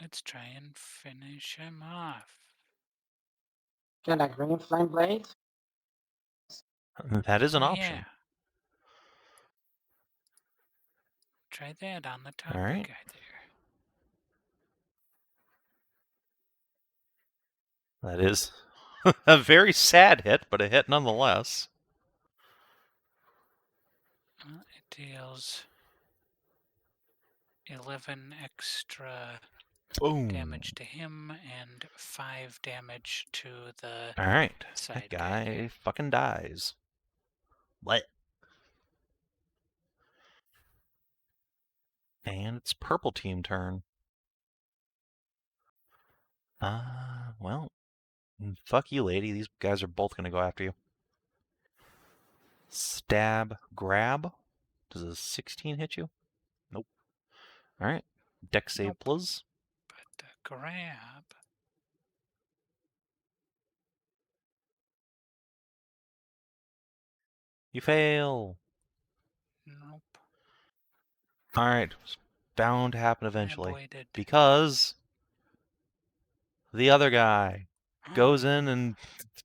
S4: Let's try and finish him off.
S5: Can a green flame blade?
S1: That is an
S4: Oh,
S1: option.
S4: yeah. Try that on the top
S1: Alright.
S4: guy there.
S1: That is a very sad hit, but a hit nonetheless.
S4: It deals 11 extra
S1: Boom.
S4: damage to him and 5 damage to the
S1: Alright.
S4: side
S1: That guy fucking dies. What? And it's purple team turn. Well, fuck you, lady. These guys are both gonna go after you. Stab, grab. Does a 16 hit you? Nope. Alright. Deck save,
S4: Nope.
S1: please.
S4: But grab.
S1: You fail.
S4: Nope.
S1: Alright. It's bound to happen
S4: My
S1: eventually.
S4: boy did.
S1: Because the other guy goes in and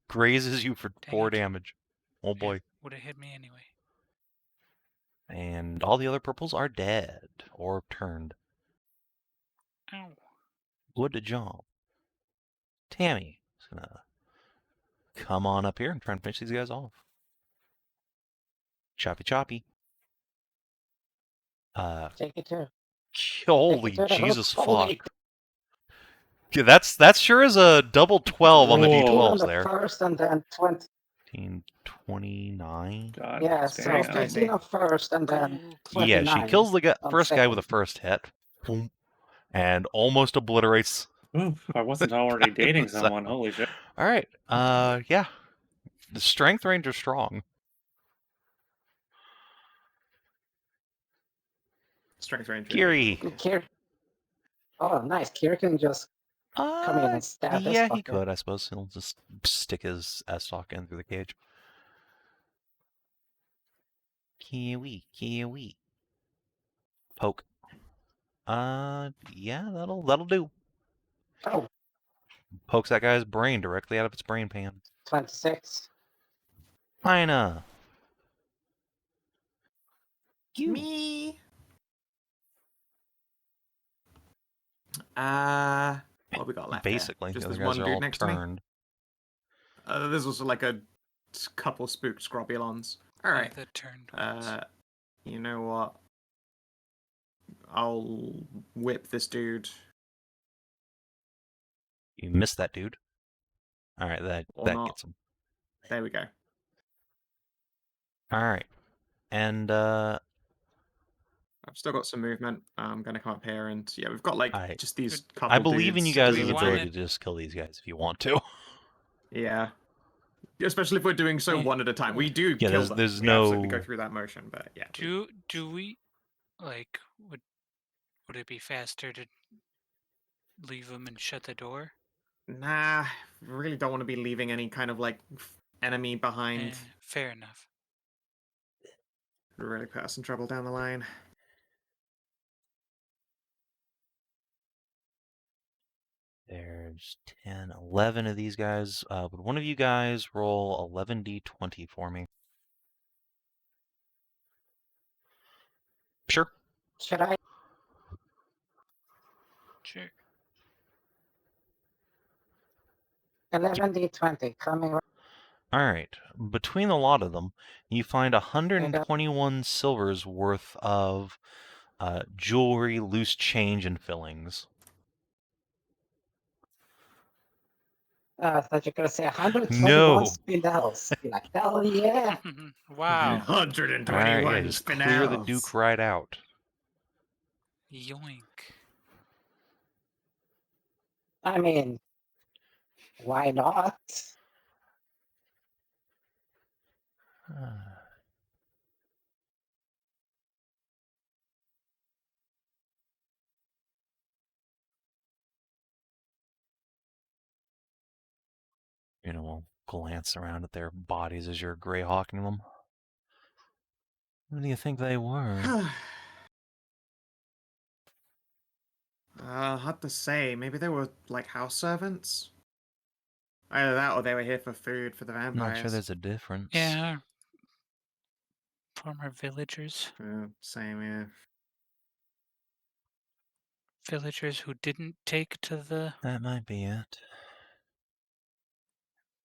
S1: grazes you for
S4: Dang
S1: 4
S4: it.
S1: damage. Oh boy.
S4: Would have hit me anyway.
S1: And all the other purples are dead or turned.
S4: Ow.
S1: Good job. Tammy is gonna come on up here and try and finish these guys off. Choppy choppy.
S5: Take it to
S1: Holy
S5: to the
S1: Jesus
S5: hook. Holy
S1: fuck. Yeah, that sure is a double 12 on the
S3: Whoa.
S5: 15 on
S1: d12s
S5: the
S1: there.
S5: first and then 20.
S1: 15, 29.
S3: God,
S5: Yeah,
S3: damn.
S5: so 15 on first and then 29.
S1: Yeah, she kills the
S5: on
S1: first guy with a
S5: second.
S1: first hit. Boom. And almost obliterates.
S3: Oof, I wasn't already
S1: guy
S3: dating
S1: with the
S3: someone.
S1: second.
S3: Holy shit.
S1: Alright, yeah. The strength range are strong.
S2: Strength range.
S1: Kiri.
S5: Kier. Oh, nice. Kier can just come in and stab this
S1: Yeah, he
S5: fucker.
S1: could, I suppose. He'll just stick his S-Talk in through the cage. Kiwi, kiwi. Poke. Yeah, that'll do.
S5: Oh,
S1: Pokes that guy's brain directly out of its brain pan.
S5: 26.
S1: Inah.
S2: Me. What we got left?
S1: Basically,
S2: Just
S1: the other
S2: this
S1: guys
S2: one
S1: are
S2: dude
S1: all
S2: next to me.
S1: turned.
S2: There's also like a couple spooked scrobulons. All right.
S4: The turned ones.
S2: You know what? I'll whip this dude.
S1: You missed that dude. Alright, that
S2: Or not.
S1: gets him.
S2: There we go.
S1: Alright. And,
S2: I've still got some movement. I'm gonna come up here and yeah, we've got like just these couple.
S1: I believe in you guys'
S4: Do we
S1: ability
S4: want
S1: to just kill these guys if you want to.
S2: Yeah. Especially if we're doing so
S4: Yeah.
S2: one at a time. We do
S1: Yeah,
S2: kill them.
S1: there's
S2: we absolutely
S1: no-
S2: go through that motion, but yeah.
S4: Do we like would it be faster to leave them and shut the door?
S2: Nah, really don't want to be leaving any kind of like enemy behind.
S4: Fair enough.
S2: Would really put us in trouble down the line.
S1: There's 10, 11 of these guys. Would one of you guys roll 11d20 for me? Sure.
S5: Should I?
S4: Sure.
S5: 11d20 coming.
S1: Alright. Between the lot of them, you find 121 silvers worth of jewelry, loose change, and fillings.
S5: I thought you were going to say 121
S1: No.
S5: spinels. Be like, hell yeah.
S4: Wow.
S2: 121
S1: Alright, yeah, just clear the
S2: spinels.
S1: Duke right out.
S4: Yoink.
S5: I mean, why not?
S1: You know, we'll glance around at their bodies as you're greyhawking them. What do you think they were?
S2: Hard to say. Maybe they were like house servants. Either that or they were here for food for the
S1: I'm
S2: vampires.
S1: not sure there's a difference.
S4: Yeah. Former villagers.
S2: Same, yeah.
S4: Villagers who didn't take to the
S1: That might be it.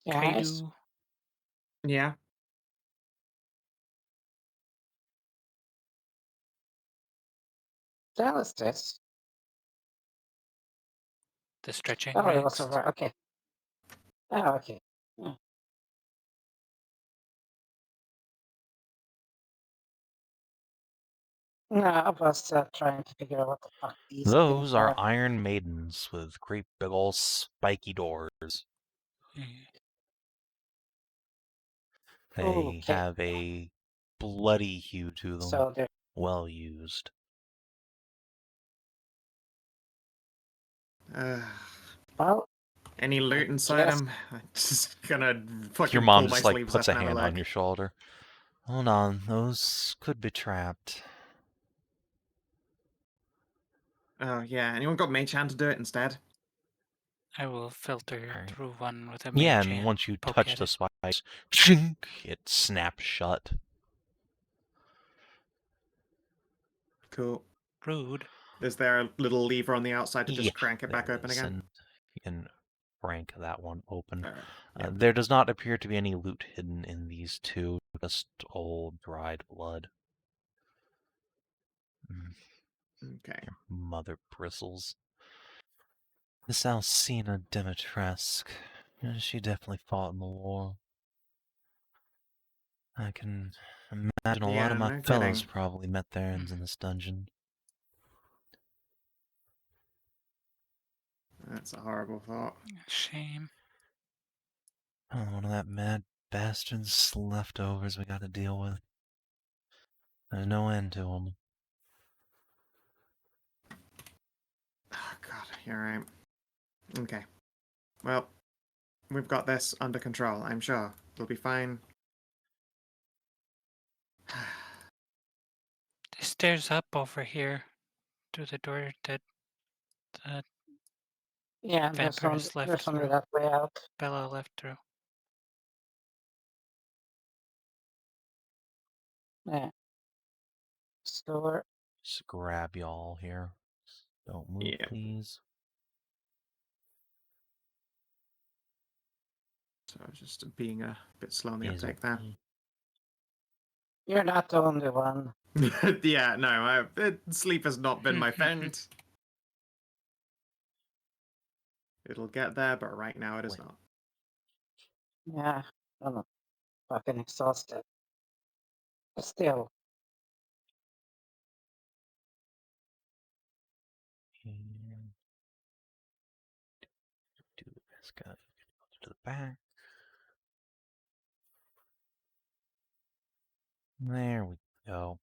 S5: Yes.
S4: Kaidu.
S2: Yeah.
S5: That was this.
S4: The stretching
S5: Oh, it was
S4: next.
S5: over. Okay. Oh, okay. No, I was trying to figure out what the fuck these
S1: Those
S5: things
S1: are Iron Maidens with great big ol' spiky doors.
S4: Yeah.
S1: They
S5: Okay.
S1: have a bloody hue to them.
S5: So they're
S1: Well used.
S5: well.
S2: Any loot inside
S5: guess-
S2: them? I'm just gonna fucking
S1: Your mom
S2: pull my
S1: just like
S2: sleeves
S1: puts
S2: up
S1: a
S2: and have
S1: hand
S2: look.
S1: on your shoulder. Hold on, those could be trapped.
S2: Oh yeah. Anyone got Mage Hand to do it instead?
S4: I will filter
S1: Alright.
S4: through one with a
S1: Yeah,
S4: mage
S1: and
S4: hand,
S1: once you
S4: poke
S1: touch
S4: at
S1: the
S4: it.
S1: spikes, chink, it snaps shut.
S2: Cool.
S4: Rude.
S2: Is there a little lever on the outside to just
S1: Yeah,
S2: crank it back
S1: there
S2: open
S1: is,
S2: again?
S1: and you can crank that one open.
S2: Alright. Yeah.
S1: There does not appear to be any loot hidden in these two, just old dried blood.
S2: Okay.
S1: Your mother bristles. This Alcina Dimitrescu, she definitely fought in the war. I can imagine a lot
S2: Yeah,
S1: of my
S2: no
S1: fellows
S2: kidding.
S1: probably met their ends in this dungeon.
S2: That's a horrible thought.
S4: Shame.
S1: Oh, one of that mad bastard's leftovers we got to deal with. There's no end to them.
S2: Oh, God, you're right. Okay. Well, we've got this under control, I'm sure. It'll be fine.
S4: The stairs up over here to the door that the
S5: Yeah,
S4: vampires left
S5: there's only
S4: through.
S5: that way out.
S4: Bella left through.
S5: Yeah. Store.
S1: Just grab y'all here. Don't move,
S2: Yeah.
S1: please.
S2: So I was just being a bit slow on the
S1: Easy.
S2: uptake there.
S5: You're not the only one.
S2: Yeah, no, sleep has not been my friend. It'll get there, but right now it is
S1: Wait.
S2: not.
S5: Yeah, I'm fucking exhausted. But still,
S1: And do this guy to the back. There we go.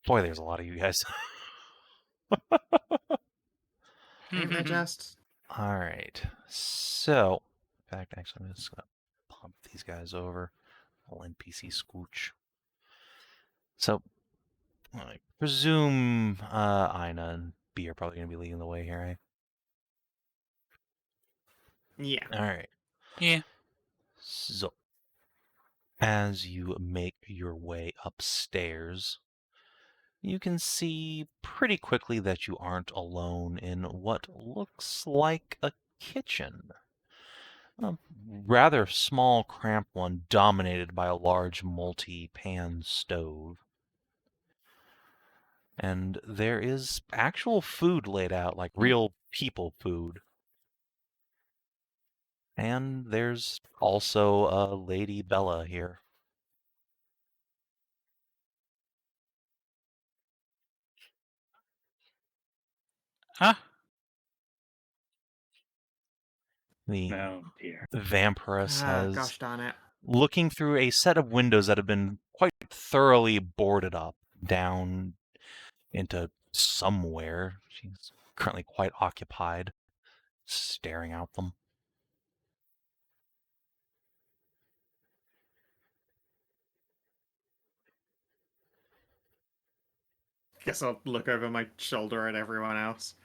S1: Boy, there's a lot of you guys.
S2: Ain't there just?
S1: Alright, so, in fact, actually, I'm just gonna pump these guys over. Little NPC scooch. So, I presume Inah and B are probably gonna be leading the way here, eh?
S2: Yeah.
S1: Alright,
S4: Yeah.
S1: so, as you make your way upstairs, you can see pretty quickly that you aren't alone in what looks like a kitchen. A rather small, cramped one, dominated by a large multi-pan stove. And there is actual food laid out, like real people food. And there's also a Lady Bella here.
S4: Huh?
S1: The
S3: Oh dear.
S1: vampiress
S2: Ah,
S1: has,
S2: gosh darn it.
S1: looking through a set of windows that have been quite thoroughly boarded up down into somewhere. She's currently quite occupied, staring out them.
S2: Guess I'll look over my shoulder at everyone else.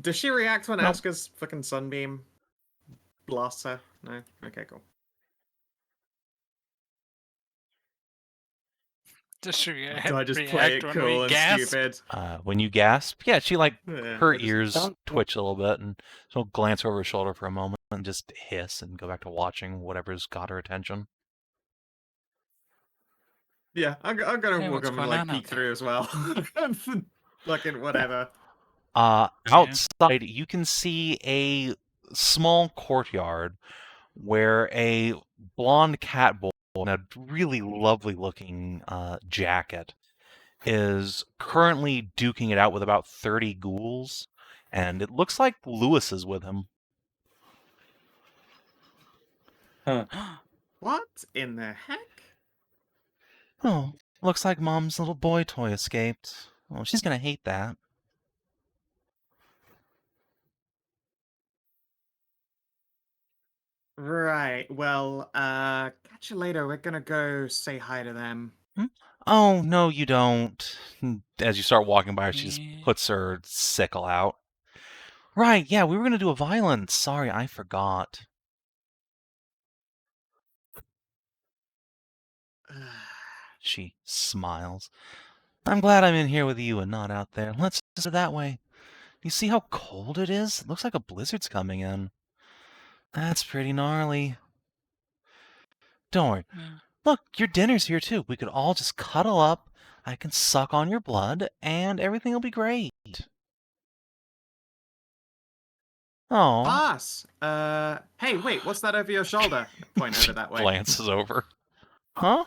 S2: Does she react when
S1: Nope.
S2: Aska's fucking sunbeam blasts her? No? Okay, cool.
S4: Does she
S2: Do I just play it
S4: react when
S2: cool
S4: we
S2: and
S4: gasp?
S2: stupid?
S1: When you gasp, yeah, she
S2: Yeah,
S1: her
S2: I just
S1: ears
S5: don't-
S1: twitch a little bit, and she'll glance over her shoulder for a moment and just hiss and go back to watching whatever's got her attention.
S2: Yeah, I'm gonna
S4: Hey,
S2: walk
S4: what's
S2: up and
S4: going
S2: like
S4: on out
S2: peek
S4: there?
S2: through as well. Fucking whatever.
S1: Outside, you can see a small courtyard where a blonde cat boy in a really lovely looking jacket is currently duking it out with about 30 ghouls, and it looks like Lewis is with him.
S2: What in the heck?
S1: Oh, looks like Mom's little boy toy escaped. Oh, she's gonna hate that.
S2: Right, well, catch you later. We're gonna go say hi to them.
S1: Oh, no, you don't. As you start walking by her, she just
S4: Yeah.
S1: puts her sickle out. Right, yeah, we were gonna do a violence. Sorry, I forgot. She smiles. I'm glad I'm in here with you and not out there. Let's do it that way. You see how cold it is? It looks like a blizzard's coming in. That's pretty gnarly. Don't worry. Look, your dinner's here too. We could all just cuddle up. I can suck on your blood, and everything will be great. Oh.
S2: Pass! Hey, wait, what's that over your shoulder? Point over that way.
S1: Glances over. Huh?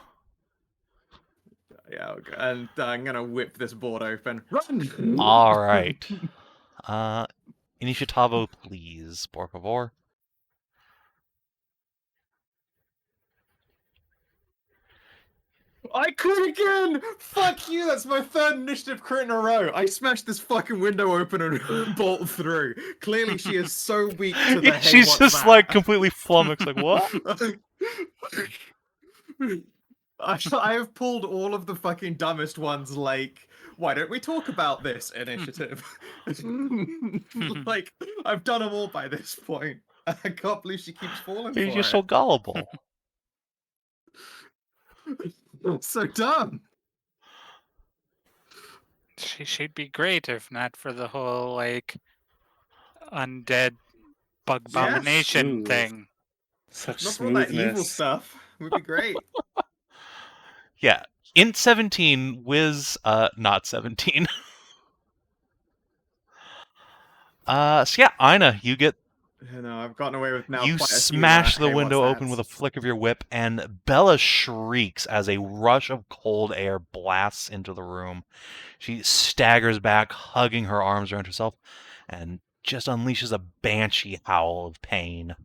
S2: Yeah, okay. And I'm gonna whip this board open. Run!
S1: All right. Initiativo, please, por favor.
S2: I crit again! Fuck you, that's my third initiative crit in a row. I smashed this fucking window open and bolt through. Clearly she is so weak to the hey,
S1: She's
S2: what's
S1: just
S2: that?
S1: like completely flummoxed, like, what?
S2: I have pulled all of the fucking dumbest ones, like, why don't we talk about this initiative? Like, I've done them all by this point. I can't believe she keeps falling
S1: You're
S2: for
S1: just
S2: it.
S1: so gullible.
S2: So dumb.
S4: She'd be great if not for the whole, like, undead bug
S2: Yeah.
S4: abomination
S3: Smooth.
S4: thing.
S3: Such
S2: Not all that evil
S3: smoothness.
S2: stuff. Would be great.
S1: Yeah. Int 17, Wiz, not 17. So yeah, Inah, you get
S2: No, I've gotten away with now
S1: you
S2: quite a few,
S1: smash the
S2: hey,
S1: window
S2: what's
S1: open with a
S2: that?
S1: flick of your whip, and Bella shrieks as a rush of cold air blasts into the room. She staggers back, hugging her arms around herself, and just unleashes a banshee howl of pain.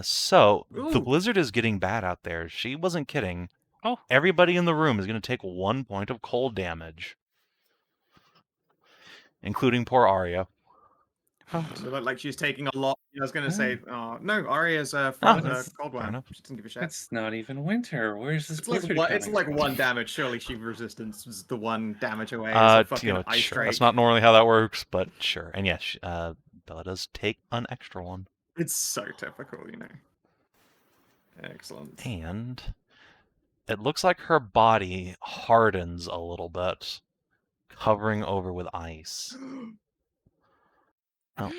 S1: So the
S2: Ooh.
S1: blizzard is getting bad out there. She wasn't kidding.
S4: Oh.
S1: Everybody in the room is going to take 1 point of cold damage, including poor Arya.
S2: She looked like she's taking a lot. I was gonna say, oh no, Arya's
S1: Oh,
S2: cold
S1: that's
S2: one.
S1: fair enough.
S2: She doesn't give a shit.
S3: It's not even winter. Where's this
S2: It's like
S3: blizzard
S2: one, it's
S3: coming
S2: like
S3: from?
S2: 1 damage. Surely she resistance is the 1 damage away. It's a fucking ice
S1: Sure.
S2: drake.
S1: That's not normally how that works, but sure. And yes, Bella does take an extra one.
S2: It's so typical, you know. Excellent.
S1: And it looks like her body hardens a little bit, covering over with ice. Oh.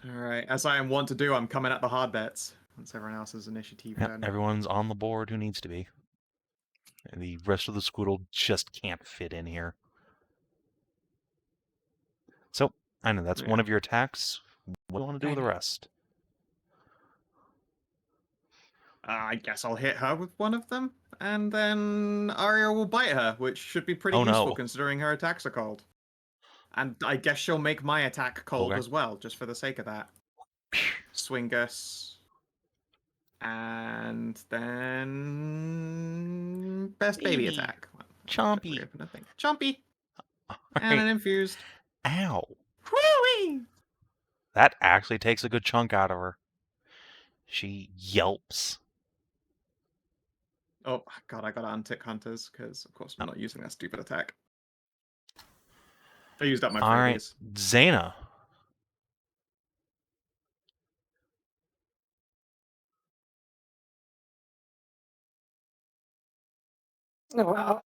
S2: All right, as I am wont to do, I'm coming at the hard bets. Once everyone else's initiative
S1: Yep,
S2: done.
S1: everyone's on the board who needs to be. And the rest of the squirtle just can't fit in here. So, I know that's one of your attacks. What do you want to do with the rest?
S2: I guess I'll hit her with one of them, and then Arya will bite her, which should be pretty
S1: Oh,
S2: useful
S1: no.
S2: considering her attacks are cold. And I guess she'll make my attack cold
S1: Okay.
S2: as well, just for the sake of that. Swingus. And then best baby
S1: Baby.
S2: attack.
S1: Chompy.
S2: Reopen the thing. Chompy.
S1: All
S2: And an
S1: right.
S2: infused.
S1: Ow.
S2: Whee!
S1: That actually takes a good chunk out of her. She yelps.
S2: Oh, God, I gotta untick Hunters, because, of course, I'm not using that stupid attack. I used up my
S1: All right,
S2: freebies.
S1: Zana.
S5: Well,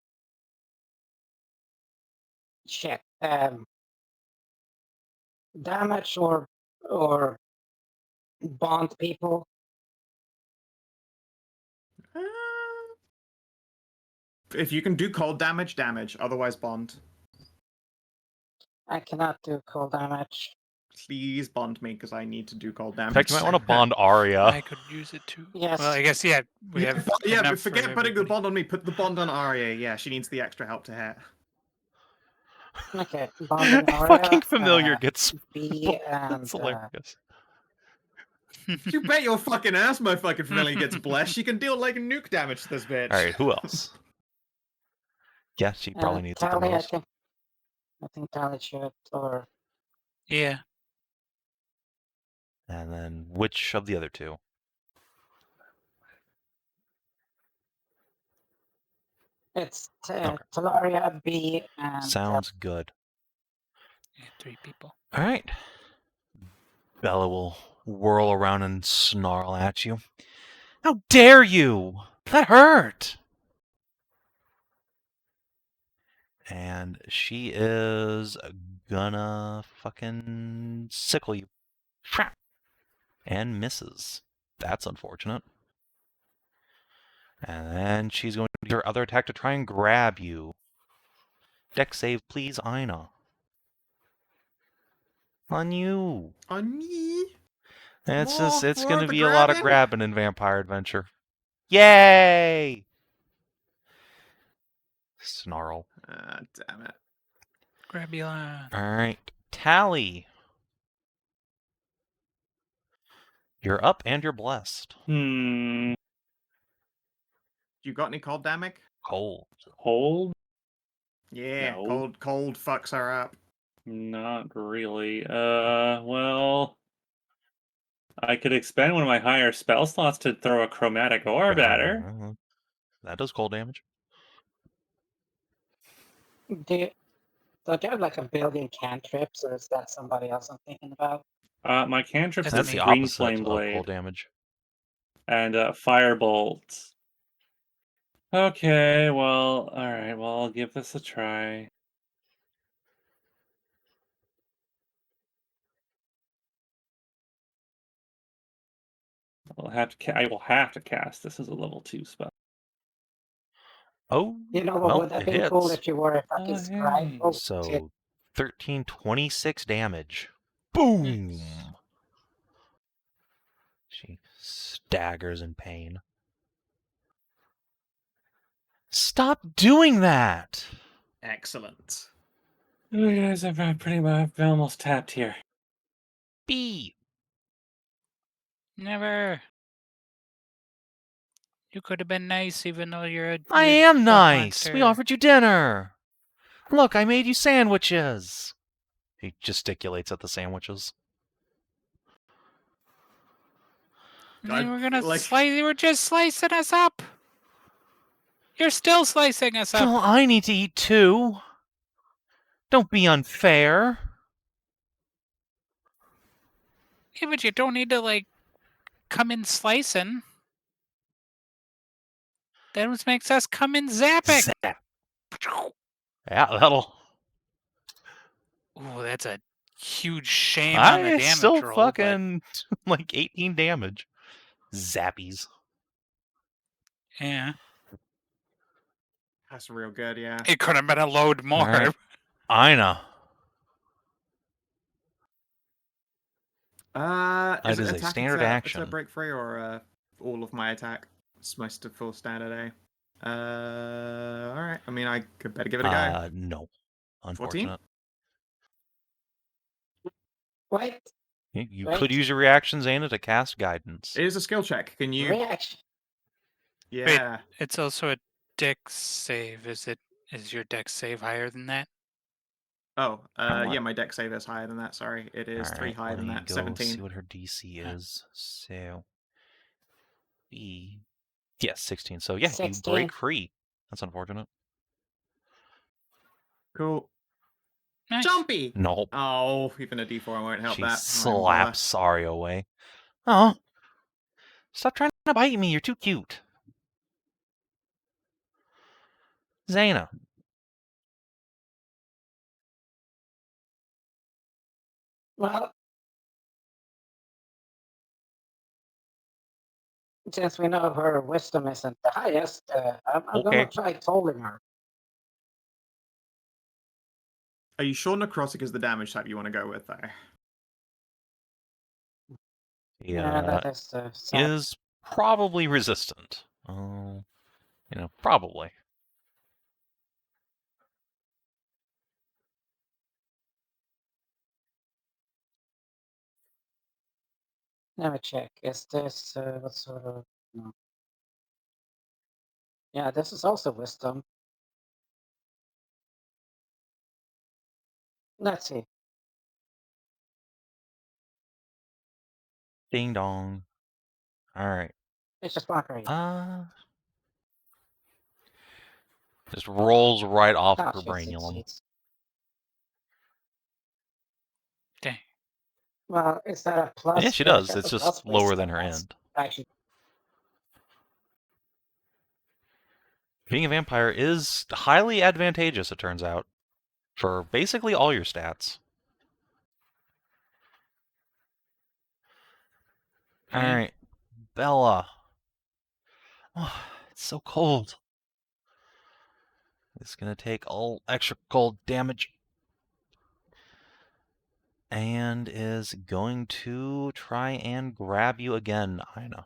S5: shit. Damage or bond people.
S2: If you can do cold damage, damage. Otherwise, bond.
S5: I cannot do cold damage.
S2: Please bond me, because I need to do cold damage.
S1: In fact, you might want to bond Arya.
S4: I could use it too.
S5: Yes.
S4: Well, I guess, yeah, we
S2: Yeah,
S4: have
S2: but
S4: enough
S2: forget
S4: for
S2: putting the
S4: everybody.
S2: bond on me. Put the bond on Arya. Yeah, she needs the extra help to hit.
S5: Okay, bonding Arya.
S1: Fucking familiar gets.
S5: B and
S1: That's hilarious.
S2: You bet your fucking ass my fucking familiar gets blessed. She can deal like nuke damage to this bitch.
S1: All right, who else? Yeah, she probably needs it the
S5: Taeleer,
S1: most.
S5: I think Taeleer should, or
S4: Yeah.
S1: And then which of the other two?
S5: it's
S1: Okay.
S5: Taelaria, B, and
S1: Sounds good.
S4: Yeah, 3 people.
S1: All right. Bella will whirl around and snarl at you. How dare you? That hurt! And she is gonna fucking sickle you. And misses. That's unfortunate. And then she's going to do her other attack to try and grab you. Dex save, please, Inah. On you.
S2: On me.
S1: It's
S2: More
S1: just, it's
S2: for
S1: going to
S2: the
S1: be a lot of
S2: grabbing?
S1: grabbing in Vampire Adventure. Yay! Snarl.
S2: Damn it.
S4: Grabula.
S1: Alright. Tally. You're up and you're blessed.
S3: Hmm.
S2: You got any cold damage?
S1: Cold.
S3: Hold?
S2: Yeah,
S3: No.
S2: cold fucks her up.
S3: Not really. Well, I could expend one of my higher spell slots to throw a chromatic orb at her.
S1: That does cold damage.
S5: Don't you have like a billion cantrips, or is that somebody else I'm thinking about?
S3: My cantrips
S4: That's
S3: is
S1: That's the
S3: Green
S1: opposite
S3: Flame
S1: of
S3: Blade
S1: cold damage.
S3: and Firebolt. Okay, well, alright, well, I'll give this a try. I will have to cast this as a level 2 spell.
S1: Oh,
S5: You know what
S1: well,
S5: would have
S1: it
S5: been cool
S1: hits.
S5: if you were a fucking
S3: Oh,
S5: scribe?
S3: hey.
S5: Oh, shit.
S1: So, 13, 26 damage. Boom!
S4: Nice.
S1: She staggers in pain. Stop doing that!
S2: Excellent.
S3: Oh, guys, I've pretty much almost tapped here.
S1: B.
S4: Never. You could have been nice, even though you're
S1: I
S4: a
S1: am
S4: bug
S1: nice! We
S4: monster.
S1: offered you dinner! Look, I made you sandwiches! He gesticulates at the sandwiches.
S4: They were gonna
S2: like-
S4: slice. You were just slicing us up. You're still slicing us up.
S1: Well, I need to eat too. Don't be unfair.
S4: Yeah, but you don't need to like come in slicing. That what makes us come in zapping.
S1: Zap. Yeah, that'll...
S4: Ooh, that's a huge shame on the
S1: I
S4: damage
S1: still
S4: roll.
S1: fucking like 18 damage. Zappies.
S4: But yeah,
S2: That's real good, yeah.
S4: it could have been a load more.
S1: Alright. Inah.
S2: Is
S1: It
S2: it
S1: is a
S2: attack
S1: standard
S2: attack
S1: action.
S2: break free or all of my attack? It's my full standard A. Alright. I mean, I could better give it a go.
S1: No.
S2: 14?
S1: Unfortunate.
S5: Wait,
S1: You
S5: Right.
S1: could use your reaction, Zana, to cast guidance.
S2: It is a skill check. Can you?
S5: reaction.
S2: Yeah.
S4: It's also a dex save. Is your dex save higher than that?
S2: Oh,
S1: what?
S2: yeah, my deck save is higher than that. Sorry, it is 3 higher
S1: let
S2: than
S1: me
S2: that.
S1: go
S2: 17.
S1: see what her DC
S4: Huh.
S1: is. So, B. Yes, 16. So yeah, you
S5: 16.
S1: break free. That's unfortunate.
S2: Cool.
S4: Nice.
S2: Jumpy.
S1: Nope.
S2: Oh, even a D4 won't help
S1: She
S2: that.
S1: slaps Sari away. Oh. Stop trying to bite me. You're too cute. Zana.
S5: Well, since we know her wisdom isn't the highest, I'm
S1: Okay.
S5: gonna try tolling her.
S2: Are you sure necrotic is the damage type you want to go with, though?
S5: Yeah, that is sad.
S1: Is probably resistant. Probably.
S5: Let me check. Is this what sort of? No. Yeah, this is also wisdom. Let's see.
S1: Ding dong. All right.
S5: It's just mockery.
S1: Just rolls right off
S5: Oh,
S1: of her
S5: she
S1: brainulum.
S5: succeeds.
S4: Dang.
S5: Well, is that a plus?
S1: Yeah, she
S5: Yeah,
S1: does.
S5: has
S1: It's
S5: a
S1: just
S5: plus
S1: lower than
S5: wisdom.
S1: her
S5: That's
S1: end.
S5: Actually,
S1: Being a vampire is highly advantageous, it turns out, for basically all your stats.
S3: Okay.
S1: Alright, Bella. Oh, it's so cold. It's gonna take all extra cold damage. And is going to try and grab you again, Inah.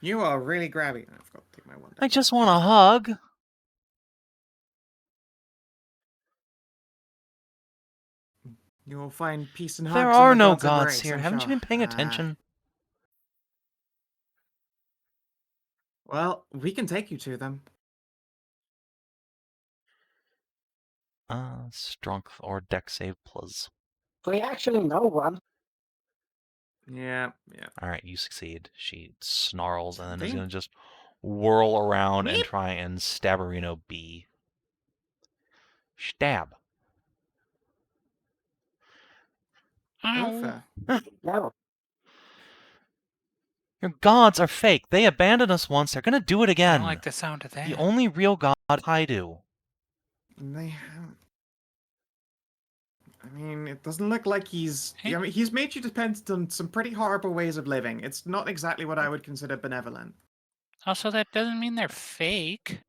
S2: You are really grabby. I forgot to take my one.
S1: I just want a hug.
S2: You will find peace and hugs.
S1: There
S2: in
S1: are
S2: the
S1: no
S2: God's
S1: gods
S2: embrace,
S1: here.
S2: I'm
S1: Haven't
S2: sure.
S1: you been paying
S2: Ah.
S1: attention?
S2: Well, we can take you to them.
S1: Strength or dex save, please.
S5: We actually know one.
S2: Yeah.
S1: Alright, you succeed. She snarls and then is
S2: Damn.
S1: going to just whirl around and
S2: Meep.
S1: try and stabberino B. Stab.
S2: Go
S4: Ow.
S2: for.
S5: No.
S1: Your gods are fake. They abandoned us once. They're going to do it
S4: I
S1: again.
S4: don't like the sound of that.
S1: The only real god I do.
S2: They have. I mean, it doesn't look like he's.
S4: Hey.
S2: I mean, he's made you dependent on some pretty horrible ways of living. It's not exactly what I would consider benevolent.
S4: Also, that doesn't mean they're fake.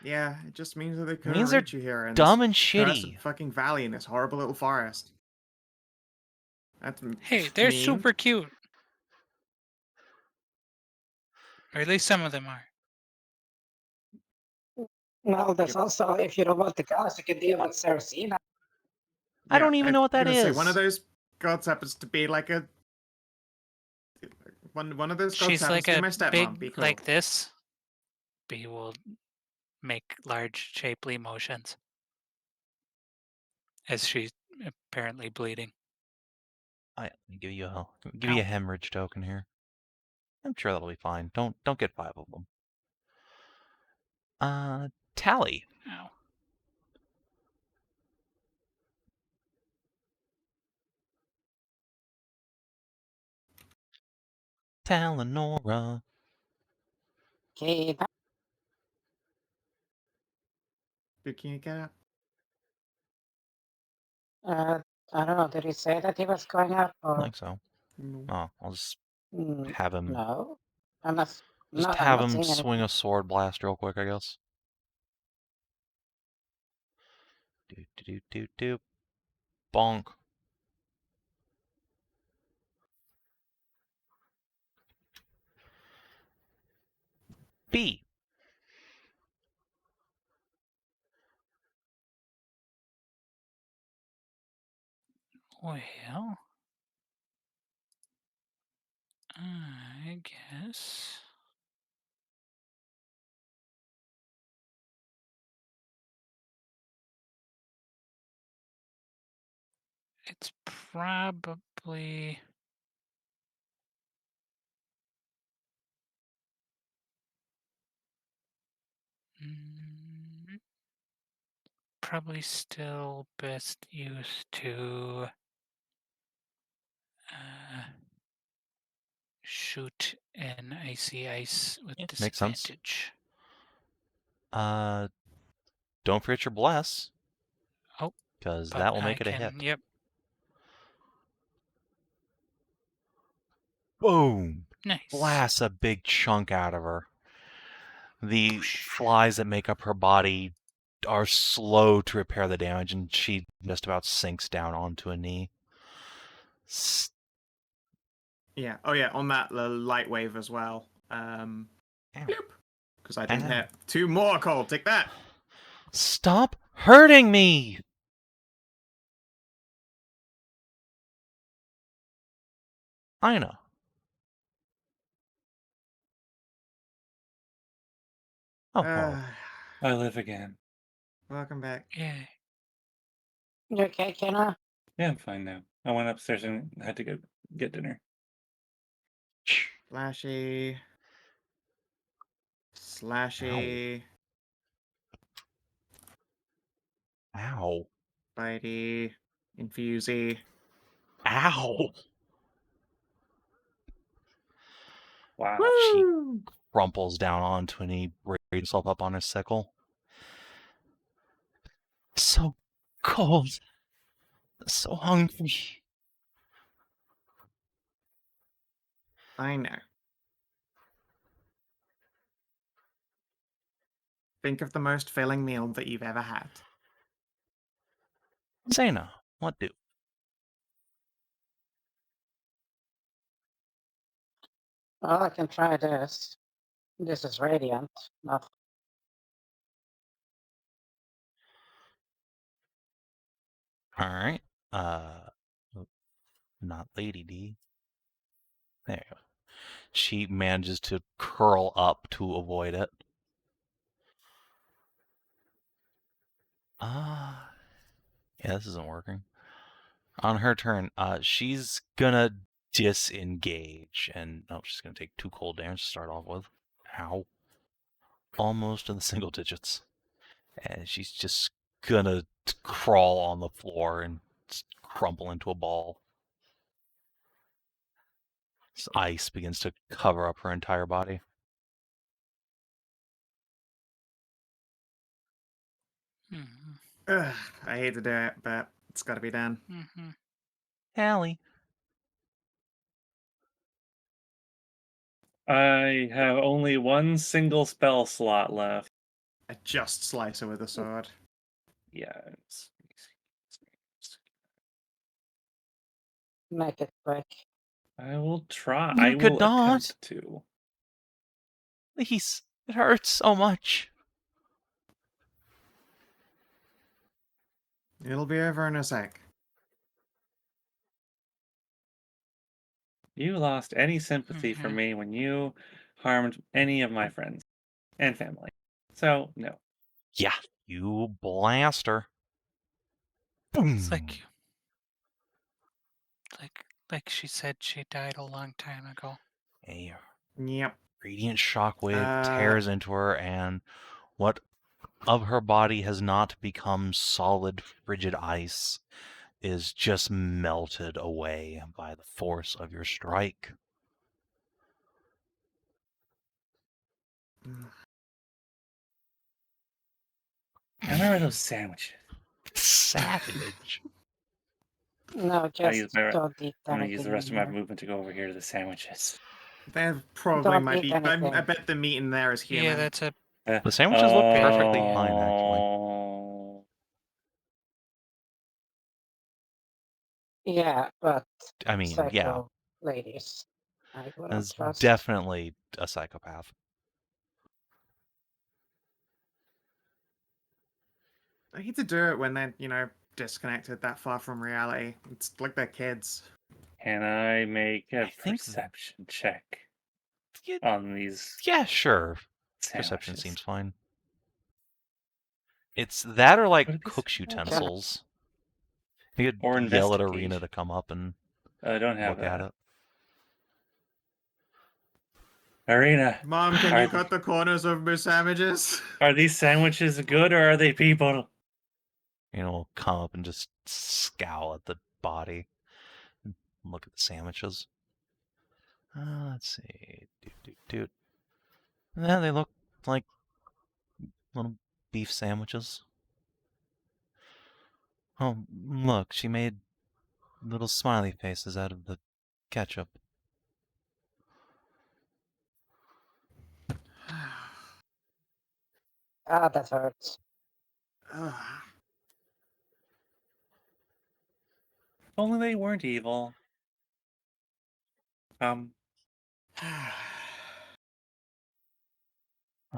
S2: Yeah, it just means that they couldn't
S1: means they're
S2: reach you here in
S1: dumb
S2: this
S1: and
S2: cursed
S1: shitty.
S2: fucking valley in this horrible little forest. That's
S4: Hey, they're
S2: mean.
S4: super cute. Or at least some of them are.
S5: Well, there's
S2: Yep.
S5: also, if you don't want the gods, you can deal with Saracina.
S1: I don't even know what that
S2: gonna say,
S1: is.
S2: one of those gods happens to be like a. One of those gods
S4: She's
S2: happens
S4: like
S2: to be
S4: a
S2: my stepmom. Be
S4: big,
S2: cool.
S4: like this. B will make large, shapely motions as she's apparently bleeding.
S1: I give you a hemorrhage token here. I'm sure that'll be fine. Don't get 5 of them. Tally.
S4: Ow.
S1: Talanora.
S5: Okay,
S2: Can you get up?
S5: I don't know, did he say that he was going up?
S1: I
S5: Or
S1: think so.
S2: No.
S1: Oh, I'll just
S5: Mm,
S1: have him
S5: no? I'm not,
S1: just
S5: no, I'm
S1: have
S5: not
S1: him
S5: seeing
S1: swing
S5: anything.
S1: a sword blast real quick, I guess. Do. Bonk. B.
S4: Well, I guess. It's probably. Probably still best used to shoot in icy ice with
S1: Yeah, makes sense.
S4: disadvantage.
S1: Don't forget your bless.
S4: Oh,
S1: Because
S4: but
S1: that will
S4: I
S1: make it a
S4: can,
S1: hit.
S4: Yep.
S1: Boom!
S4: Nice.
S1: Blasts a big chunk out of her. The flies that make up her body are slow to repair the damage, and she just about sinks down onto a knee.
S2: Yeah. Oh yeah. On that light wave as well. Because I didn't
S1: Ow.
S2: hit. 2 more cold. Take that.
S1: Stop hurting me! Inah. Oh, well.
S3: I live again.
S2: Welcome back.
S4: Yeah.
S5: You okay, Kina?
S3: Yeah, I'm fine now. I went upstairs and had to go get dinner.
S2: Slashy. Slashy.
S1: Ow.
S2: Bitey. Infusey.
S1: Ow!
S3: Wow.
S1: She
S2: Woo!
S1: crumples down onto and he raises himself up on his sickle. So cold. So hungry.
S2: I know. Think of the most filling meal that you've ever had.
S1: Zana, what do?
S5: Well, I can try this. This is radiant, not
S1: Alright. Not Lady D. There you go. She manages to curl up to avoid it. Yeah, this isn't working. On her turn, she's gonna disengage, and she's gonna take 2 cold damage to start off with. Ow. Almost in the single digits. And she's just gonna crawl on the floor and crumple into a ball. This ice begins to cover up her entire body.
S4: Mm-hmm.
S2: Ugh, I hate to do it, but it's got to be done.
S4: Mm-hmm.
S1: Hallie.
S3: I have only one single spell slot left.
S2: I just slice her with a sword.
S3: Yeah.
S5: make it quick.
S3: I will try.
S1: You
S3: I
S1: could
S3: will
S1: not.
S3: attempt to.
S1: Please. It hurts so much.
S2: It'll be over in a sec.
S3: You lost any sympathy for
S4: Mhm.
S3: me when you harmed any of my friends and family. So, no.
S1: Yeah, you blast her. Boom.
S4: It's like she said she died a long time ago.
S1: A
S2: Yep.
S1: radiant shockwave
S2: Uh,
S1: tears into her, and what of her body has not become solid, frigid ice is just melted away by the force of your strike.
S3: I remember those sandwiches.
S1: Savage.
S5: No,
S3: I use
S5: just
S3: my-
S5: don't eat
S3: I'm gonna
S5: anything
S3: use the rest
S5: in
S3: of my
S5: here.
S3: movement to go over here to the sandwiches.
S2: there probably
S5: Don't
S2: might
S5: eat
S2: be.
S5: anything.
S2: I bet the meat in there is human.
S4: Yeah, that's a
S1: The sandwiches look perfectly fine, actually.
S3: Oh.
S5: Yeah, but
S1: I mean,
S5: psycho
S1: yeah,
S5: ladies, I wouldn't
S1: that's
S5: trust.
S1: definitely a psychopath.
S2: I hate to do it when they're, disconnected that far from reality. It's like they're kids.
S3: Can I make a
S1: I think-
S3: perception check
S1: Yeah,
S3: on these
S1: yeah, sure.
S3: sandwiches?
S1: Perception seems fine. It's that or
S3: Would
S1: like
S3: it be
S1: cook's
S5: Okay.
S1: utensils. You could
S3: Or
S1: yell at Arena
S3: investigation.
S1: to come up and
S3: I don't have
S1: look at
S3: that.
S1: it.
S3: Arena,
S2: Mom, can
S3: Are
S2: you
S3: they-
S2: cut the corners of my sandwiches?
S3: are these sandwiches good or are they people?
S1: Come up and just scowl at the body. And look at the sandwiches. Let's see. Doot. Yeah, they look like little beef sandwiches. Oh, look, she made little smiley faces out of the ketchup.
S5: Ah, that hurts.
S2: Ugh.
S3: If only they weren't evil.
S1: Alright.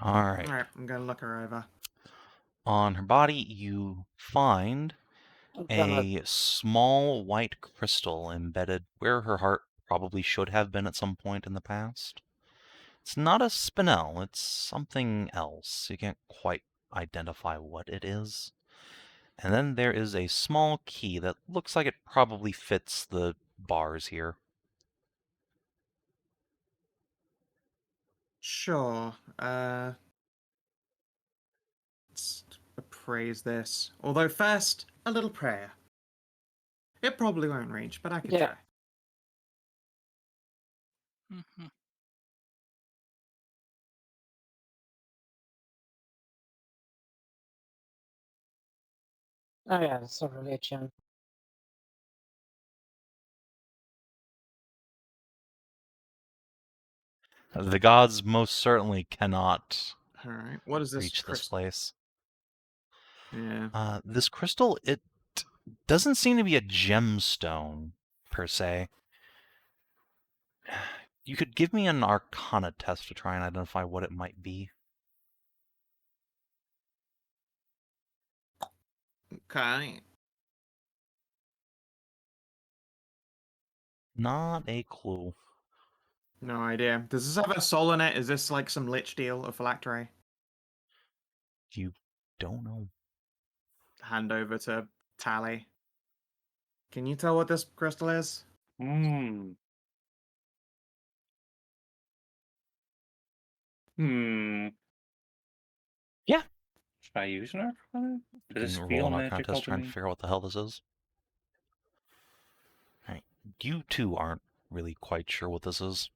S2: Alright, I'm gonna look her over.
S1: On her body, you find
S5: I'm gonna
S1: a small white crystal embedded where her heart probably should have been at some point in the past. It's not a spinel, it's something else. You can't quite identify what it is. And then there is a small key that looks like it probably fits the bars here.
S2: Sure. Let's appraise this. Although first, a little prayer. It probably won't reach, but I could
S5: Yeah.
S2: try.
S4: Mhm.
S5: Oh yeah, it's a religion.
S1: The gods most certainly cannot
S2: All right. What is this
S1: reach this
S2: crystal?
S1: place.
S2: Yeah.
S1: This crystal, it doesn't seem to be a gemstone, per se. You could give me an Arcana test to try and identify what it might be.
S2: Okay.
S1: Not a clue.
S2: No idea. Does this have a soul in it? Is this like some lich deal or phylactery?
S1: You don't know.
S2: Hand over to Tally. Can you tell what this crystal is?
S3: Hmm. Hmm.
S1: Yeah.
S3: Should I use an Arcana?
S1: You
S3: Does this
S1: can roll
S3: feel
S1: an Arcana
S3: magical
S1: test
S3: to
S1: trying to
S3: me?
S1: figure out what the hell this is. Alright. You two aren't really quite sure what this is.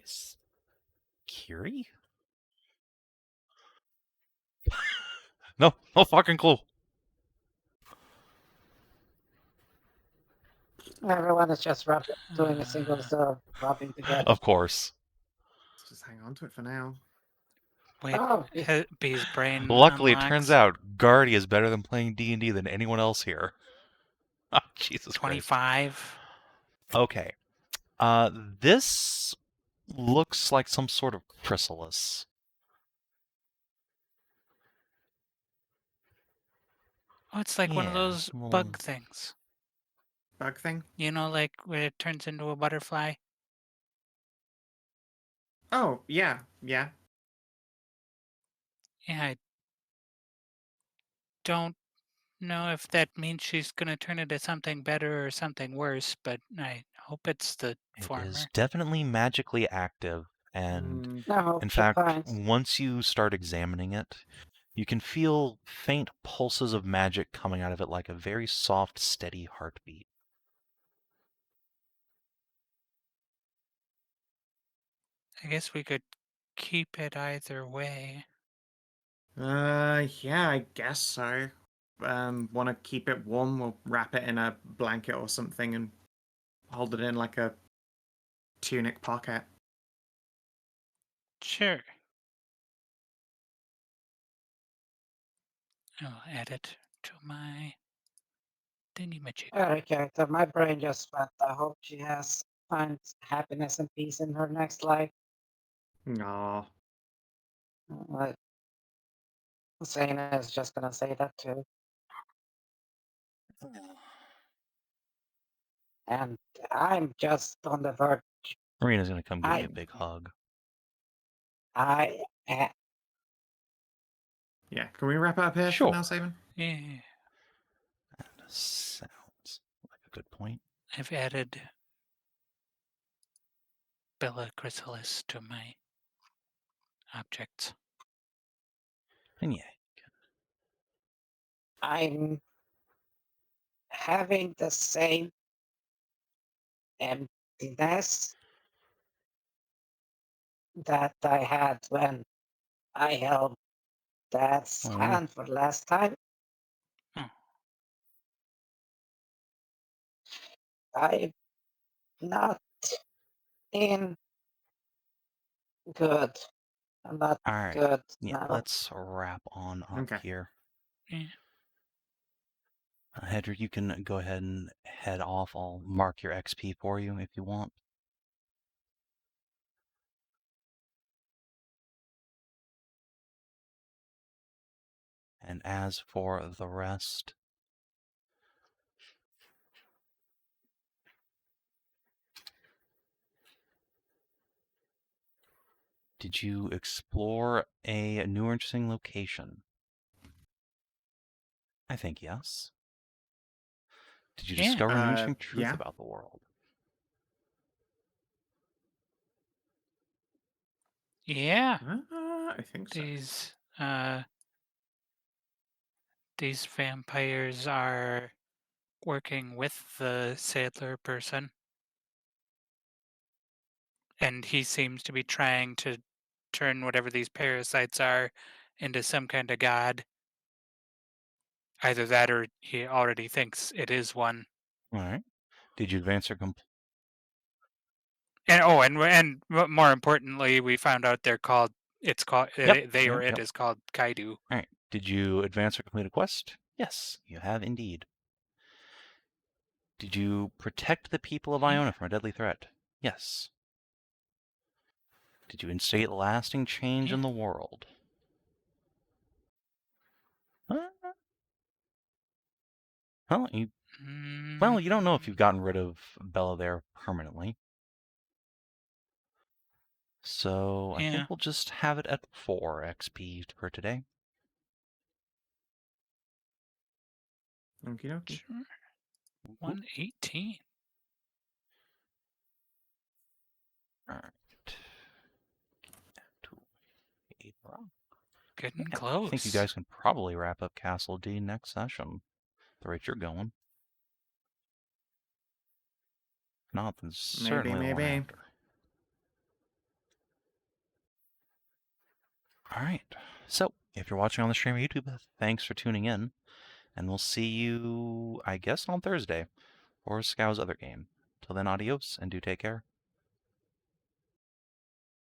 S1: Is Curie? No fucking clue.
S5: Everyone is just doing a single serve, rubbing together.
S1: Of course.
S2: Let's just hang on to it for now.
S4: Wait,
S5: Oh,
S4: B's brain
S1: Luckily, it turns
S4: unlocks
S1: out Guardy is better than playing D&D than anyone else here. Jesus Christ.
S4: 25.
S1: Okay. This looks like some sort of chrysalis.
S4: Oh, it's like one of
S1: Yeah,
S4: those
S1: well-
S4: bug things.
S2: Bug thing?
S4: You know, like where it turns into a butterfly.
S2: Oh, yeah. Yeah.
S4: Yeah, I don't know if that means she's gonna turn into something better or something worse, but I hope it's the
S1: It
S4: former.
S1: is definitely magically active, and
S2: Mm,
S5: no,
S1: in
S5: she
S1: fact,
S5: finds.
S1: once you start examining it, you can feel faint pulses of magic coming out of it like a very soft, steady heartbeat.
S4: I guess we could keep it either way.
S2: yeah, I guess so. Want to keep it warm? We'll wrap it in a blanket or something and hold it in like a tunic pocket.
S4: Sure. I'll add it to my thingy-majig.
S5: Every character, my brain just went. I hope she finds happiness and peace in her next life.
S2: Aw.
S5: Like, Zana is just gonna say that too. And I'm just on the verge.
S1: Marina's gonna come give you a
S5: I-
S1: big hug.
S5: I
S2: Yeah, can we wrap it up here
S1: Sure.
S2: for now, Savin?
S4: Yeah,
S1: That sounds like a good point.
S4: I've added Bella Chrysalis to my objects.
S1: And yeah,
S5: I'm having the same emptiness that I had when I held Dad's
S1: Oh.
S5: hand for the last time.
S4: Oh.
S5: I'm not in good. I'm not
S1: All right.
S5: good
S1: Yeah,
S5: now.
S1: let's wrap on up
S2: Okay.
S1: here.
S4: Yeah.
S1: Hedrah, you can go ahead and head off. I'll mark your XP for you if you want. And as for the rest, did you explore a new or interesting location? I think yes. Did you
S4: Yeah.
S1: discover new interesting truth
S2: Yeah.
S1: about the world?
S4: Yeah.
S2: I think so.
S4: These vampires are working with the sailor person. And he seems to be trying to turn whatever these parasites are into some kind of god. Either that or he already thinks it is one.
S1: All right. Did you advance your
S4: And more importantly, we found out they're called. It's called
S1: Yep,
S4: they or
S1: yep,
S4: it
S1: yep.
S4: is called Kaidu.
S1: All right. Did you advance or complete a quest? Yes, you have indeed. Did you protect the people of
S4: Yeah.
S1: Iona from a deadly threat? Yes. Did you instate lasting change in
S4: Yeah.
S1: the world? Well, you don't know if you've gotten rid of Bella there permanently. So I
S4: Yeah.
S1: think we'll just have it at 4 XP for today.
S2: Okie dokie.
S4: Sure. 118.
S1: All right.
S4: Getting
S1: Yeah,
S4: close.
S1: I think you guys can probably wrap up Castle D next session. The rate you're going. If not, then certainly the one
S2: maybe.
S1: after. All right. So, if you're watching on the stream or YouTube, thanks for tuning in. And we'll see you, I guess, on Thursday for Scow's other game. Till then, adios, and do take care.